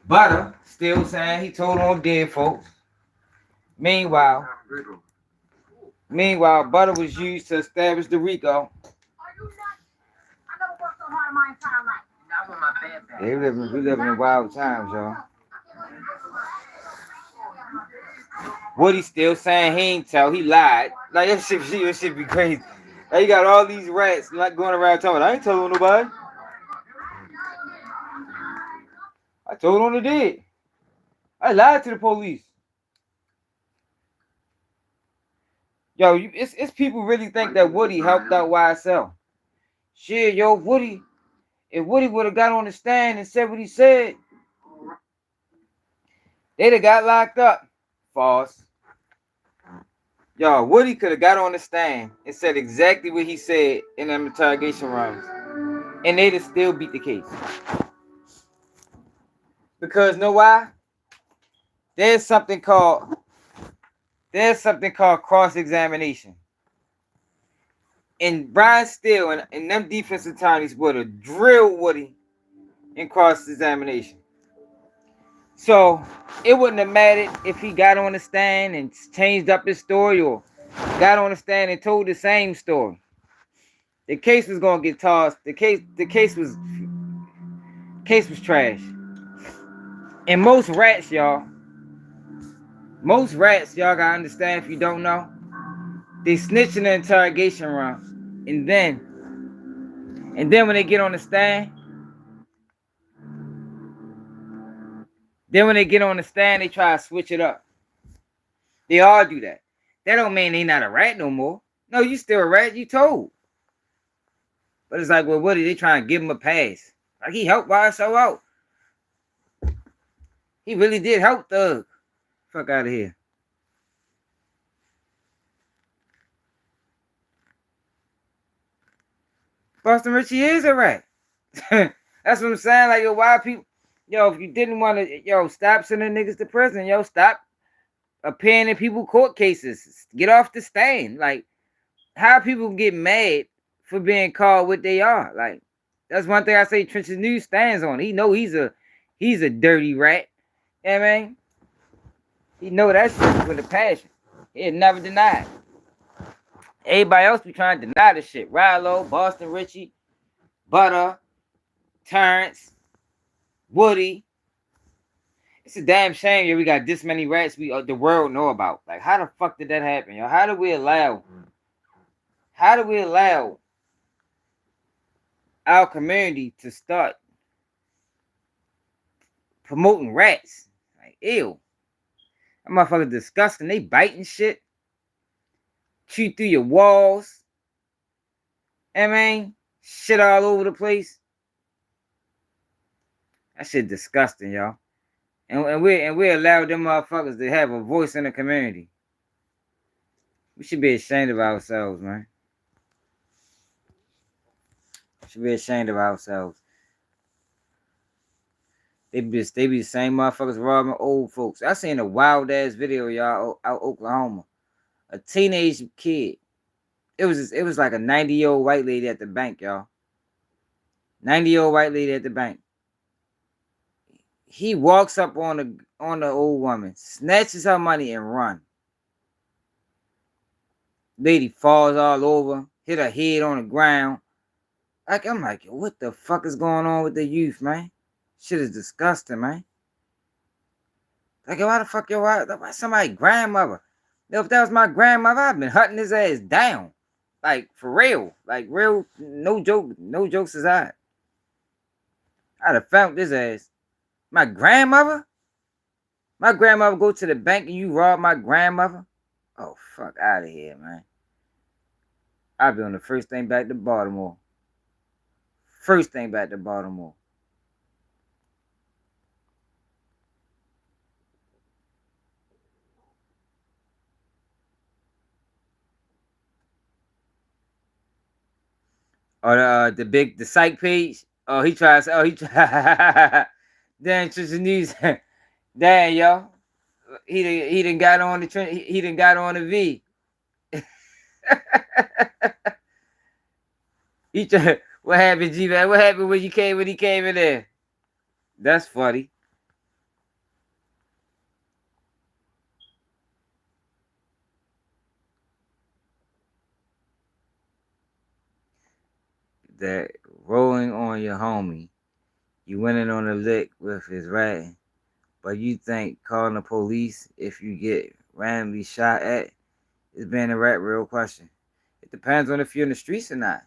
Butter still saying he told on dead folks. Meanwhile, Butter was used to establish the RICO. We living in wild times, y'all. Woody still saying he ain't tell, he lied. Like that shit be crazy. Like you got all these rats like going around telling, I ain't telling nobody. I told on the dead. I lied to the police. Yo, it's people really think that Woody helped out YSL. Shit, yo, Woody. If Woody would have got on the stand and said what he said, they'd have got locked up. False. Yo, Woody could have got on the stand and said exactly what he said in them interrogation rooms, and they'd have still beat the case. Because know why? There's something called cross-examination. And Brian Steele and them defense attorneys would have drilled Woody in cross-examination. So it wouldn't have mattered if he got on the stand and changed up his story or got on the stand and told the same story. The case was gonna get tossed. The case was trash. And most rats, y'all gotta understand if you don't know, they snitch in the interrogation room. And then when they get on the stand, they try to switch it up. They all do that. That don't mean they not a rat no more. No, you still a rat, you told. But it's like, well, what are they trying to give him a pass? Like he helped YSL out. He really did help Thug. Fuck out of here. Boston Richie is a rat. That's what I'm saying. Like, yo, why people, if you didn't want to, stop sending niggas to prison. Stop appearing in people's court cases. Get off the stand. Like, how people get mad for being called what they are. Like, that's one thing I say Trench's News stands on. He know he's a dirty rat. You know what I mean? He know that shit with a passion. He'll never deny it. Everybody else be trying to deny this shit. Ralo, Boston Richie, Butter, Terrence, Woody. It's a damn shame we got this many rats the world know about. Like, how the fuck did that happen, yo? How do we allow our community to start promoting rats? Like, ew. That motherfucker disgusting. They biting shit. Shoot through your walls. I mean, shit all over the place. That shit disgusting, y'all. And we allow them motherfuckers to have a voice in the community. We should be ashamed of ourselves, man. We should be ashamed of ourselves. They be the same motherfuckers robbing old folks. I seen a wild ass video, y'all, out Oklahoma. A teenage kid. It was like a 90-year-old white lady at the bank, y'all. 90-year-old white lady at the bank. He walks up on the old woman, snatches her money, and run. Lady falls all over, hit her head on the ground. I'm like, what the fuck is going on with the youth, man? Shit is disgusting, man. Like, why the fuck why somebody grandmother? If that was my grandmother, I'd been hunting his ass down. Like, for real. Like, real, no joke, no jokes aside. I'd have found his ass. My grandmother? My grandmother go to the bank and you rob my grandmother? Oh, fuck out of here, man. I'll be on the first thing back to Baltimore. First thing back to Baltimore. Or the psych page. Oh, he tries. Oh, he tries. Damn, Tristan News. Damn, y'all. He done got on the trend. He done got on the V. What happened, G-Man? What happened when he came in there? That's funny. That rolling on your homie. You went in on a lick with his ratting. But you think calling the police if you get randomly shot at is being a rat? Real question. It depends on if you're in the streets or not.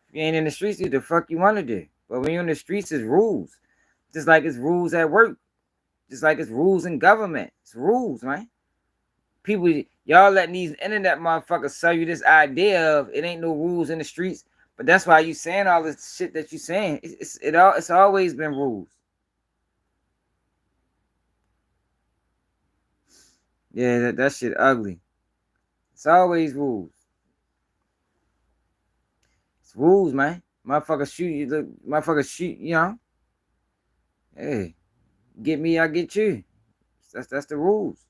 If you ain't in the streets, do the fuck you want to do. But when you're in the streets, it's rules. Just like it's rules at work. Just like it's rules in government. It's rules, man. People, y'all letting these internet motherfuckers sell you this idea of it ain't no rules in the streets. But that's why you saying all this shit that you saying. It's always been rules. Yeah, that shit ugly. It's always rules. It's rules, man. Motherfucker shoot you. Motherfucker shoot, you know. Hey, get me, I get you. That's the rules.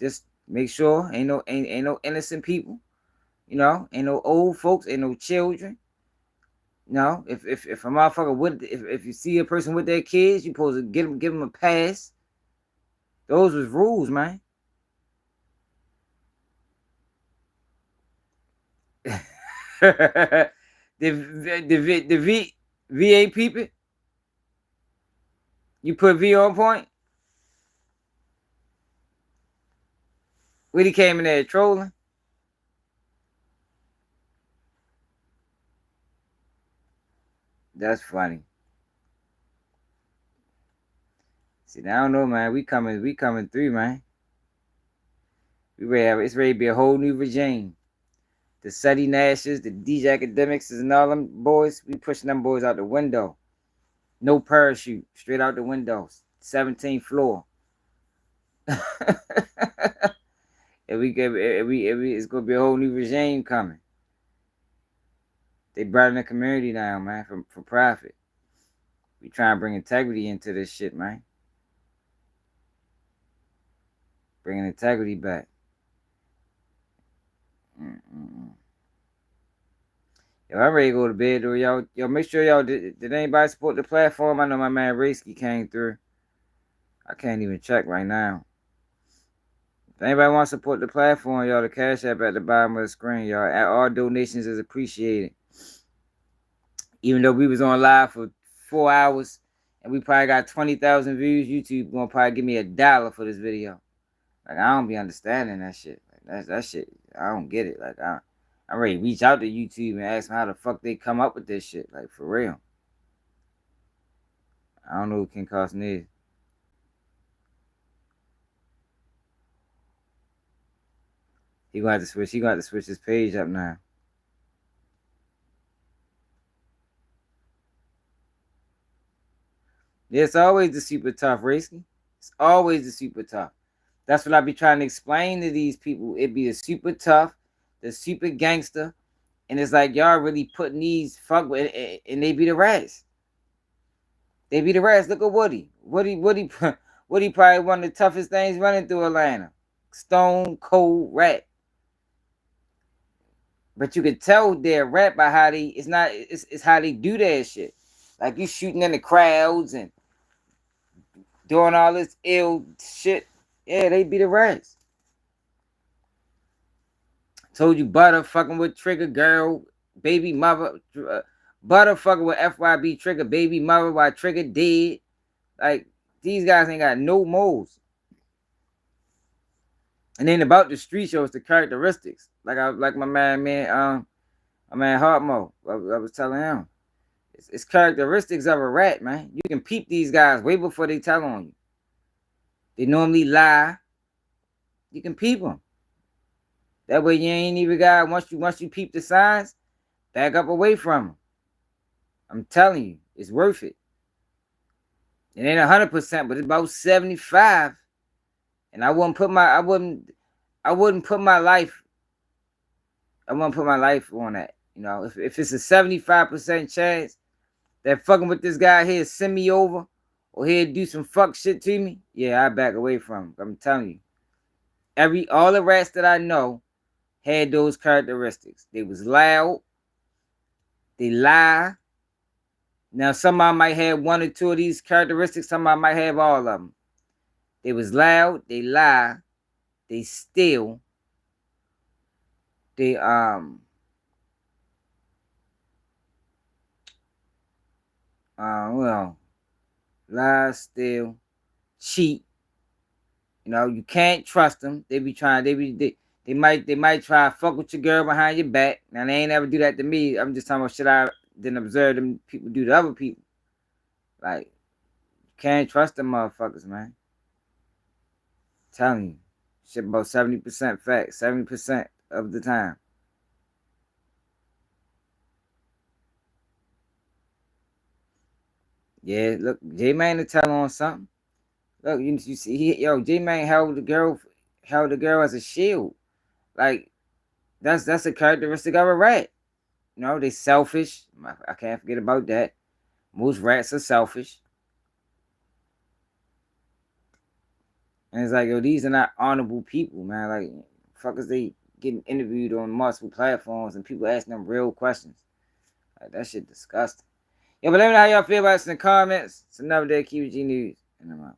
Just make sure ain't no innocent people. You know, ain't no old folks, ain't no children. You know, if a motherfucker would, if you see a person with their kids, you supposed to give them a pass. Those was rules, man. the VA people. You put V on point. When he came in there trolling. That's funny. See, I don't know, man. We coming through, man. It's ready to be a whole new regime. The Seti Nashes, the DJ Academics, and all them boys, we pushing them boys out the window. No parachute, straight out the windows. 17th floor. It's gonna be a whole new regime coming. They brought in the community now, man, for profit. We trying to bring integrity into this shit, man. Bringing integrity back. Yo, I'm ready to go to bed, though, y'all. Yo, make sure y'all did anybody support the platform? I know my man Raysky came through. I can't even check right now. If anybody wants to support the platform, y'all, the Cash App at the bottom of the screen, y'all. All donations is appreciated. Even though we was on live for 4 hours and we probably got 20,000 views, YouTube gonna probably give me $1 for this video. Like, I don't be understanding that shit. Like, that shit, I don't get it. Like, I'm ready to reach out to YouTube and ask them how the fuck they come up with this shit. Like, for real. I don't know who King Carson is. He gonna have to switch. He gonna have to switch his page up now. Yeah, it's always the super tough, Racy. It's always the super tough. That's what I be trying to explain to these people. It be the super tough, the super gangster, and it's like y'all really putting these fuck with, and they be the rats. They be the rats. Look at Woody. Woody probably one of the toughest things running through Atlanta. Stone cold rat. But you can tell they're rat by how they. It's how they do that shit. Like you shooting in the crowds and doing all this ill shit. Yeah, they be the rats. Told you Butter fucking with Trigger girl, baby mother. Butter fucking with FYB Trigger, baby mother while Trigger dead. Like, these guys ain't got no moles. And then about the street show, it's the characteristics. Like my man Hartmo. I was telling him. It's characteristics of a rat, man. You can peep these guys way before they tell on you. They normally lie. You can peep them. That way you ain't even got, once you peep the signs, back up away from them. I'm telling you, it's worth it. It ain't 100%, but it's about 75. And I wouldn't put my life on that. You know, if it's a 75% chance that fucking with this guy here send me over or he'll do some fuck shit to me, yeah, I back away from him. I'm telling you. All the rats that I know had those characteristics. They was loud. They lie. Now, somebody might have one or two of these characteristics. Somebody might have all of them. They was loud. They lie. They steal. They lie, steal, cheat. You know, you can't trust them. They might try to fuck with your girl behind your back. Now they ain't ever do that to me. I'm just talking about shit I didn't observe them people do to other people. Like, you can't trust them motherfuckers, man. I'm telling you. Shit about 70% fact, 70% of the time. Yeah, look, J-Man to tell on something. Look, you see, J-Man held the girl as a shield. Like, that's a characteristic of a rat. You know, they selfish. I can't forget about that. Most rats are selfish. And it's like, yo, these are not honorable people, man. Like, fuckers, they getting interviewed on multiple platforms and people asking them real questions. Like, that shit disgusting. Yo, but let me know how y'all feel about this in the comments. It's another day of QG News. And I'm out.